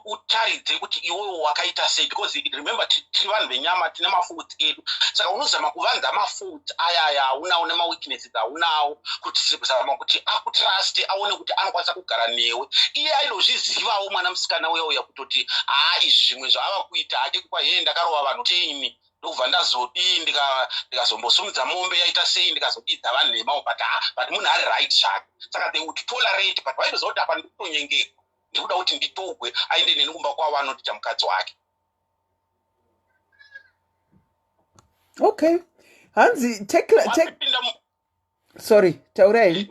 utaridze kuti iwewe wakaita sei because remember tiri vanhu venyama tine mafoods edu. Saka unozama kuvanza mafoods aya haunawo nemaweaknesses haunawo kuti kuzama kuti akutruste aone kuti anokwanisa kugara newe. Iye ainozvizivawo mwana musikana uyauya kutoti izvi zvimwe zvaava kuita ati kwahe ndakarova vanhu teini ndobva ndazodii ndikazombosumudza mombe yaita sei ndikazodidza vanhu nemawo but munhu ari right shake. Saka they would tolerate but vaitoziva kuti apa ndiri kutonyengeka, ndikuda kuti nditogwe aende neni kumba kwavo anotita mukadzi wake. Okay, hanzi sorry taurai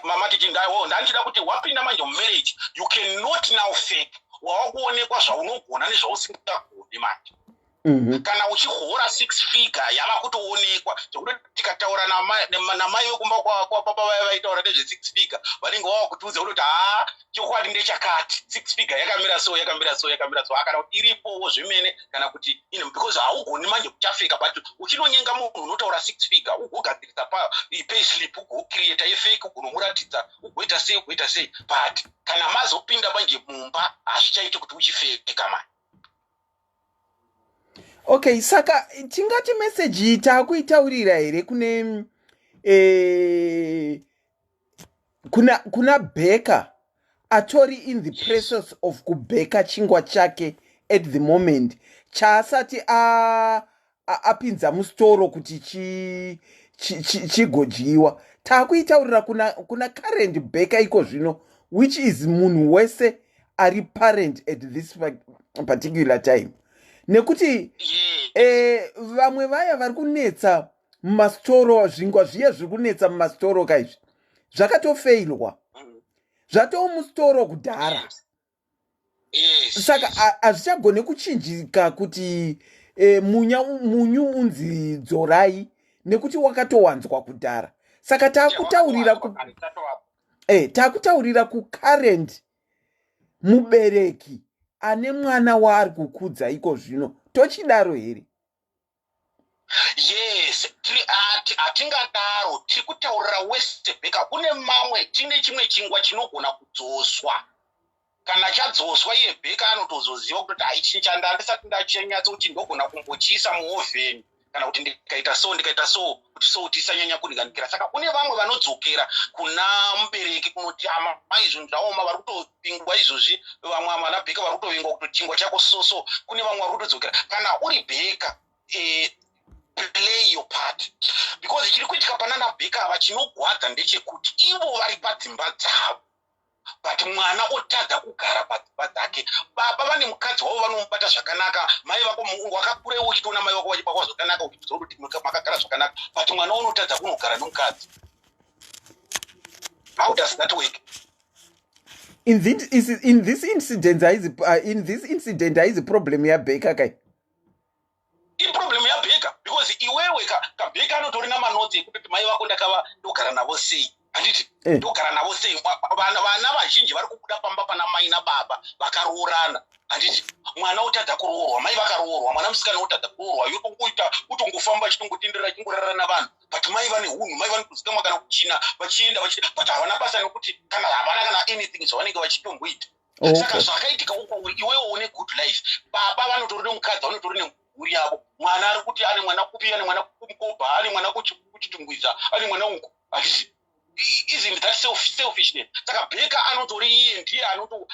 mama titi ndanchida kuti wapinda manje mumarriage you cannot now fake. Wava kuonekwa zvaunogona nezvausingagoni manje. Kana uchihora 6 figure yava kutoonekwa zvekuti tikataura namai vekumba kwapapa vaya vaitaura nezve 6 figure vanenge vava kutiudza kuti chokwadi ndechakati 6 figure yakamira so kana kuti iripowo zvemene kana kuti because haugoni manje kuchafeka but uchinonyenga munhu unotaura 6 figure ugogadzirisa payslip ugocreata efake ugonomuratidza ugoita sei but kana mazopinda manje mumba hazvichaiti kuti uchifeka manje. Okay, saka tingati message taakuitaurira here kuna Baker atori in the process of kubeka chingwa chake at the moment chaasati apinza mustoro kuti chigodyiwa. Taakuitaurira kuna current Baker iko zvino which is munhu wese ari parent at this particular time. Nekuti vamwe vaya vari kunetsa mumastoro, zvingwa zviya zviri kunetsa mumastoro kaizvi zvakatofeilwa, zvatoo mustoro kudhara. Saka hazvichagone kuchinjika kuti munyu unzi dzorai nekuti wakatowanzwa kudhara. Saka taakutaurira kucurrent mubereki ane mwana waari kukudza iko zvino, tochidaro here? Yes, hatingadaro. Tiri kutaurira West Baker. Kune mamwe tine chimwe chingwa chinogona kudzoswa. Kana chadzoswa iye Baker anotozoziva kuti haichi chandandisati ndachanyatsa kuti ndogona kumbochiisa muovheni kana kuti ndikaita so kuti isanyanya kuniganikira. Saka kune vamwe vanodzokera kuna mubereki kunoti izvo ndaoma vari kutopingwa izvozvi, vamwe vana Baker vari kutovingwa kuti chingwa chako soso. Kune vamwe vari kutodzokera kana uri Baker play your part because chiri kuitika pana naBaker ava chinogwadza ndechekuti ivo vari padzimba dzavo but mwana otadza kugara padzimba dzake. Baba vane mukadzi wavo vanomubata zvakanaka, mai vako wakakurewo uchitoona mai vako vachibakwa zvakanaka uchiziva kuti makagara zvakanaka, but mwana unotadza kunogara nomukadzi. How does that work? In this incident haizi problem yaBheka kai. Problem yaBheka because iwewe kaBheka anotori namanodzi ekuti mai vako ndogara navo sei. Anditi ndogara navo sei. Vana vazhinji vari kubuda pamba pana mai nababa vakaroorana. Anditi mwana otadza kuroorwa, mai vakaroorwa, mwana musikana otadza kuroorwa, yotongoita utongofamba chitongotenderera chingorarana navanhu. But mai vane hunhu, mai vane kuzikamwa kana kuchina vachienda but havana basa nekuti kana havana kana anything zvavanenge vachitomboita. Saka zvakaitika iwewe une good life. Baba vanotori nemukadzi, vanotori nemhuri yavo. Mwana ari kuti ane mwana kupi, ane mwana kumukobha, ane mwana kuchitungwiza, ane mwana uku. Isn't that selfishness? Saka Bheka anotori iye ndiye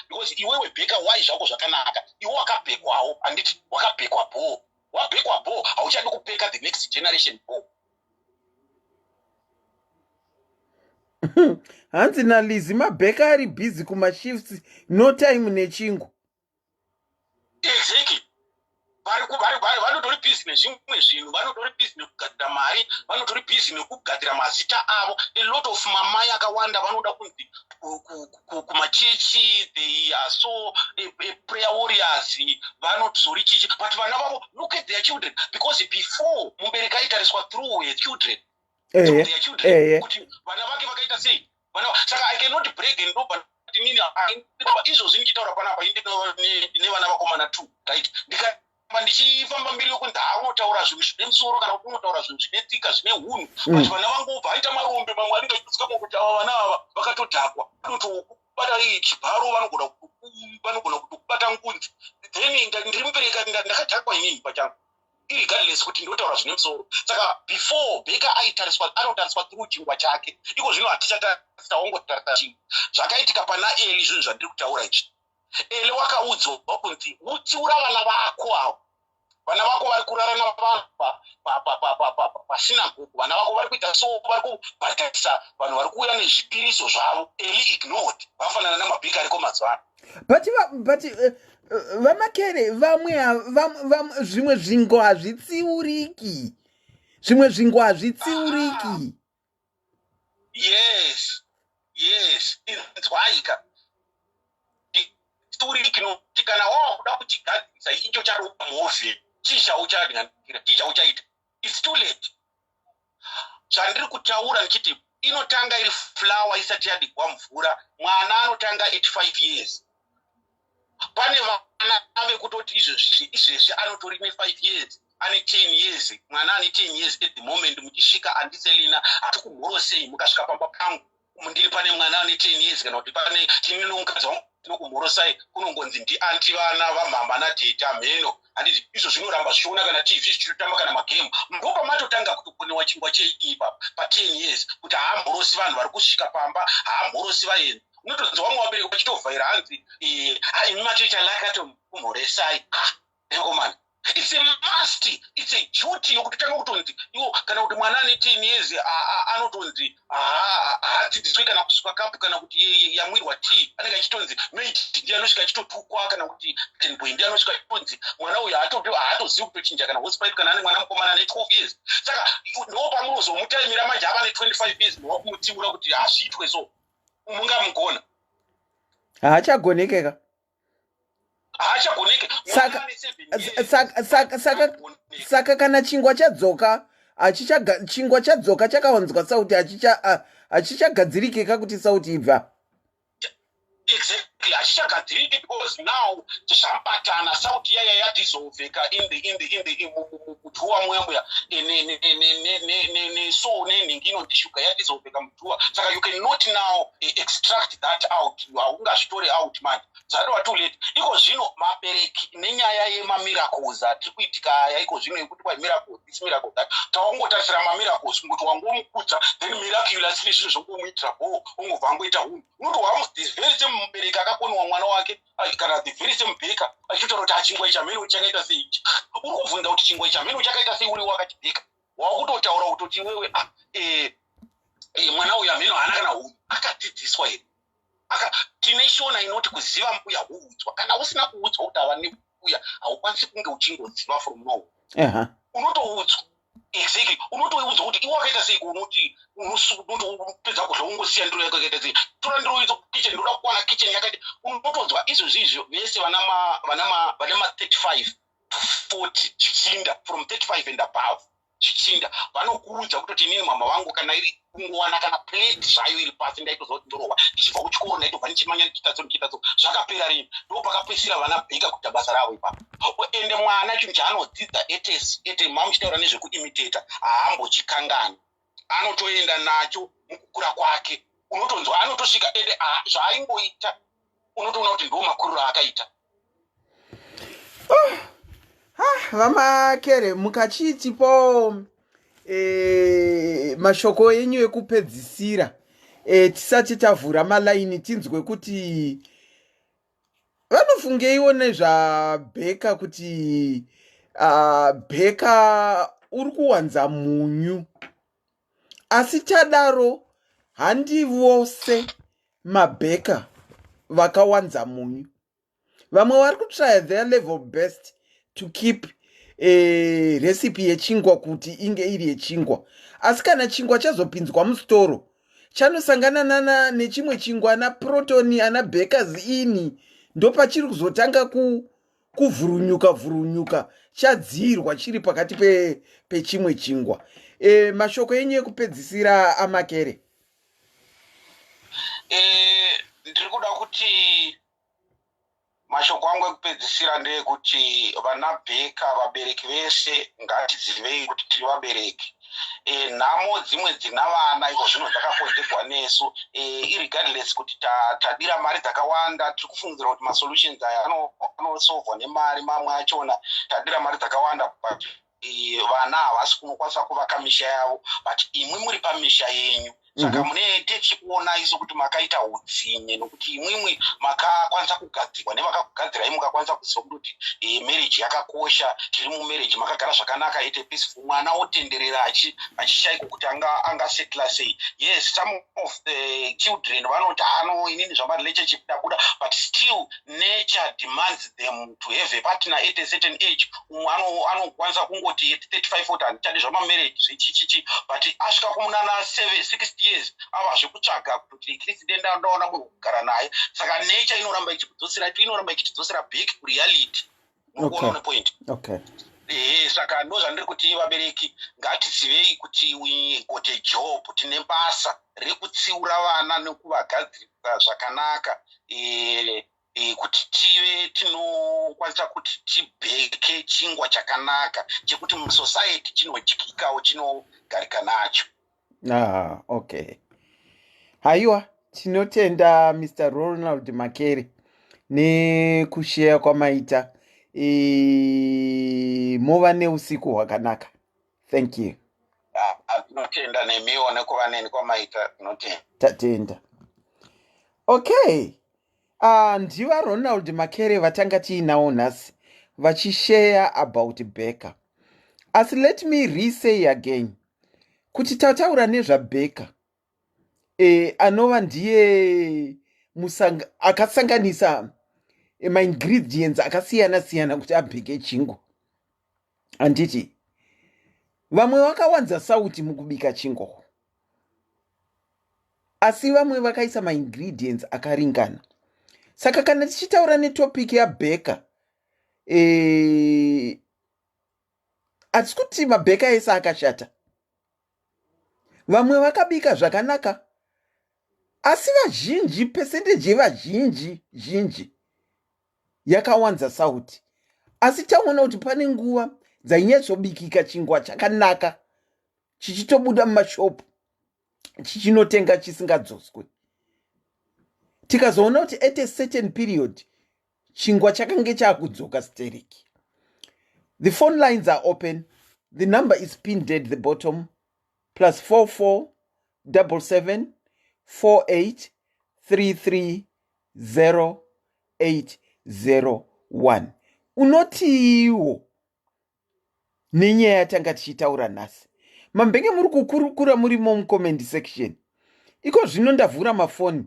because iwewe Bheka wai zvako zvakanaka. Iwe wakabhekwawo, anditi wakabhekwa bho. Wabhekwa bho, hauchadi kubheka the next generation bho. Hanzi naLizzy maBheka ari busy kumashifts, no time nechingu. Exactly. Vanotori busy nezvimwe zvinhu, vanotori busy nekugadzira mari, vanotori busy nekugadzira mazita avo. A lot of mamai akawanda vanoda kunzi kumachechi, they are so prayer warriors, vanozori chichi. But vana vavo, look at their children, because before mubereki aitariswa through their children. Their children. Kuti vana vake vakaita sei. Saka I cannot break and open. Izvozvi ndichitaura panapa nevana vakomana 2, right? Ndichifamba mberi yokunzi unotaura zvinhu zvine musoro kana kuti unotaura zvinhu zvine tsika zvine hunhu, but vana vangobva aita marombe, mamwe anenge achitosvika kuti ava vana ava vakatodhakwa, vanotobata chibharo, vanogona kutobata nkunzi. Then ndiri mubereka ndakadhakwa inini pachangu, irregardless kuti ndotaura zvine musoro. Saka before Bheka anotariswa through chingwa chake, iko zvino hatichatariswa wongotarisa chingwa. Zvakaitika pana Eli zvinhu zvandiri kutaura ichi. Eli wakaudzwa kunzi utsiura vana vako avo. Vana vako vari kurarana navanhu pasinagoge, vana vako vari kuita so, vari kubhatisa vanhu vari kuuya nezvipiriso zvavo. Eli ignored, vafanana namaBheka ariko mazuva ano. But vamakere vamwe zvimwe zvingo hazvitsiuriki. Zvimwe zvingo hazvitsiuriki. Yes, inzwaika. Itsiuriki nokuti kana wakuda kuchigadzisa icho charopa muhovhe, chisha uchadinganikira, chisha uchaita. It's too late. Zvandiri kutaura ndichiti inotanga iri flower isati yadigwa mvura. Mwana anotanga at 5 years. Pane vana vekutoti izvezvi anotori ne5 years, ane 10 years. Mwana ane 10 years at the moment muchisvika andiselina ati kumhorosei mukasvika pamba pangu. Ndiri pane mwana ane 10 years kana kuti pane tini nomukadzi wangu tinokumhorosai, kunongonzi ndianti vana vamama nateta mheno. Handiti izvo zvinoramba zvichiona kana TV zvichitotamba kana magemu. Ndipo matotanga kutokonewa chingwa chei pa10 years kuti haamhorosi vanhu vari kusvika pamba, haamhorosi vaeni. Unotonzi vamwe vabereki vachitovhaira hanzi imi matoita lakatomhoresai. Nekomana, it's a must, it's a duty yokutotanga kutonzi iwo kana kuti mwana ane 10 years anotonzi haadzidziswi kana kusuka kapu kana kuti yamwirwa tii, anenge achitonzi mate ndiye anosvika achitotukwa kana kuti tenboy ndiye anosvika achitonzi mwana uyu haatozivi kutochinja kana hosepipe kana ane mwana mukomana ane 12 years. Saka ndo pamunozomutaimira manje ava ne 25 years ndokumutiura kuti hazviitwe so. Mungamugona haachagonekeka. Saka kana chingwa chadzoka chakawanzwa sauti hachichagadzirikeka kuti sauti ibva. Exactly, hachichagadziriki because now zvabatana sauti yaya yadizolveka in mudhuwa mwemwe so nenhingi inonzi shuga yadizolveka mudhuwa. Saka you cannot now extract that out, haungazvitori out man, zvadova too late. Iko zvino mabereki nenyaya yemamiracles atiri kuitika aya iko zvino yekuti kwa miracles this miracle that taungotarisira mamiracles kungoti wangomukudza then miraculously zvinhu zvomuitira bho ungobva angoita hunhu. Unotohwa the very same mubereki akakonewa mwana wake kana the very same Bheka achitaura kuti chingwa chamheno chakaita sei ichi. Uri kubvunza kuti chingwa chamheno chakaita sei uri wakati Bheka. Wakutotaura kutoti wewe mwana uyu amheno haana kana hunhu, akadzidziswa here. Tineshona inoti kuziva mbuya huudzwa. Kana usina kuudzwa kuti ava nembuya haukwanisi kunge uchingoziva from no. Unotoudzwa. Exactly. Unotoudzwa kuti iwe wakaita sei unoti unopedza kudla ungosiya ndiro yako yakaita sei. Tora ndiro idzo kitchen ndoda kuwana kitchen yakaita. Unotonzwa izvozvo vese vana ma 35 to 40 chichinda from 35 and above. Chichinda vanokuudza kutoti inini mama vangu kana iri kungowana kana plate zvayo iri pasi ndaitozoti ndorohwa ndichibva kuchikoro ndaitobva ndichimanya ndichitaso zvakapera rini ndo pakapesira vana bheka kuita basa ravo ipapo. Ende mwana chinhu chaanodzidza ete mamuchitaura nezvekuimitata haambochikangani, anotoenda nacho mukukura kwake. Unotonzwa anotosvika ende zvaaingoita unotoona kuti ndo makuriro akaita. Vamakere mukachitipo mashoko enyu ekupedzisira tisati tavhura malaini tinzwe kuti vanofungeiwo nezvabheka kuti bheka uri kuwanza munyu, asi tadaro handi vose mabheka vakawanza munyu. Vamwe vari kutry their level best to keep recipe yechingwa kuti inge iri yechingwa, asi kana chingwa chazopinzwa mustoro chanosangana nechimwe chingwa ana protoni ana bakers ini ndopachiri kuzotanga kuvhurunyuka chadzirwa chiri pakati pechimwe chingwa. Mashoko enyu ekupedzisira amakere. Ndiri kuda kuti mashoko angu ekupedzisira ndeyekuti vana bheka vabereki vese ngatidzivei kuti tiri vabereki. Nhamo dzimwe dzina vana izvo zvino dzakakonzerwa nesu irregardless kuti tadira mari dzakawanda. Tiri kufungidzira kuti masolutions aya anosolvwa nemari, mamwe achona tadira mari dzakawanda but vana havasi kunokwanisa kuvaka misha yavo, but imwi muri pamisha yenyu. Saka mune tichikuona isu kuti makaita utsinye nokuti imwimwi makakwanisa kugadzirwa nevakakugadzirai mukakwanisa kuziva kuti marriage yakakosha, tiri mumarriage makagara zvakanaka, ite peaceful, mwana otenderera achishaiko kuti angasetla sei. Yes, some of the children vanoti inini zvamarelationship dabuda, but still nature demands them to have a partner at a certain age. Anokwanisa kungoti 35 40 handichadi zvamamarriage zvechichichi, but asvika kumunana 60 years ava zvekutsvaga kuti krisi denda ndaona munhu kugara naye. Saka nature inoramba ichitidzosera back kureality. Mukuona point. Saka ndo zvandiri kuti vabereki ngatizivei kuti we got a job, tine basa rekutsiura vana nekuvagadzirisa zvakanaka, kuti tive tinokwanisa kuti tibheke chingwa chakanaka chekuti musociety chinodyikawo chinogarika nacho. Okay. Haiwa, tinotenda Mr. Ronald Makere nekushare kwamaita. Mova neusiku hwakanaka. Thank you. Tinotenda nemiwo nekuva neni kwamaita. Tinotenda. Tatenda. Okay. Ndiva Ronald Makere vatanga tiinawo nhasi vachishare about Beka. As let me re-say again kuti tataura nezvaBeka anova ndiye akasanganisa ma-ingredients akasiyana kuti abheke chingwa. Handiti vamwe vakawanza sauti mukubika chingwa, asi vamwe vakaisa ma-ingredients akaringana. Saka kana tichitaura netopiki yaBeka, hatisi kuti mabheka ese akashata. Vamwe vakabika zvakanaka, asi vazhinji, percentage yevazhinji yakawanza sauti. Asi taona kuti pane nguva dzainyatsobikika chingwa chakanaka chichitobuda mumashopu chichinotenga chisingadzoswi. Tikazoona kuti at a certain period chingwa chakange chakudzoka stereki. The phone lines are open. The number is pinned at the bottom. +44 77 48 33 0801. Unotiwo nenyaya yatanga tichitaura nhasi. Mambenge muri kukurukura murimo mucomment section. Iko zvino ndavhura mafoni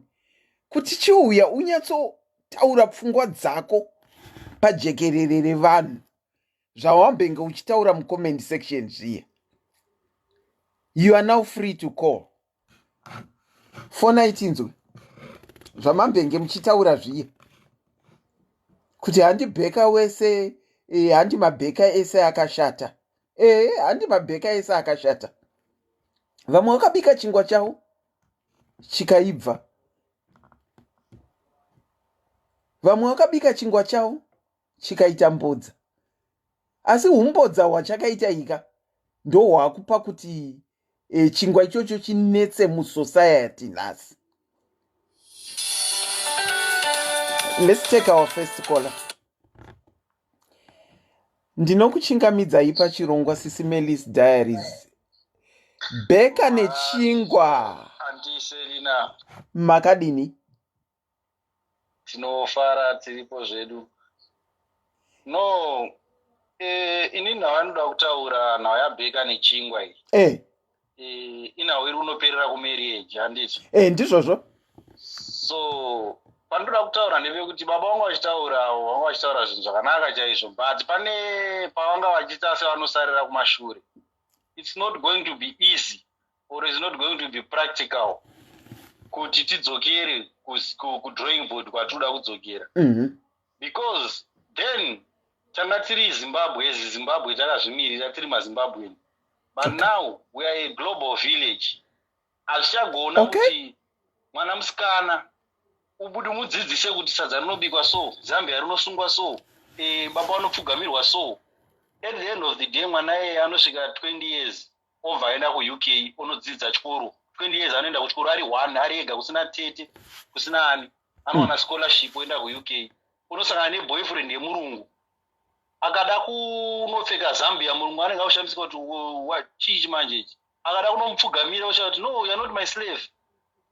kuti chiuya unyatsotaura pfungwa dzako pajekerere revanhu zvawambenge uchitaura mucomment section zviya. You are now free to call. Fona itinzwe zvamambenge muchitaura zviya kuti handi bheka wese handi mabheka ese akashata. Handi mabheka ese akashata. Vamwe vakabika chingwa chavo chikaibva, vamwe vakabika chingwa chavo chikaita mbodza, asi humbodza hwachakaita ika ndo hwakupa kuti chingwa ichocho chinetse musociety nhasi. Let's take our first caller. Ndinokuchingamidzai pachirongwa SIS MELLY's Diaries. Bheka nechingwa. Andiserina. Makadini? Tinofara tiripo zvedu. No, ini ndavanoda kutaura nhau yabheka nechingwa iyi. Inhau iri unoperera kumarriage handiti? Ndizvozvo. So, pandoda kutaura ndepekuti baba vanga vachitaura zvinhu zvakanaka chaizvo, but pane pavanga vachiita sevanosarira kumashure. It's not going to be easy or it's not going to be practical kuti tidzokere kudrawing board kwatinoda kudzokera. Because then tanga tiri Zimbabwe takazvimirira tiri maZimbabwean. But now we are a global village. Hazvichagona kuti mwana musikana ubude mudzidzise kuti sadza rinobikwa so, Zambia rinosungwa so, baba vanopfugamirwa so. At the end of the day mwana anosvika 20 years obva aenda kuUK unodzidza chikoro. 20 years anoenda kuchikoro ari one ari ega kusina tete kusina ani, anowana scholarship oenda kuUK. Unosangana neboyfriend yemurungu, akada kunopfeka Zambia murungu anenge aushamisa kuti chii manje ichi, akada kunomupfugamira osha kuti no, you are not my slave.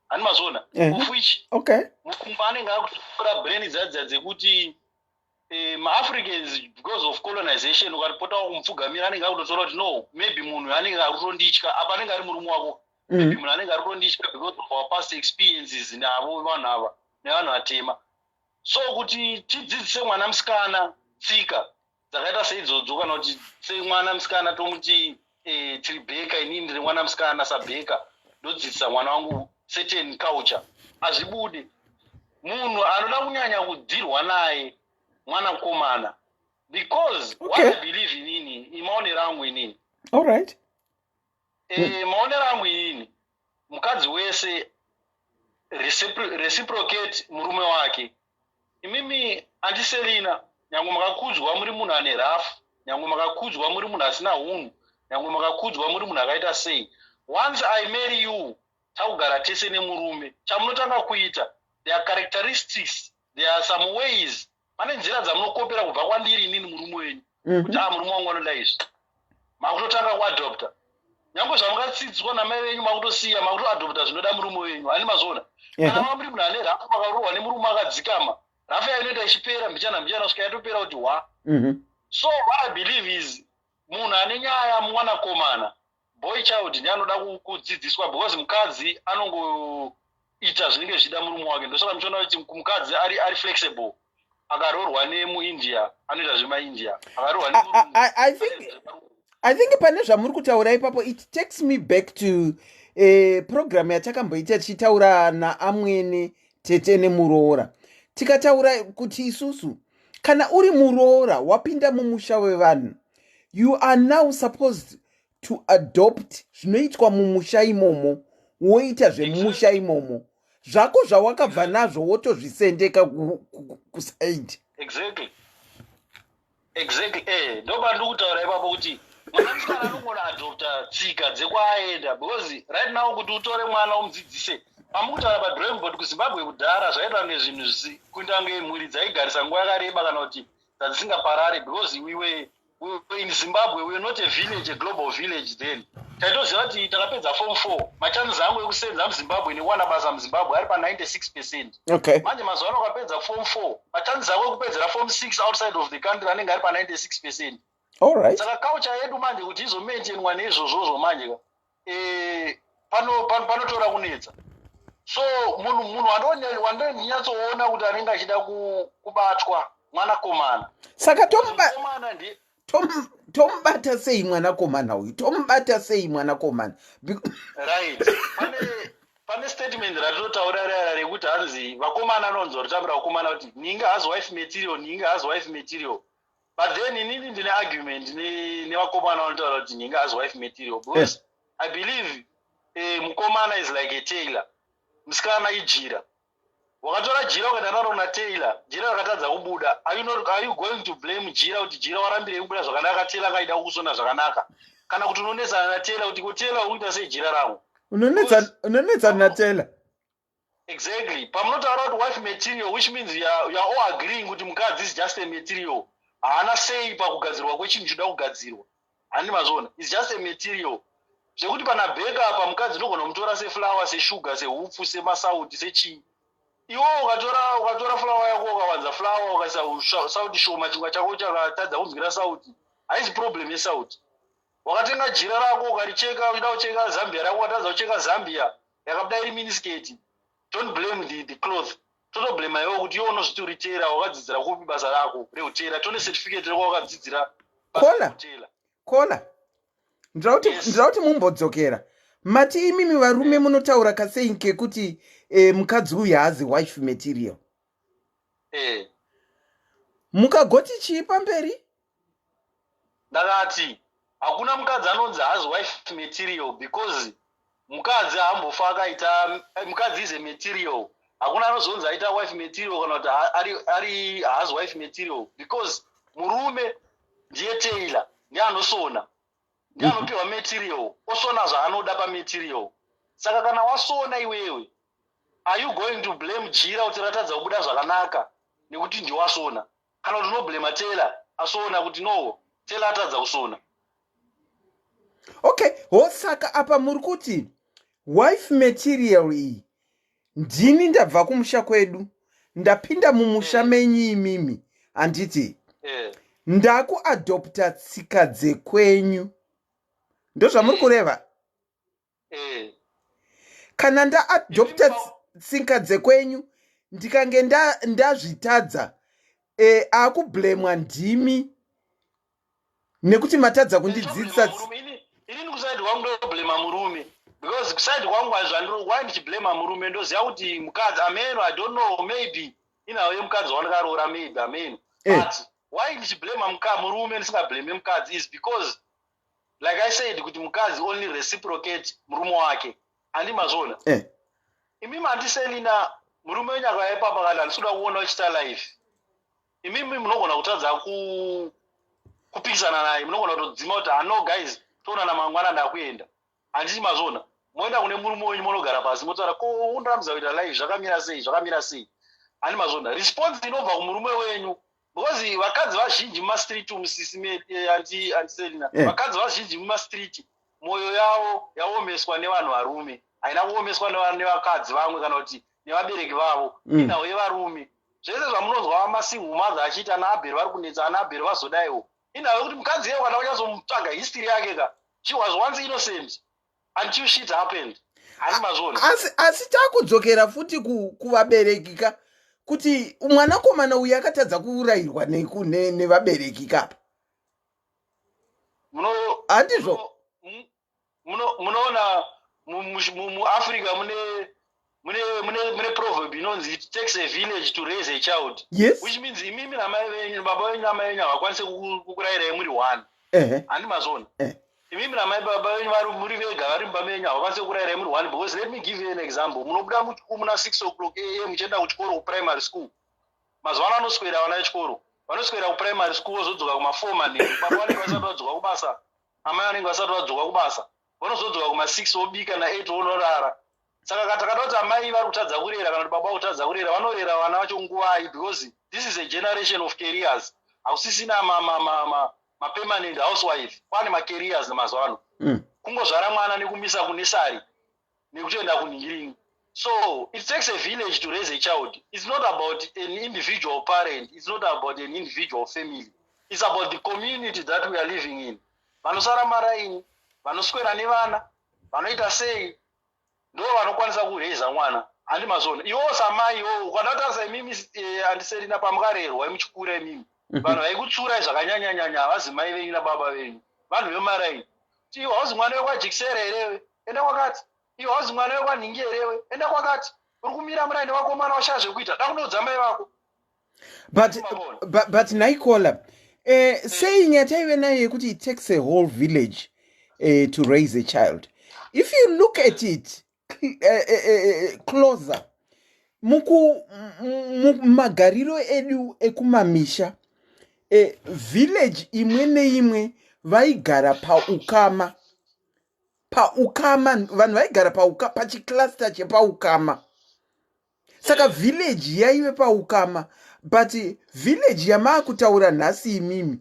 Ani mazona of which mukumba anenge akutora brain dzadza dzekuti ma-Africans because of colonization ukatipota kumupfugamira anenge akutotora kuti no, maybe munhu anenge arikutonditya apa anenge ari murume wako, maybe munhu anenge arikutonditya because of our past experiences navo vanhu ava nevanhu vatema. So kuti tidzidzise mwana musikana tsika dzakaita seidzodzo, kana kuti semwana musikana tomuti tiri bheka, inini ndiri mwana musikana sabheka ndodzidzisa mwana wangu certain culture, hazvibude. Munhu anoda kunyanya kudhirwa naye mwana mukomana, because what I believe inini imaonero angu inini. All right. Maonero angu inini, mukadzi wese reciprocate murume wake. Imimi andiserina, nyangu makakudzwa muri munhu ane rafu, nyangu makakudzwa muri munhu asina hunhu, nyangu makakudzwa muri munhu akaita sei. Once I marry you, takugara tese nemurume, chamunotanga kuita, there are characteristics, there are some ways, pane nzira dzamunokopera kubva kwandiri inini murume wenyu, kuti murume wangu anoda izvi. Makutotanga kuadopta. Nyangu zvamungadzidziswa namai venyu makutosiya, makutoadopta zvinoda murume wenyu, hani mazona. Kana muri munhu ane rafu makarohwa nemurume akadzikama, rafu yainoita ichipera mbichana kusvika yatopera kuti wa. So what I believe is munhu ane nyaya mwanakomana, boy child, ndiye anoda kudzidziswa, because mukadzi anongoita zvinenge zvida murume wake. Ndosaka muchiona kuti mukadzi ari flexible. Akaroorwa nemuIndia anoita zvemaIndia, akaroorwa nemurume. I think pane zvamuri kutaura ipapo, it takes me back to program yatakamboita tichitaura naamwene tete nemuroora. Tikataura kuti isusu kana uri muroora wapinda mumusha wevanhu, you are now supposed to adopt zvinoitwa mumusha imomo, woita zvemumusha imomo. Zvako zvawakabva nazvo wotozvisendeka kusaidi. Exactly. Ndoba ndikutaura ipapo kuti mwana musikana anongona adopta tsika dzekwaenda, because right now kuti utore mwana umudzidzise. Pamukutaura padrawing board kuZimbabwe kudhara zvaitwa nezvinhu kundange mhuri dzaigarisa nguva yakareba kana kuti dzisingaparare, because we were in Zimbabwe, we were not a village, a global village then. Taitoziva kuti takapedza form 4, machanzi angu ekusenza muZimbabwe nekuwana basa muZimbabwe ari pa 96%. Manje mazuva ano ukapedza form 4, machanzi ako ekupedzera form 6 outside of the country anenge ari pa 96%. All right. Saka culture yedu manje kuti izomaintainwa neizvozvozvo manje panotora kunetsa. So munhu wandonyatsoona kuti anenge achida kubatwa mwanakomana. Saka Mukomana ndiye tomubata sei mwanakomana uyu? Tomubata sei mwanakomana? Right. Pane statement ratinotaura rara rekuti hanzi vakomana anonzi vatambira vakomana kuti ninga has wife material, ninga has wife material. But then inini ndine argument nevakomana vanotaura kuti ninga has wife material. Because I believe mukomana is like a tailor. Musikana ijira. Wakatora jira ukaenda naro na tailor, jira rakatadza kubuda. Are you going to blame jira kuti jira warambire kubuda zvakanaka, tailor kaida kusona zvakanaka? Kana kuti unonetsana na tailor kuti kutailor uita sei jira rangu? Unonetsana na tailor. Exactly. Pamunotaura kuti wife material, which means you are all agreeing kuti mukadzi is just a material. Haana sei pakugadzirwa kwechinhu choda kugadzirwa. Handi mazona. It's just a material. Zvekuti pana bheka apa mukadzi unogona kumutora seflower, seshuga, sehupfu, semasauti, sechii. Iwo ukatora flower yako ukawanza flower ukaisa sauti shoma chingwa chako chakatadza kunzwira sauti. Haisi problem yesauti. Wakatenga jira rako ukaricheka, uchida kucheka zambia rako, watadza kucheka zambia yakabuda iri minisketi. Don't blame the cloth. Toto blame iwe kuti iwe unozvitoritera wakadzidzira kupi basa rako reutera. Tone certificate rako wakadzidzira basa reutera. Kola. Ndauti mumbodzokera. Mati imimi varume munotaura kasei kekuti mukadzi uyu haazi wife material. Mukagoti chii pamberi? Ndakati hakuna mukadzi anonzi haazi wife material because mukadzi haambofa akaita mukadzi is a material. Hakuna anozonzi aita wife material kana kuti ari haazi wife material because murume ndiye tailor, ndiye anosona. Ndiye anopiwa material, osona zvaanoda pamaterial. Saka kana wasona iwewe, are you going to blame jira kuti ratadza kubuda zvakanaka nekuti ndiwasona? Kana kuti unoblame tailor asona kuti no, tailor atadza kusona. Okay, saka apa muri kuti wife material iyi ndini ndabva kumusha kwedu ndapinda mumusha menyu imimi handiti ndakuadopta tsika dzekwenyu. Ndozvamuri kureva? Kana ndaadopta tsika dzekwenyu ndikange ndazvitadza akublemwa ndimi nekuti matadza kundidzidzisa. Ini kusaidi kwangu ndoblema murume because kusaidi kwangu why ndichiblema murume ndoziva kuti mukadzi ameno I don't know maybe inawe mukadzi wandakarora maybe ameno but why ndichiblema murume ndisingableme mukadzi is because like I said kuti mukadzi only reciprocate murume wake handi mazona. Imimi handiselina murume wenyaka yaipapa kana ndisuda kuona uchita life. Imimi munogona kutadza kupikisana naye, munogona kutodzima kuti no guys toonana mangwana ndakuenda. Handiti mazona. Moenda kune murume wenyu munogara pasi motaura ko undaramza kuita life zvakamira sei. Handi mazona. Response inobva kumurume wenyu because vakadzi vazhinji mumastreet umusisi antiselina. Vakadzi vazhinji mumastreet moyo yavo yaomeswa nevanhu varume. Haina kuomeswa nevakadzi vamwe kana kuti nevabereki vavo. Inawo yevarume. Zvese zvamunonzwa amasingle mother achiita naabheri vari kunetsa anaabheri vazodaiwo. Inawe kuti mukadzi yeye kana uchazomtsvaga history yake ka. She was once innocent until shit happened. Handi mazona. Asi takudzokera futi kuvabereki ka kuti mwanakomana uyu akatadza kuurayirwa nevabereki kapa. Handizvo? Munoona muAfrica mune proverb inonzi it takes a village to raise a child. Yes. Which means imimi namai venyu baba venyu namai venyu havakwanisi kukurayirai muri one. Handi mazona. Imimi namai baba venyu vari muri vega vari mumba menyu havakwanisi kukurayirai muri one because let me give you an example. Munobuda muna 6 o'clock am muchienda kuchikoro kuprimary school. Mazuva anoswera vana vechikoro. Vanoswera kuprimary school vozodzoka kuma4 manheru. Baba vanenge vasati vadzoka kubasa. Amai vanenge vasati vadzoka kubasa. Vanozodzoka kuma6 vobika na8 vonorara. Saka katakada kuti amai vari kutadza kurera kana kuti baba vari kutadza kurera vanorera vana vacho nguvai because this is a generation of careers. Hausisina permanent housewife. Kwane macareers mazuva ano. Kungozvara mwana nekumisa kunesari nekutoenda kunhiring. So it takes a village to raise a child. It's not about an individual parent. It's not about an individual family. It's about the community that we are living in. Vanosara maraini, vanoswera nevana, vanoita sei, ndo vanokwanisa kureza mwana. handi mazona iwo samai iwo ukadatarisa imimi handiserina pamukarerwa imuchikura imimi vanhu vaikutsurai zvakanyanyanyanya havazi mai venyu nababa venyu vanhu vemaraini ti iwo hauzi mwana wekwajekisera herewe enda kwakati iwo hauzi mwana wekwanhingi herewe enda kwakati uri kumira muraini wako mwana washaya zvekuita da kunodza mai vako but naikola saying yataive nayo yekuti it takes a whole village to raise a child. If you look at it closer, magariro edu ekumamisha, village imwe neimwe vaigara paukama, vanhu vaigara pachicluster chepaukama. Saka village yaive paukama, but village yamakutaura nhasi imimi,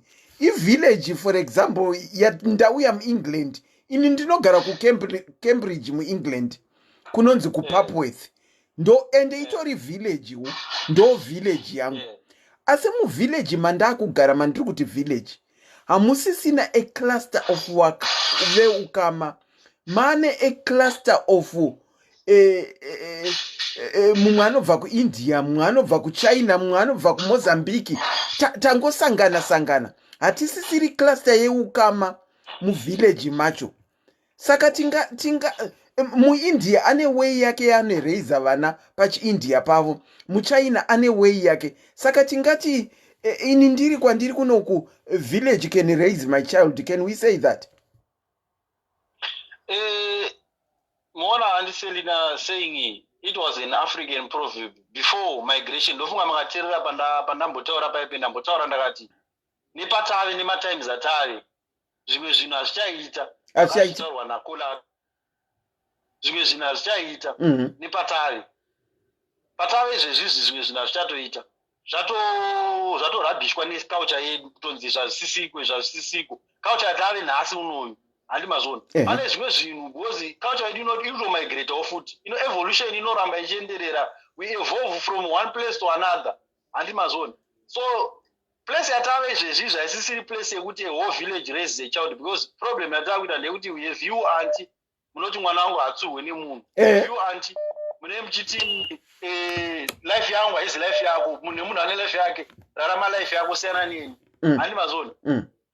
village for example ndau yamuengland, ini ndinogara kucambridge muengland kunonzi kupapworth, ende itori village ndo village yangu. Asi muvillage mandakugara mandiri kuti village hamusisina a cluster of work veukama, mane a cluster of mumwe anobva kuindia, mumwe anobva kuchina, mumwe anobva kumozambiki, tangosangana hatisisiri cluster yeukama muvillage macho. Saka muindia ane way yake yaanoreiza vana pachiindia pavo, muchina ane way yake. Saka tingati ini ndiri kwandiri kunoku village can raise my child, can we say that? Mona handiselina saying it was an African proverb before migration. Ndofunga makaterera pandambotaura paipe ndambotaura ndakati nepatave nematimes atave zvimwe zvinhu hazvichaita zvitaurwa nakola, zvimwe zvinhu hazvichaita nepatave izvezvizvi, zvimwe zvinhu hazvichatoita, zvatorabhishwa neculture yedu kutonzi zvazvisisiko culture yatave nhasi unoyu handi mazona. Pane zvimwe zvinhu because culture yedu inotomigratawo futi, evolution inoramba ichienderera, we evolve from one place to another handi mazona. So place yatave izvezvizvi haisisiri place yekuti a whole village raises a child, because problem yatakuita ndeyekuti we have you anti munoti mwana wangu hatsuhwe nemunhu, you anti mune muchiti life yangu haisi life yako, mune munhu ane life yake, rarama life yako siyana neni handi mazona.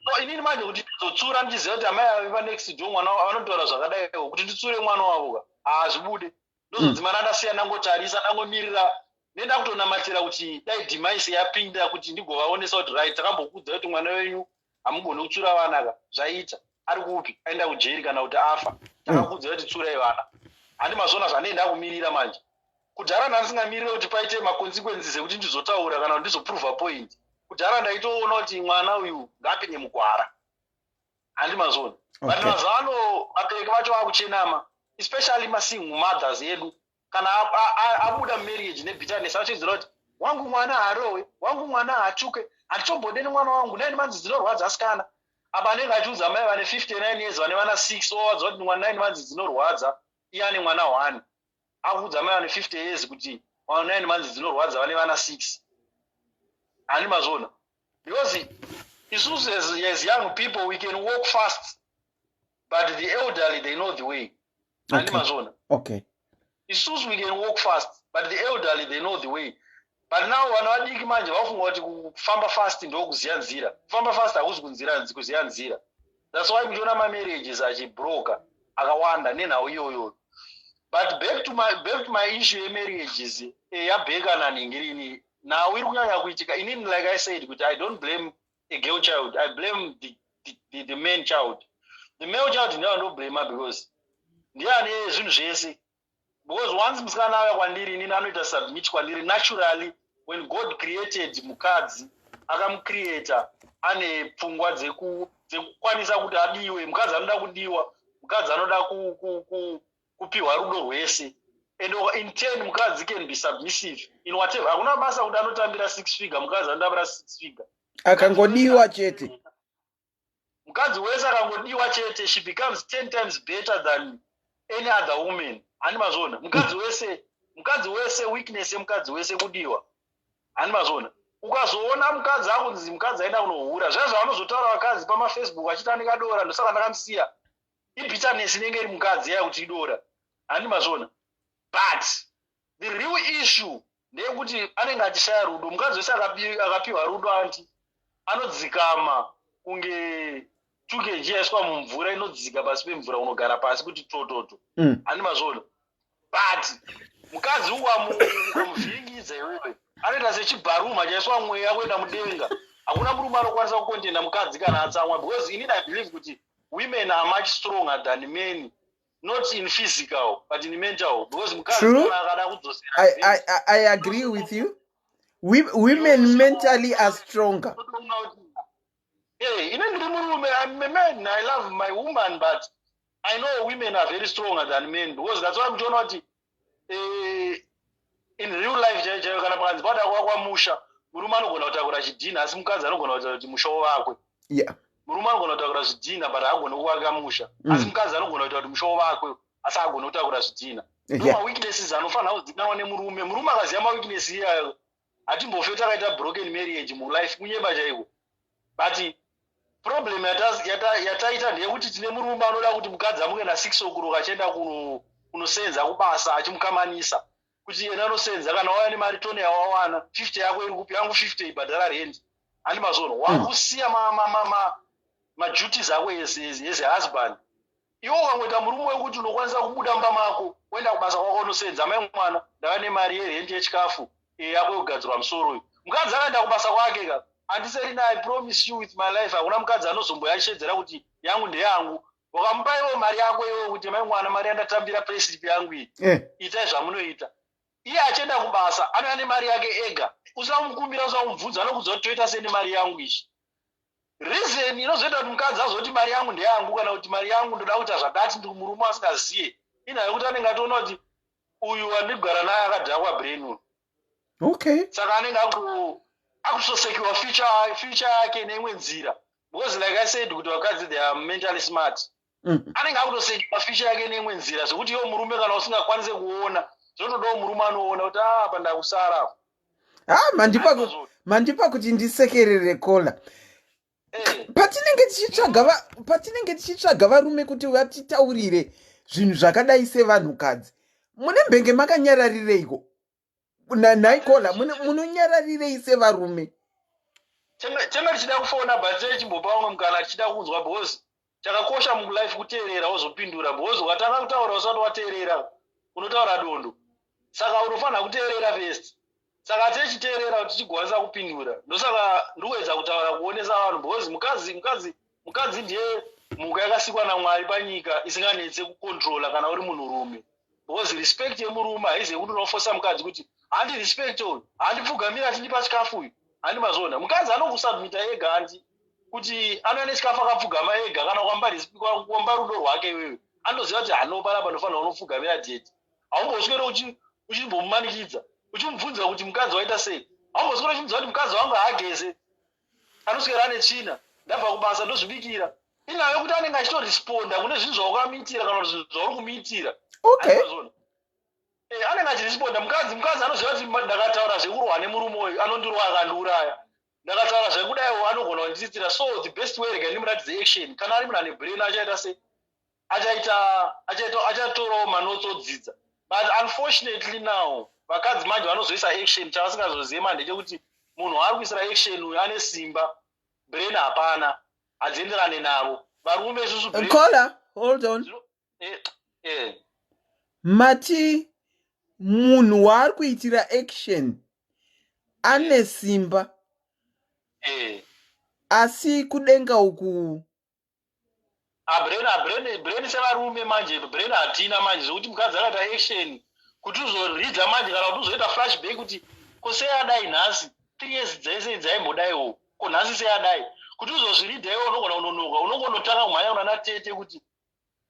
So inini manje kuti ndizotsura ndiziva kuti amai ave panext door mwana vanotaura zvakadaiwo kuti nditsure mwana wavo hazvibude, ndozodzimana ndasiya ndangotarisa ndangomirira nenda kutonamatira kuti dai demise yapinda kuti ndigovaonesa kuti right takambokudza kuti mwana wenyu hamugoni kutsura vana ka zvaita ari kupi aenda kujeri kana kuti afa, takakudza kuti tsurai vana handi mazona zvanei ndakumirira manje. Kudhara ndandisingamirire kuti paite maconsequences ekuti ndizotaura kana kuti ndizoprova point. Kudhara ndaitoona kuti mwana uyu ngapinye mugwara handi mazona. But mazano abereki vacho vakuchenama, especially masingle mothers edu, kana abuda marriage nebitterness achidzira kuti wangu mwana harowe, wangu mwana hachuke, handichombodeni mwana wangu, nani manzi dzinorwadza asikana. Apa anenge achiudza mai vane 59 years vane vana 6 owadza kuti mwana 9 manzi dzinorwadza, iye ane mwana 1. Akuudza mai vane 50 years kuti 9 manzi dzinorwadza vane vana 6 handi mazona. Because isusu as young people we can walk fast, but the elderly they know the way handi mazona. Isusu we can walk fast, but the elderly they know the way. But now vanhu vadiki manje vafunga kuti kufamba fast ndokuziya nzira, kufamba fast hakuzi kuziya nzira. That's why muchiona mamarriages achibroka akawanda nenhau iyoyo. But back to my issue yemarriages yabheka naningirini now iri kunyanya kuitika. Inini like I said kuti I don't blame a girl child, I blame the man child. The male child ndiye anoblame because ndiye ane zvinhu zvese. Because once musikana auya kwandiri inini anoita submit kwandiri naturally. When God created mukadzi akamcreata ane pfungwa dzekukwanisa kuti adiwe, mukadzi anoda kudiwa, mukadzi anoda kupiwa rudo rwese, and in turn mukadzi can be submissive in whatever. Hakuna basa kuti anotambira 6 figure, mukadzi anotambira 6 figure, akangodiwa chete. Mukadzi wese akangodiwa chete, she becomes 10 times better than any other woman handi mazona. Mukadzi wese weakness yemukadzi wese kudiwa handi mazona. Ukazoona mukadzi akunzi mukadzi aenda kunohura, zvazvo vanozotaura vakadzi pamafacebook achiti andikadora ndosaka ndakamusiya, ibitterness inenge iri mukadzi yaya kuti idora handi mazona. But the real issue ndeyekuti anenge achishaya rudo. Mukadzi wese akapiwa rudo anti anodzikama kunge 2 kg yaiswa mumvura inodzika pasi pemvura unogara pasi kuti tototo. Ani mazvono. But mukadzi ukamuvhiringidza iwewe anoita sechibharuma chaiswa mweya kuenda mudenga. Hakuna murume anokwanisa kukontenda mukadzi kana atsamwa, because inini I believe kuti women are much stronger than men, not in physical but in mental, because mukadzi kana akada kudzosera. I agree with you. Women mentally are stronger. Hey, even I'm a man, I love my woman, but I know women are very stronger than men, because that's why I'm doing what in real life kana panzi bada kwamusha murume anogona kutakura chidhina asi mukadzi anogona kutaura kuti musha wavakwe. Murume anogona kutakura zvidhina but haagoni kuwaka musha, asi mukadzi anogona kuita kuti musha wavakwe asi haagoni kutakura zvidhina. Ndo weaknesses anofanira kudzikanwa nemurume. Murume akaziva maweakness iyayo hatimbofe takaita broken marriage mulife munyeba chaiko. But problem yataita ndeyekuti tine murume anoda kuti mukadzi amuke na6 o'clock achienda kunosenza kubasa achimukamanisa kuti yena anosenza kana wauya nemari tone yawawana 50 yako iri kupi yangu 50 ibhadhara rent. Handi mazono wakusiya maduties ako as a husband. Iwo ukangoita murume wekuti unokwanisa kubuda mumba mako kuenda kubasa kwako unosenza, mai mwana ndava nemari yerent yechikafu yako yogadzirwa musoro uyu. Mukadzi akaenda kubasa kwake ka andiseri I promise you with my life hakuna mukadzi anozomboyashedzera kuti yangu ndeyangu. Wakamupa iwo mari yako iwo kuti mai mwana mari yandatambira payslip yangu iyi itai zvamunoita. Iye achienda kubasa anouya nemari yake ega, usamukumbira usamubvunza anokudza kuti toita sei nemari yangu ichi. Reason inozoita kuti mukadzi azoti mari yangu ndeyangu kana kuti mari yangu ndoda kuita zvakati ndi murume asingaziye inayo kuti anenge atoona kuti uyu wandigara naye akadhakwa brain uyu. Okay. Saka anenge akutosekiwa future yake neimwe nzira, because like I said kuti vakadzi they are mentally smart. Anenge akutosekiwa future yake neimwe nzira zvokuti iwo murume kana usingakwanise kuona zvotodawo murume anoona kuti apa ndakusara. Mandipa kuti ndisekerere kola. Patinenge tichitsvaga varume kuti vatitaurire zvinhu zvakadai sevanhukadzi, mune mbenge makanyararireiko? Naikola munonyararirei sevarume? Tenga tichida kufona but tichimbopa vamwe mukana tichida kunzwa, because chakakosha mulife kuteerera wozopindura, because ukatanga kutaura usati wateerera unotaura dondo. Saka unofanira kuteerera first. Saka tichiteerera kuti tichigwanisa kupindura. Ndosaka ndikuedza kutaura kuonesa vanhu, because mukadzi ndiye mhuka yakasikwa naMwari panyika isinganetse kukontrola kana uri munhurume. Because respect yemurume haizi yekuti unofosa mukadzi kuti handi respect uyu, handi pfugamira achindipa chikafu uyu, handi mazona. Mukadzi anokusubmita ega handi kuti anoenda chikafu akapfugama ega kana kuamba rudo rwake iwewe. Anoziva kuti hanopanapa nofanira unopfugamira date. Haumboswere uchimbomumanikidza uchimubvunza kuti mukadzi waita sei. Haumboswere uchimubvunza kuti mukadzi wangu haageze anoswera ane tsvina ndabva kubasa ndozvibikira. Inayo kuti anenge achitoresponda kune zvinhu zvawakamuitira kana kuti zvinhu zvauri kumuitira. Okay. Anenge achiresponda. Mukadzi anoziva kuti ndakataura zvekurwa nemurume uyu anondirwa akandiuraya, ndakataura zvekudai anogona kundiitira. So the best way rekandimuratidze action. Kana ari munhu ane brain achaita sei? Achatorawo manotsi odzidza. But unfortunately now vakadzi manje vanozoisa action chavasingazozive manje chekuti munhu ari kuisira action uyu ane simba, brain hapana, hadzienderane navo. Varume isusu Kola, hold on. Mati munhu waari kuitira action ane simba asi kudenga uku brain sevarume manje, brain hatina manje zvokuti mukadzi akaita action kuti uzoridza manje kana kuti uzoita flashback kuti kosei adai nhasi 3 years dzese dzaimbodaiwo ko nhasi sei adai, kuti uzozviridha iwo unogona kunonoka, unongonotanga kumhanya kunana tete kuti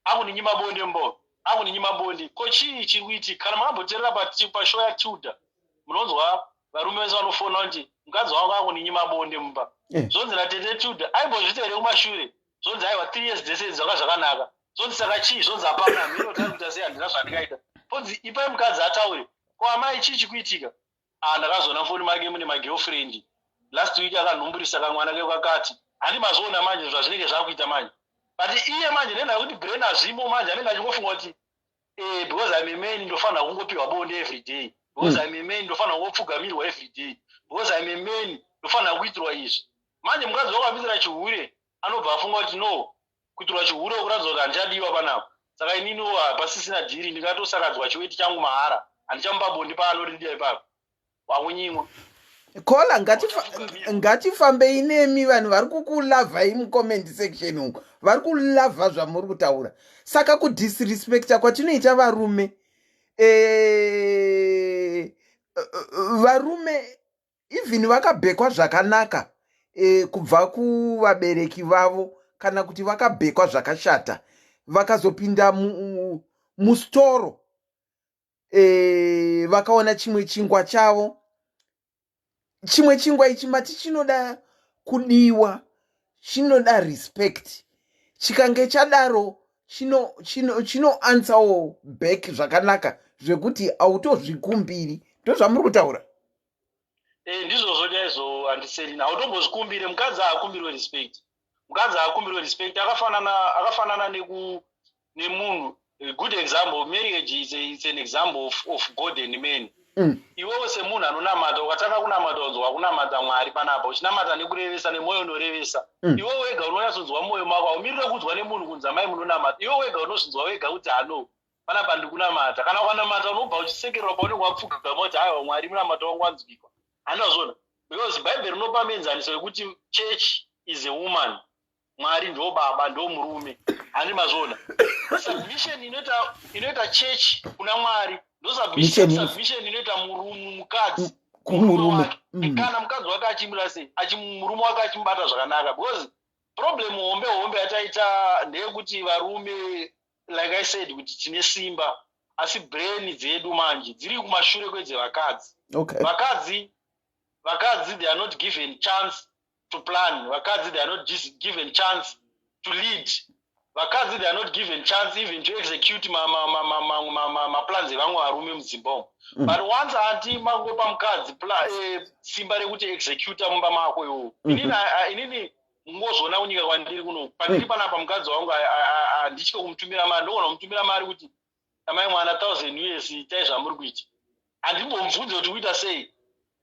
akuninyima bonde mbo akuninyima bonde ko chii chiri kuitika. Kana makamboteerera pashow yaTuda munonzwa varume vese vanofona kuti mukadzi wangu akuninyima bonde mumba. Zvonzi natete Tuda aimbozviita here kumashure, zvonzi aiwa 3 years dzese dzanga zvakanaka. Zvonzi saka chii, zvonzi hapana mhino tari kuita sei handina zvandikaita. Ponzi ipai mukadzi ataure ko amai chii chikuitika. Ndakazona foni make mune magirlfriend last week akanhumburisa kamwana ke kakati handi mazoona manje zvazvinenge zvakuita manje. But iye manje nenda kuti brain azvimo manje anenge achingofunga kuti because I'm a man ndofana kungopiwa bonde every day, because I'm a man ndofana kungopfugamirwa every day, because I'm a man ndofana kuitirwa izvi. Manje mukadzi wakwamisira chihure anobva afunga kuti no, kuitirwa chihure kuratidza kuti handichadiwa panapa, saka ininiwo pasisina dhiri ndingatosakadzwa chiweti changu mahara, handichamupa bonde paanoridia ipapo wakunyimwa. Kola ngatifambei nemi vanhu vari kukulavhai mucomment section uko, vari kulavha zvamuri kutaura. Saka kudisrespecta kwatinoita varume, varume even vakabhekwa zvakanaka kubva kuvabereki vavo, kana kuti vakabhekwa zvakashata vakazopinda mustoro vakaona chimwe chingwa chavo. Chimwe chingwa ichi mati chinoda kudiwa, chinoda respect. Chikange chadaro chino answer back zvakanaka zvekuti autozvikumbiri. Ndozvamuri kutaura. Ndizvo chaizvo andiseri, autombozvikumbire. Mukadzi haakumbirwe respect. Mukadzi haakumbirwe respect. Akafanana nemunhu. A good example, marriage is an example of God and man. Iwewe semunhu anonamata, ukataka kunamata unzwa kunamata Mwari panapa, uchinamata nekurevesa nemwoyo unorevesa. Iwewe wega unonyatsonzwa mwoyo mako, haumirire kudzwa nemunhu kunzi amai munonamata. Iwewe wega unozvinzwa wega kuti hano panapa ndikunamata. Kana ukanamata unobva uchisekererwa paunenge wapfuga kuti haiwa Mwari munamata wangu wanzwikwa. Handazvona, because Bible rinopa muenzaniso wekuti church is a woman, Mwari ndo baba, ndo murume. Handi mazvona. Submission inoita church kuna Mwari. Submission inoita mukadzi kumurume. Kana mukadzi wake achimira sei, murume wake achimubata zvakanaka. Because problem hombe yataita ndeyekuti varume, like I said, kuti tine simba, asi brain dzedu manje dziri kumashure kwedzevakadzi. Okay. Vakadzi they are not given chance to plan. Vakadzi they are not given chance to lead. Vakadzi they are not given chance even to execute ma plans evamwe varume mudzimba. But once anti mangopa mukadzi simba rekuti execute mumba mako iwo. Inini ngozvona kunyika kwandiri kuno. Pandiri panapa mukadzi wangu handitye kumutumira mari, ndogona kumutumira mari kuti amai mwana 1000 US itai zvamuri kuita. Handimbomubvunze kuti uita sei.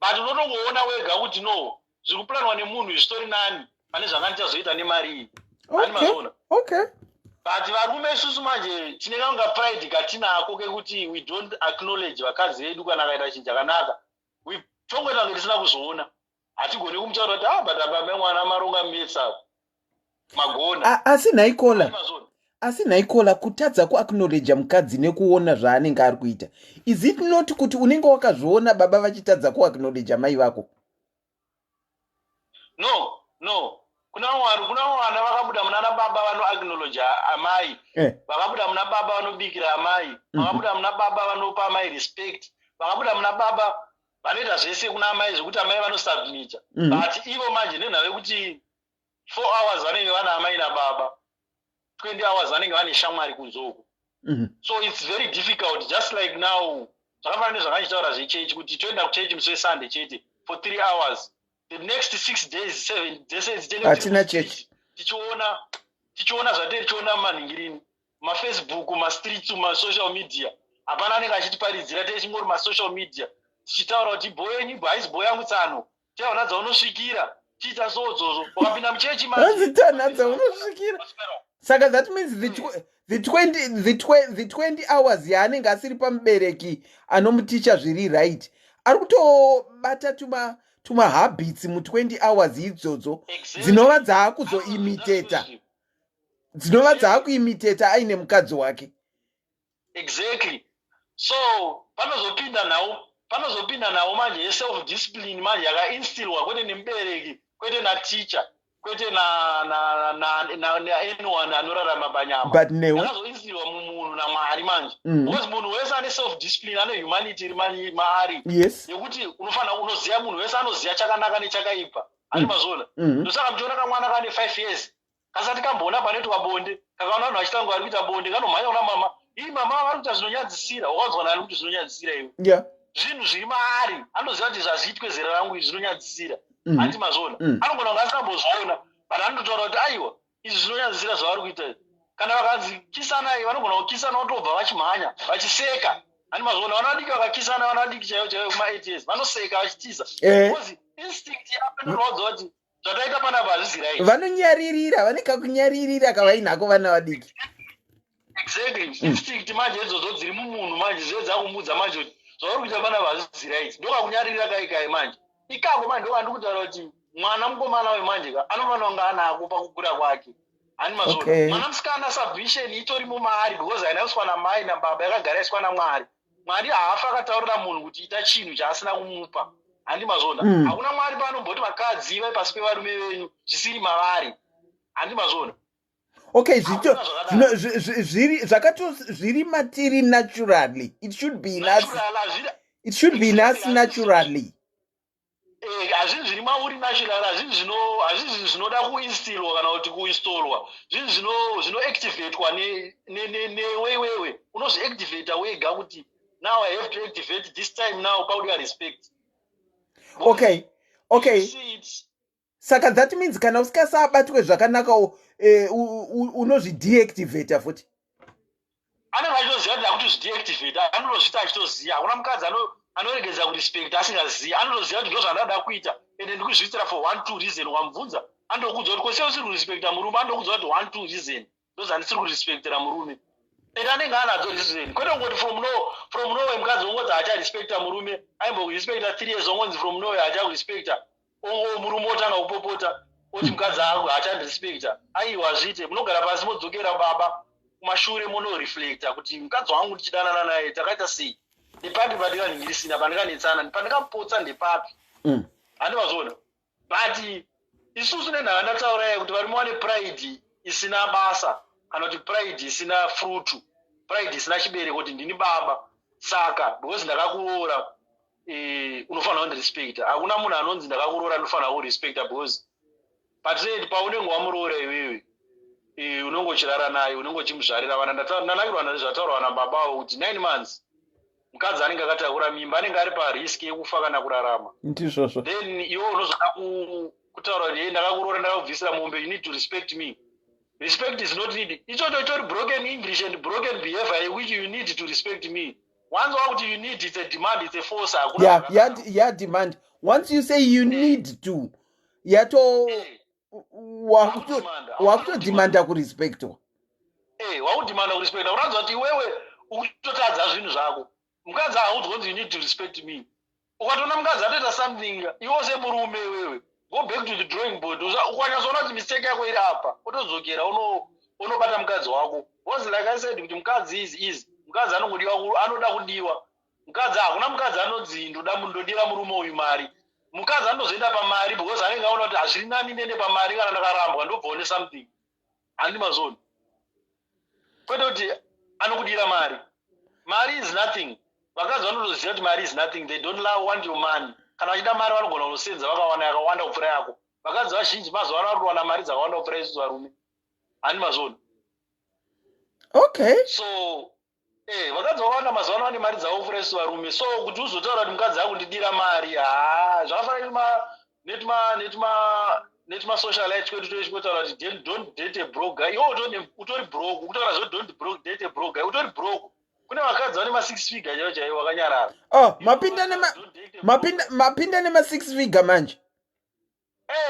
But unotongoona wega kuti no, zviri kuplanwa nemunhu zvitori nani pane zvangandichazoita nemari iyi. Okay. But varume isusu manje tine kanga pride katinako kekuti we don't acknowledge vakadzi vedu kana akaita chinhu chakanaka. Tongoita kunge tisina kuzoona. Hatigoni kumutaura kuti but baba mwana maronga mesa magona. Asi naikola kutadza kuacknowledge mukadzi nekuona zvaanenge ari kuita. Is it not kuti unenge wakazviona baba vachitadza kuacknowledge mai vako? No. Kuna vana vakabuda muna baba vano acknowledge amai. Vakabuda muna baba vanobikira amai. Vakabuda muna baba vanopa amai respect. Vakabuda muna baba vanoita zvese kuna amai zvekuti amai vanosubmita. But ivo manje nenhave kuti 4 hours vanenge vana amai nababa, 20 hours vanenge vane shamwari kunzoko. So it's very difficult, just like now zvakafanana nezvakachitaura zvechechi kuti toenda kuchechi musi weSunday chete for 3 hours. The next 6 days, 7 days, hatina chechi. Tichiona zvatiri tichiona manhingirini, mafacebook, mastreets, masocial media. Hapana anenge achitiparidzira techingori masocial media. Tichitaura kuti bhoyo yenyu haisi bhoyo yangu tsano. Tichaona dzaunosvikira. Tiita soodzozo. Ukapinda muchechi manje. Tichaona dzaunosvikira. Saka that means the 20 hours yaanenge asiri pamubereki anomuticha zviri right. Ari kutobata tuma habits mu 20 hours idzodzo dzinova dzaakuzoimitata. Dzinova dzaakuimitata aine mukadzi wake. Exactly. So panozopinda nawo manje self discipline manje yakainstillwa kwete nemubereki, kwete na teacher, kwete na anyone anorarama panyama. But newe yakazoinstillwa mumunhu naMwari manje. Because munhu wese ane self discipline, ane humanity iri maari. Yes. Yekuti unofana unoziya, munhu wese anoziya chakanaka nechakaipa. Ani mazona. Ndosaka mchiona kamwana kane 5 years. Kasati kamboona panoitwa bonde, kakaona vanhu vachitanga vari kuita bonde, kanomhanya kuna mama. Ii mama vari kuita zvinonyadzisira. Wakaudzwa nani kuti zvinonyadzisira iwe? Yeah. Zvinhu zviri maari. Anoziva kuti zvazviitwe zera rangu izvi zvinonyadzisira. Handi mazona. Anogona kunge asikambozviona, but anototaura kuti aiwa, izvi zvinonyadzisira zvavari kuita. kana vakanzi kisanai vanogona kukisana votobva vachimhanya vachiseka ani mazuva vanadiki vakakisana vanadiki chaivo chaivo kuma8 years vanoseka vachitiza because instinct yavo inorodza kuti zvataita panapa hazvisi right vanonyaririra vane kakunyaririra kavainako vana vadiki exactly instinct manje idzodzo dziri mumunhu manje zve dzakumudza manje kuti zvauri kuita panapa hazvisi right ndokakunyarira kaikai manje ikako manje ndokandi kutaura kuti mwana mukomana wemanje anofanira kunge anako pakukura kwake hani mazuva mwana musikana submission itorimo maari because haina kuswa namai nababa yakagara iswa namwari mwari haafa akataurira munhu kuti ita chinhu chaasina kumupa handi mazona hakuna mwari panomboti vakadzi vai pasi pevarume venyu zvisiri mavari handi mazona okay zviri matiri naturally it should be in us naturally hazvinhu zviri mauri natural hazvinhu zvinoda kuinstilwa kana kuti kuinstolwa zvinhu zvinoactivatwa newewewe unozviactivata wega kuti now I have to activate this time now paudia respect okay saka that means kana usikasabatwe zvakanaka unozvideactivata futi anenge achitoziva kuti akuti zvideactivata anotozvita achitoziva hakuna mukadzi anoregedza kurespect asingazivi anotoziva kuti ndozvandada kuita ende ndikuzviitira for 1-2 reason wamubvunza andokudza kuti kwese usiri kurespecta murume andokudza kuti 1-2 reason ndozvandisiri kurespectera murume ende anenge anadzo reason kwete kungoti from nowhere mukadzi ongodzi haacharespecta murume aimbokurespecta 3 years ongonzi from nowhere haachakurespecta murume otanga kupopota oti mukadzi ako haachandirespecta aiwa zvite munogara pasi modzokera baba kumashure monoreflecta kuti mukadzi wangu ndichidanana naye takaita sei ndepapi pandinganhingirisina pandinganetsana pandikamupotsa ndepapi handi mazona but isusu nenhaka ndatauraya kuti varume vane pride isina basa kana kuti pride isina frutu pride isina chibereko kuti ndini baba saka because ndakakuroora unofanira kundirespecta hakuna munhu anonzi ndakakuroora anofanira kurespecta because patineti paunenge wamuroora iwewe unenge uchirara naye unenge uchimuzvarira vana ndanakirwa nezvataurwa nababavo kuti 9 months mukadzi anenge akatakura mimba anenge ari pariski yekufa kana kurarama ndizvozvo then iwe unozoda kutaura kuti ndakakuroora ndakakubvisira mombe you need to respect me. Respect is not needed. Itori broken English and broken behavior which you need to respect me. Once what you need is a demand, it's a force. Yeah, demand. Once you say you need to, yato wakuto demanda kurespect. Wakudemanda kurespect. Uranzwa kuti wewe ukutotadza zvinhu zvako. Mukadzi audzonzi you need to respect me. Ukatona mukadzi atoita something, iwe semurume wewe. Go back to the drawing board. Ukanyazona kuti mistake yako iri apa. Utodzokera unobata mukadzi wako. Was like I said kuti mukadzi is mukadzi anoda kudiwa. Mukadzi hakuna mukadzi anodzi ndodira murume uyu mari. Mukadzi anozoenda pamari because anenge aona kuti hazviri nani nende pamari kana ndakarambwa ndobvone something. Handi mazoni. Kwete kuti anokudira mari. Mari is nothing. Vakadzi vanotoziva kuti mari is nothing. They don't want your money. Kana vachida mari vanogona kunosenza vakawana yakawanda kupfuura yako. Vakadzi vazhinji mazuva ano varikuwana mari dzakawanda kupfuura isusu varume. Handi mazoni. Okay. So vakadzi vakawanda mazuva ano vane mari dzavo kupfuura isusu varume. So kuti uzotaura kuti mukadzi akundidira mari zvakafanira netma socialite kwedu tochikotaura kuti don't date a broke guy. Iwo utori broke. Ukutaura zvo don't date a broke guy. Utori broke. Kune vakadzi vane ma6 figure chaivo chaivo vakanyarara. Mapinda nema 6 figure manje.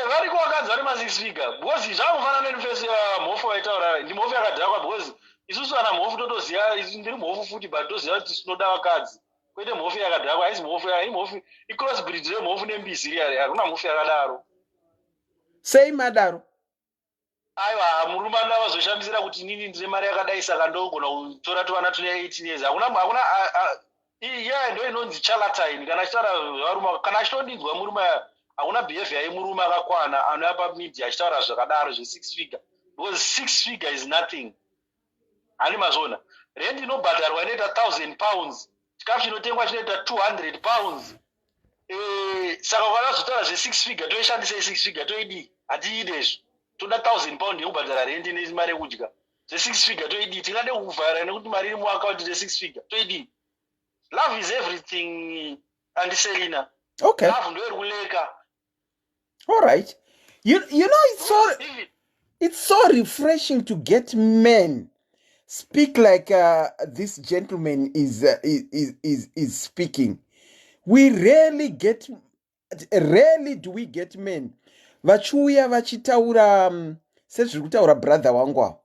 Variko vakadzi vane ma6 figure. Because zvakufanana nenifesi mhofu vaitaura ndi mhofu yakadhakwa because isusu ana mhofu totoziva ndiri mhofu futi but toziva kuti tinoda vakadzi. Kwete mhofu yakadhakwa haisi mhofu icross breed remhofu nembisi iri hakuna mhofu yakadaro. Sei madaro. Aiwa murume andavazoshandisira kuti nini ndine mari yakadai saka ndogona kutora tuvana tune 18 years. Hakuna iya ndo inonzi charlatan kana chitaura varume kana achitodinzwa murume hakuna behavior yemurume akakwana anouya pamedia achitaura zvakadaro zve6 figure because 6 figure is nothing. Hani mazona rent inobhadharwa inoita 1000 pounds chikafu chinotengwa chinoita 200 pounds. Saka vakazotaura zve6 figure toishandisa 6 figure toidi hatiide izvo toda 1000 pound yekubhadhara rent nemari yekudya zve6 figure toidi tingade kuvhara nekuti mari iri muakaunti zve6 figure toidi. Love is everything and Selina. Okay. Love ndo iri kuleka. All right. You know it's so It's so refreshing to get men speak like this gentleman is speaking. We rarely do we get men vachiuya vachitaura sezviri kutaura brother wangu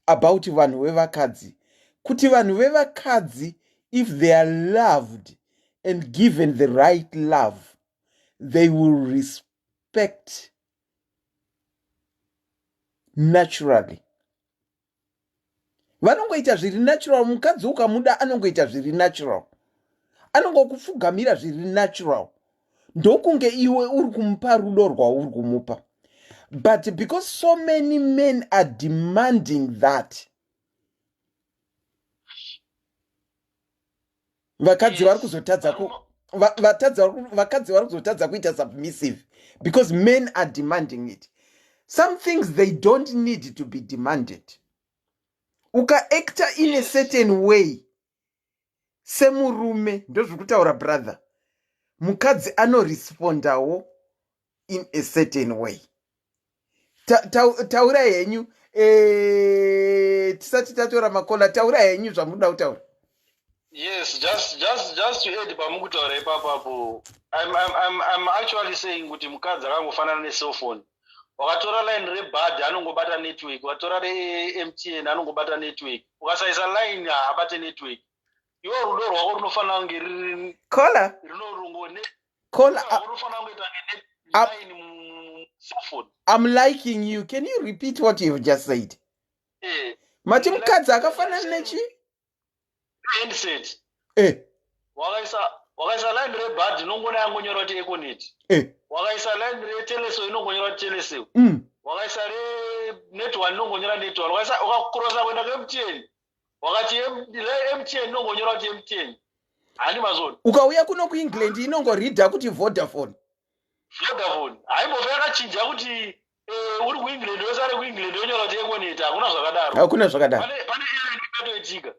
about vanhu vevakadzi, kuti vanhu vevakadzi, if they are loved and given the right love, they will respect naturally. Vanongoita zviri natural. Mukadzi ukamuda anongoita zviri natural, anongokufugamira zviri natural, ndokunge iwe uri kumupa rudo rwauri kumupa. But because so many men are demanding that, vakadzi vari kuzotadza kuita submissive because men are demanding it. Some things they don't need to be demanded. Ukaacta in a certain way, semurume, ndozviri kutaura brother, mukadzi anorespondawo in a certain way. Taura henyu, tisati tatora makola, taura henyu zvamuda kutaura. Yes, just to add pamukutaura ipapapo, I'm actually saying kuti mukadzi akangofanana necell phone. Wakatora line rebhadhi anongobata network, wakatora MTN anongobata network, ukasaisa line abate network. Iwo rudo rwako runofanira kunge riri Kola runofanira kunge line mu cell phone. I'm liking you. Can you repeat what you've just said? Mati mukadzi akafanana nechi? Handset. Wakaisa line rebhadhi inongona yangonyora kuti Econet. Wakaisa line reteleso inongonyora kuti Teleso. Wakaisa network inongonyora network. Ukakrosa kuenda kuMTN. Wakati MTN inongonyora kuti MTN. Hani mazoni. Ukauya kuno kuEngland inongoreadha kuti Vodafone. Haimbove yakachinja kuti uri kuEngland wesare kuEngland wonyora kuti Econet. Hakuna zvakadaro. Hakuna zvakadaro. Pane error ingatoitika.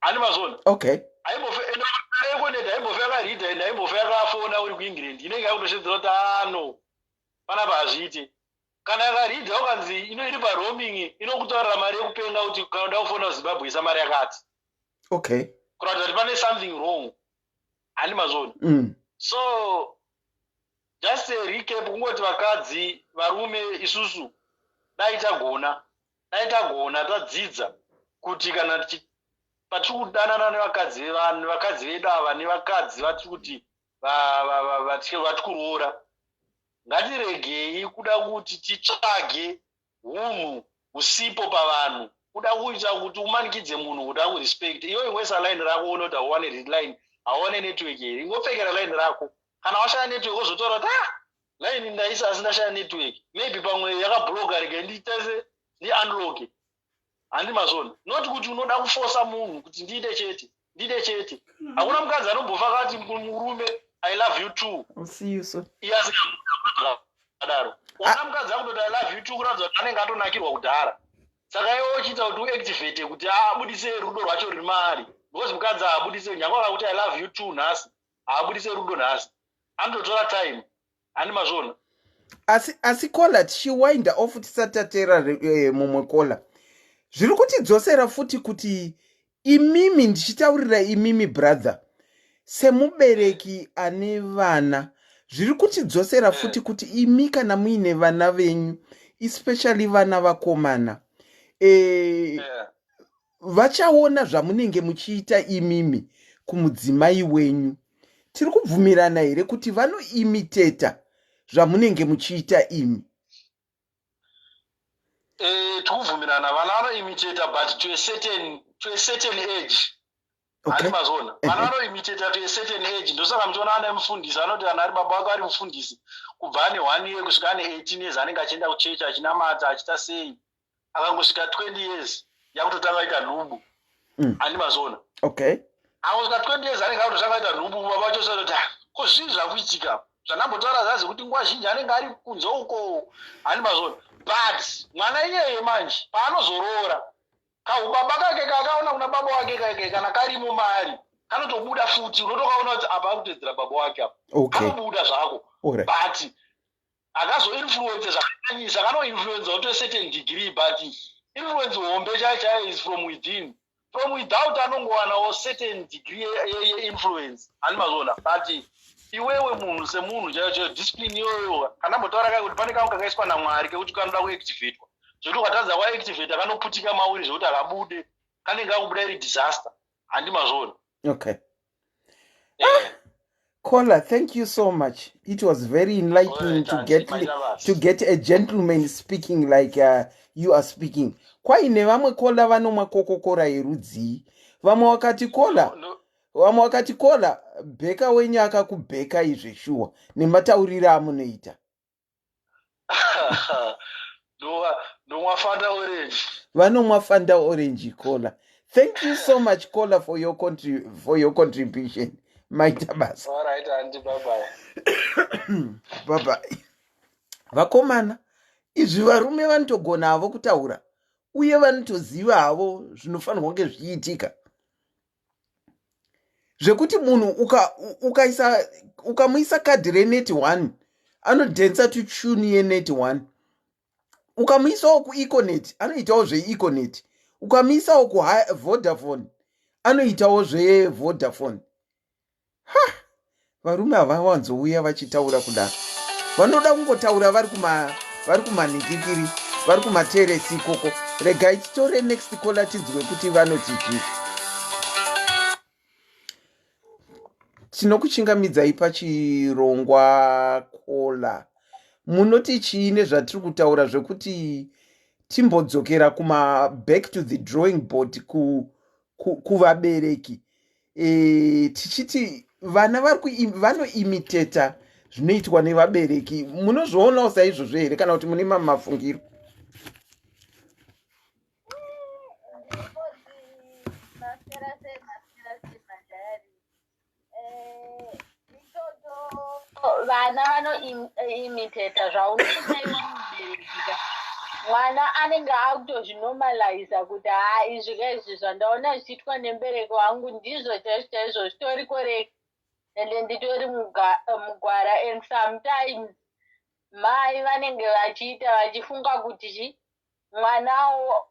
Hani mazoni. Okay. Econet haimbove yakareadha ende haimbove yakafona uri kuEngland. Inenge yakutoshedzera kuti no. Panapa hazviiti. Kana yakareadha ukanzi iri paroaming inokutaurira mari yekupenga kuti kana uda kufona Zimbabwe isa mari yakati. Okay. Kuratidza kuti pane something wrong. Hani mazoni. So just a recap, kungoti vakadzi varume isusu dai tagona tadzidza kuti kana patiri kudanana nevakadzi vedu ava nevakadzi vatiri kuti vatiri kuroora, ngatiregei kuda kuti titsvage hunhu husipo pavanhu, kuda kuita kuti umanikidze munhu kuti akurespect. Iyo ingwesa line rako uona kuti hauwane line, hauwane network here, ingopfekera line rako. Kana washaya network wozotaura kuti line ndaisa asi ndashaya network, maybe pamwe yakabloka, rege nditese unlock. Handi mazoni, not kuti unoda kuforsa munhu kuti ndide chete. Hakuna mukadzi anombofa akati murume I love you too. I'll see you soon. Yes, kadaro. Ona mukadzi akutoti I love you too kuratidza kuti anenge atonakirwa kudhara. Saka iwe uchiita kuti uactivate kuti abudise rudo rwacho riri maari. Because mukadzi abudise nyangwa kuti I love you too nhasi, abudise rudo nhasi. Anotora time. Handi mazona. Asi kola tichiwinda off tisatatera mumwe kola. Zviri kutidzosera futi kuti imimi, ndichitaurira imimi brother, semubereki ane vana, zviri kutidzosera futi kuti imi kana muine vana venyu, especially vana vakomana, vachaona zvamunenge muchiita imimi kumudzimai wenyu. Tiri kubvumirana here kuti vanoimiteta zvamunenge muchiita imi? Tikubvumirana, vana vanoimiteta but to a certain age. Handi mazona. Vana vanoimiteta to a certain age. Ndosaka muchiona ana emufundisi anoti kana ari baba wako ari mufundisi kubva ane 1 year kusvika ane 18 years anenge achienda kuchechi achinamata achiita sei, akangosvika 20 years yakutotanga ita nhubu. Handi mazona. Okay. Akangosvika 20 years anenge akutotanga ita nhubu, baba vacho sati ko zvii zvakuitika zvanambotaura zazi kuti nguva zhinji anenge ari kunze uko. Handi mazona. But mwana iyeye manje paanozoroora kaubaba kake kakaona kuna baba wake kake kana karimo mari kanotobuda futi, unotokaona kuti apa akutedzera baba wake apa. Okay. Anobuda zvako. Alright. But akazoinfluence zvakanyanyisa, akanoinfluence to a certain degree, but influence hombe chaiyo is from within. From without anongowanawo certain degree ye-influence, hani mazona, but iwewe munhu semunhu chaiyo discipline iyoyo kana mbotaura kai kuti pane kangu kakaiswa naMwari kekuti kanoda kuactivatwa, zvekuti ukatadza kuactivata kanoputika mauri zvekuti akabude kanenge kakubuda iri disaster, handi mazona. Okay. Caller, thank you so much. It was very enlightening to get a gentleman speaking like you are speaking. Kwaine vamwe kola vanomwa kokokora yerudzi. Vamwe wakati kola bheka wenyu akakubheka izve shuwa nematauriro amunoita. Vanomwa Fanta orange kola. Thank you so much caller for your contribution. Maitabasa. All right, auntie, bye-bye. Bye-bye. Vakomana, izvi varume vanotogona havo kutaura uye vanotoziva havo zvinofanirwa kunge zvichiitika. Zvekuti munhu ukamuisa kadhi renet 1 anodhensa tuchuni yenet 1. Ukamuisawo kueconet anoitawo zveeconet. Ukamuisawo kuVodafone anoitawo zveVodafone. Varume havawanzouya vachitaura kudaro. Vanoda kungotaura vari kumanhikikiri, vari kumateresi ikoko. Regai titore next caller tinzwe kuti vanoti zvii. Tinokuchingamidzai pachirongwa kola. Munoti chiine zvatiri kutaura zvekuti timbodzokera back to the drawing board kuvabereki. Tichiti vana vanoimiteta zvinoitwa nevabereki. Munozvionawo saizvozvo here kana kuti mune mafungiro? Vana vanoimiteta zvaunoimubereki. Mwana anenge akutozvinomaliza kuti izvi zvandaona zvichiitwa nembereki wangu ndizvo chaizvo zvitori correct ende nditori mugwara. And sometimes mai vanenge vachifunga kuti mwanawo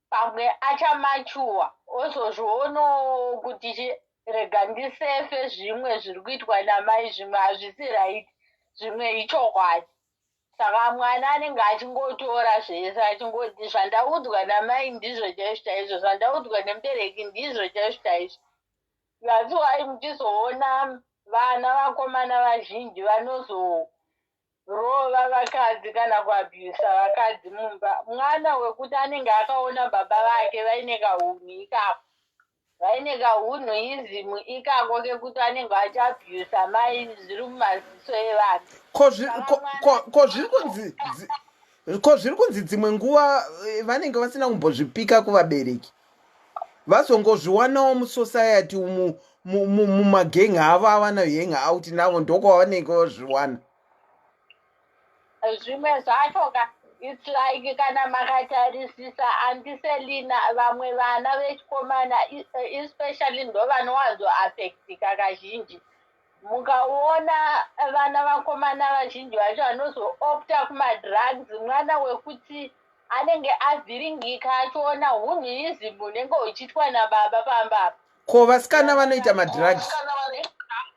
pamwe achamachuwa ozozvionawo kuti rega ndisefe zvimwe zviri kuitwa namai, zvimwe hazvisi right, zvimwe ichokwadi. Saka mwana anenge achingotora zvese achingoti zvandaudzwa namai ndizvo chaizvo, zvandaudzwa nemubereki ndizvo chaizvo. That's why muchizoona vana vakomana vazhinji vanozorova vakadzi kana kuabhuyusa vakadzi mumba. Mwana wekuti anenge akaona baba vake vaine kahunhu ikako, vaine kahunhu izimu ikako kekuti anenge achiabhuyusa mai zviri mumaziso evanhu. Ko zviri kunzi dzimwe nguva vanenge vasina kumbozvipika kuvabereki, vazongozviwanawo musociety umu mumagengi avo avanohenga out navo ndokwavanenge vozviwana. Zvimwe zvacho it's like kana makatarisisa andiselina vamwe vana vechikomana especially ndo vanowanzoaffectika kazhinji. Mukaona vana vakomana vazhinji vacho vanozoopta kumadrugs, mwana wekuti anenge avhiringika achiona hunhu izimu unenge uchiitwa nababa pambapa. Ko vasikana vanoita madrugs?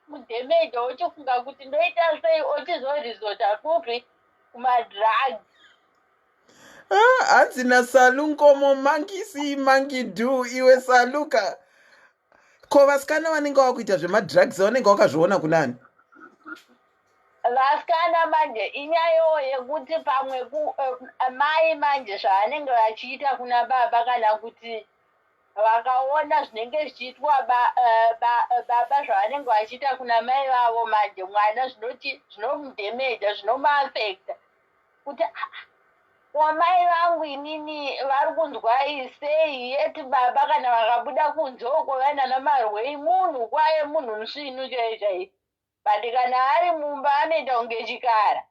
Mudhemeja uchifunga kuti ndoita sei ochizorizota kupi kumadrugs. Hanzi naSalu Nkomo mangisi mangidu iwe Saluka. Ko vasikana vanenge vakuita zvemadrugs vanenge vakazviona kunani? Vasikana manje inyayo yekuti pamwe mai manje zvavanenge vachiita kuna baba kana kuti vakaona zvinenge zvichiitwa baba zvavanenge vachiita kuna mai vavo, manje mwana zvinomudhemeja, zvinomuafekta kuti wamai vangu inini vari kunzwa sei yeti baba kana vakabuda kunze uko vainana marwei munhu kwaye munhu musvinu chaizvai, but kana ari mumba anoita kunge chikara.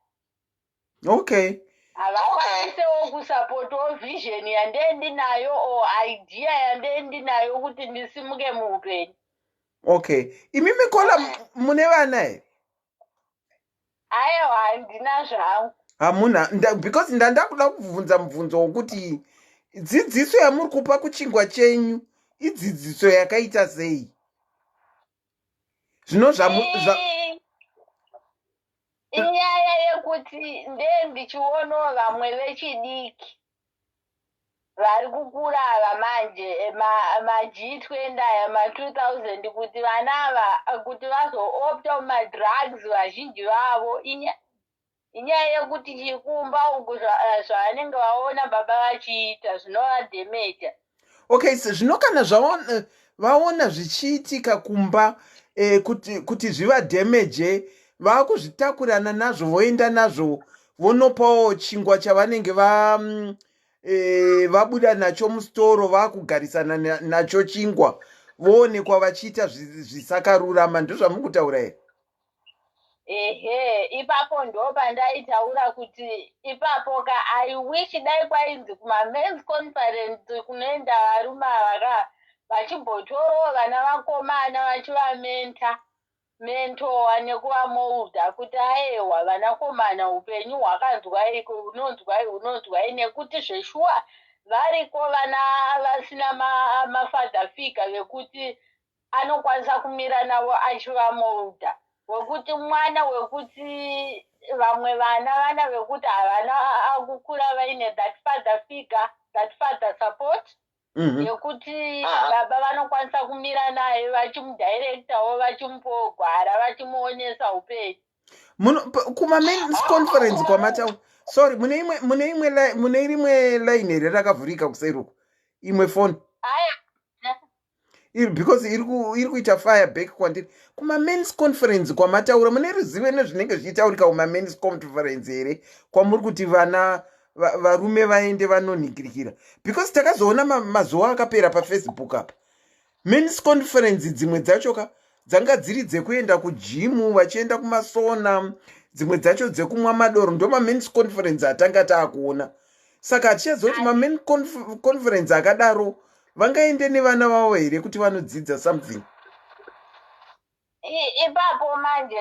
Okay. Havakwanisewo kusapotawo vision yandeendinayo o idea yandeendinayo kuti ndisimuke muupenyu. Okay. Imimi kola mune vana here? aiwa handina zvangu. Hamuna because ndakuda kubvunza mubvunzo wokuti dzidziso yamuri kupa kuchingwa chenyu idzidziso yakaita sei? Zvino Inyaya yekuti ndichionawo vamwe vechidiki vari kukura ava manje maG20 aya ma2000 kuti vana ava kuti vazoopta mumadrugs vazhinji vavo inyaya yekuti chikumba uku zvavanenge vaona baba vachiita zvinovadhemeta. Okay, so zvino kana vaona zvichiitika kumba kuti zvivadhemeje vakuzvitakurana nazvo voenda nazvo vonopawo chingwa chavanenge vabuda nacho musitoro vakugarisana nacho chingwa voonekwa vachiita zvisakarurama. Ndozvamuri kutaura here? Ehe, ipapo ndo pandaitaura kuti ipapo I wish dai kwainzi kuma-men's conference kunoenda varume vachimbotorawo vana vakomana vachivamentowa nekuvamolda kuti aiwa vanakomana upenyu hwakanzwai unonzwai nekuti zveshuwa variko vana vasina mafadha fika vekuti anokwanisa kumira navo achivamolda, wekuti mwana wekuti vamwe vana vekuti havana akukura vaine that father figure, that father support yekuti baba vanokwanisa kumira naye vachimudirectawo vachimupogwara vachimuonesa upenyu. Kuma-men's conference kwamataura, sorry, mune rimwe line here rakavhurika kuseri uko, imwe phone because iri kuita fire back kwandiri. Kuma-men's conference kwamataura mune ruzivo nezvinenge zvichitaurika kuma-men's conference here kwamuri kuti varume vaende vanonhikirikira? Because takazoona mazuva akapera paFacebook apa men's conference dzimwe dzacho dzanga dziri dzekuenda kujimu vachienda kumasona, dzimwe dzacho dzekumwa madoro. Ndo ma-men's conference atanga taakuona. Saka hatichazoti ma-men's conference akadaro vangaende nevana vavo here kuti vanodzidza something? Ipapo manje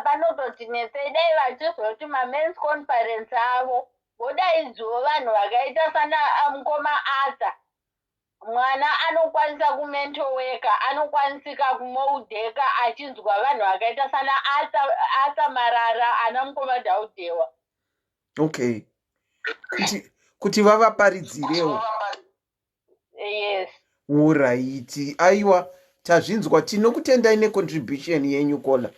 panototi netsei dai vachizoti ma-men's conference avo vodaidziwo vanhu vakaita sana mukoma Arthur. Mwana anokwanisa kumentoweka, anokwanisika kumoudheka achinzwa vanhu vakaita sana Arthur Marara ana mukoma Dhaudhewa. Okay, kuti vavaparidzirewo. Yes. Uraiti, aiwa, tazvinzwa. Tinokutendai necontribution yenyu Kola.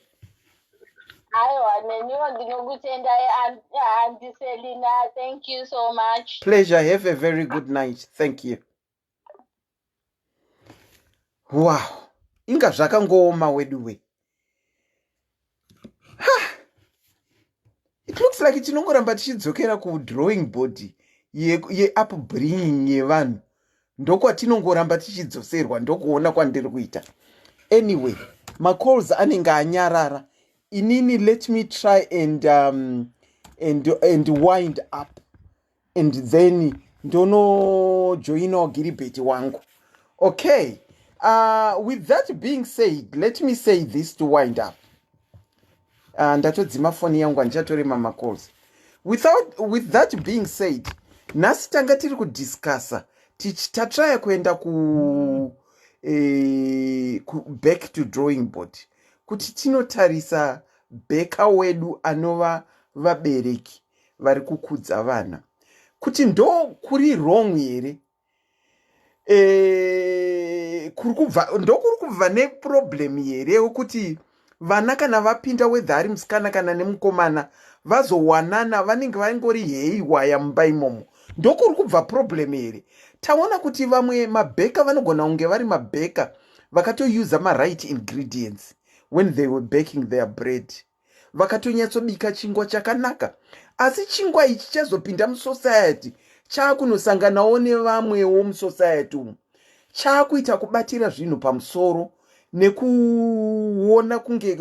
Aiwa, neniwo ndinokutendai Auntie Selina. Thank you so much. Pleasure. Have a very good night. Thank you. Wow, inga zvakangooma weduwe. It looks like tinongoramba tichidzokera kudrawing board yeupbringing yevanhu. Ndokwatinongoramba tichidzoserwa, ndokuona kwandiri kuita. Anyway, macalls anenge anyarara. Inini, let me try and wind up, and then ndono join Gilibeti wangu. Okay. With that being said, let me say this to wind up. Ndatodzima phone yangu andichatorema macalls. With that being said, nhasi tanga tiri kudiscussa tatraya kuenda back to drawing board kuti tinotarisa bheka wedu anova vabereki vari kukudza vana kuti ndo kuri wrong here, ndokuri kubva neproblem here yekuti vana kana vapinda whether ari musikana kana nemukomana vazowanana vanenge vangori heiwaya mumba imomo. Ndokuri kubva problem here. Taona kuti vamwe mabheka vanogona kunge vari mabheka vakatouse right ingredients when they were baking their bread, vakatonyatsobika chingwa chakanaka, asi chingwa ichi chazopinda musociety chaakunosanganawo nevamwewo musociety umu, chaakuita kubatira zvinhu pamusoro nekuona kunge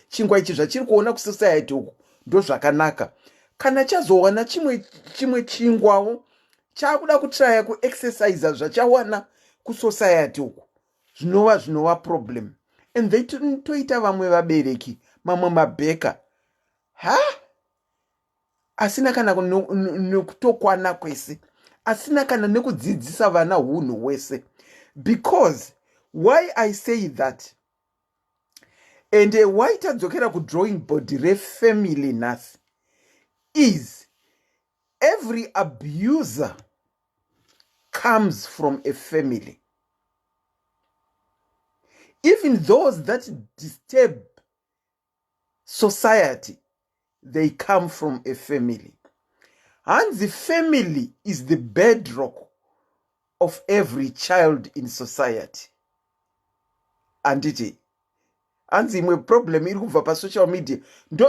chingwa ichi zvachiri kuona kusociety uku ndo zvakanaka. Kana chazowana chimwe chingwawo chaakuda kutraya kuexercise zvachawana kusociety uku, zvinova problem. And they toita vamwe vabereki mamwe mabheka ha asina kana nekutokwana kwese, asina kana nekudzidzisa vana hunhu hwese. Because why I say that, and why tadzokera kudrawing board refamily nhasi, is every abuser comes from a family. Even those that disturb society, they come from a family. And the family is the bedrock of every child in society. And it hanzi imwe problem iri kubva pasocial media iri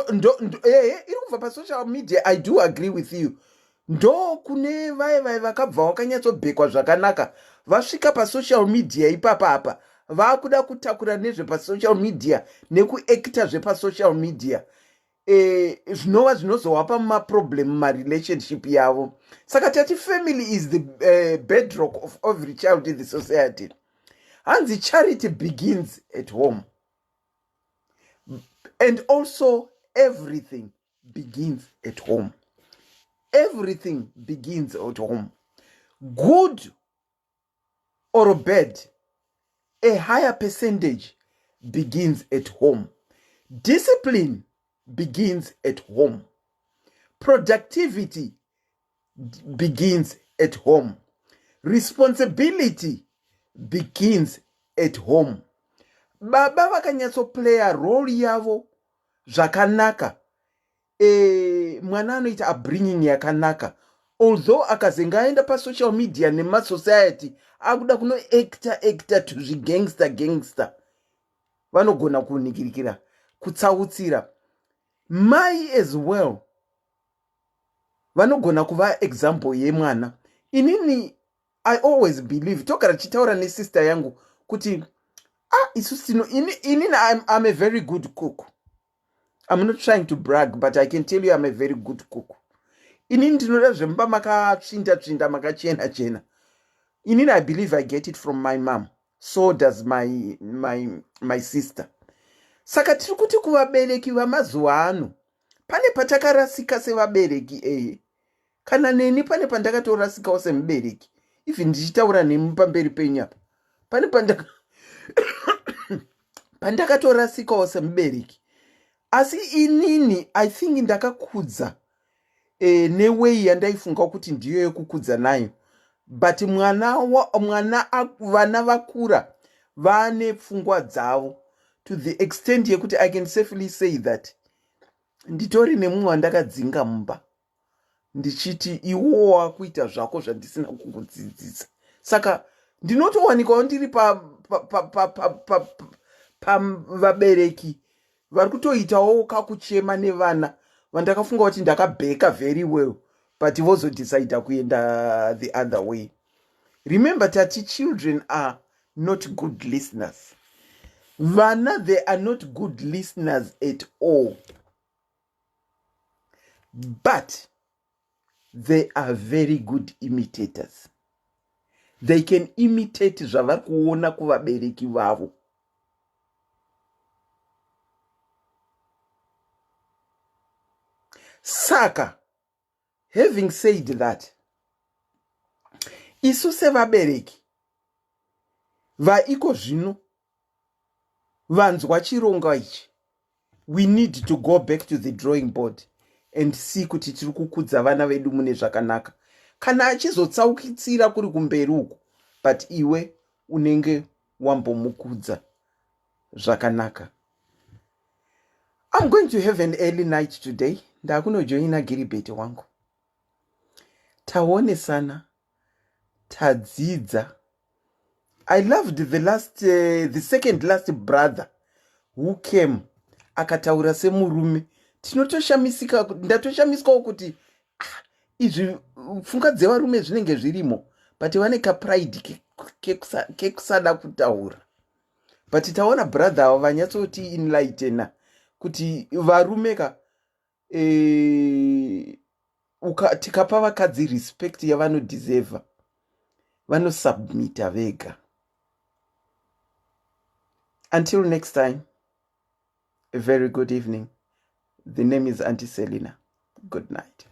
kubva pasocial media. I do agree with you. Ndo kune vai vakabva vakanyatsobhekwa zvakanaka vasvika pasocial media ipapa apa vakuda kutakura nezvepasocial media nekuacta zvepasocial media, zvinova zvinozovapa maproblem marelationship yavo. Saka tati family is the bedrock of every child in the society. Hanzi charity begins at home. And also everything begins at home. Everything begins at home. Good or bad, a higher percentage begins at home. Discipline begins at home. Productivity begins at home. Responsibility begins at home. Baba vakanyatsoplaya role yavo zvakanaka, mwana anoita upbringing yakanaka. Although akazenga aenda pasocial media nemasociety akuda kunoacta tuzvigangster, vanogona kunikirikira kutsautsira. Mai as well vanogona kuva example yemwana. Inini I always believe, togara chitaura nesister yangu kuti I'm a very good cook. I'm not trying to brag, but I can tell you I'm a very good cook. Inini ndinoda zvemba makatsvinda makachena. Inini I believe I get it from my mom. So does my sister. Saka tiri kuti kuvabereki vamazuva ano pane patakarasika sevabereki kana neni pane pandakatorasikawo semubereki. Even ndichitaura nemi pamberi penyu apa pane pandakatorasikawo semubereki. Asi inini I think ndakakudza newei yandaifunga kuti ndiyo yekukudza nayo. But vana vakura vane pfungwa dzavo to the extent yekuti I can safely say that nditori nemumwe wandakadzinga mumba ndichiti iwo wakuita zvako zvandisina kukudzidzisa. Saka ndinotowanikwawo ndiri pavabereki vari kutoitawo kakuchema nevana vandakafunga kuti ndakabheka very well, but vozodecide kuenda the other way. Remember that children are not good listeners. Vana, they are not good listeners at all. But they are very good imitators. They can imitate zvavari kuona kuvabereki vavo. Saka, having said that, isu sevabereki vaiko zvino vanzwa chironga ichi, we need to go back to the drawing board and see kuti tiri kukudza vana vedu mune zvakanaka. Kana achizotsaukitsira kuri kumberi uku, but iwe unenge wambomukudza zvakanaka. I'm going to have an early night today. Ndakunojoina giribeti wangu. Taonesana, tadzidza. I loved the second last brother who came akataura semurume. Ndatoshamisikawo kuti izvi pfungwa dzevarume zvinenge zvirimo, but vane kapride kekusada kutaura. But taona brother ava vanyatsoti enlightena kuti varume tikapa vakadzi respect yavanodeserva vanosubmita vega. Until next time, a very good evening. The name is Auntie Selina. Good night.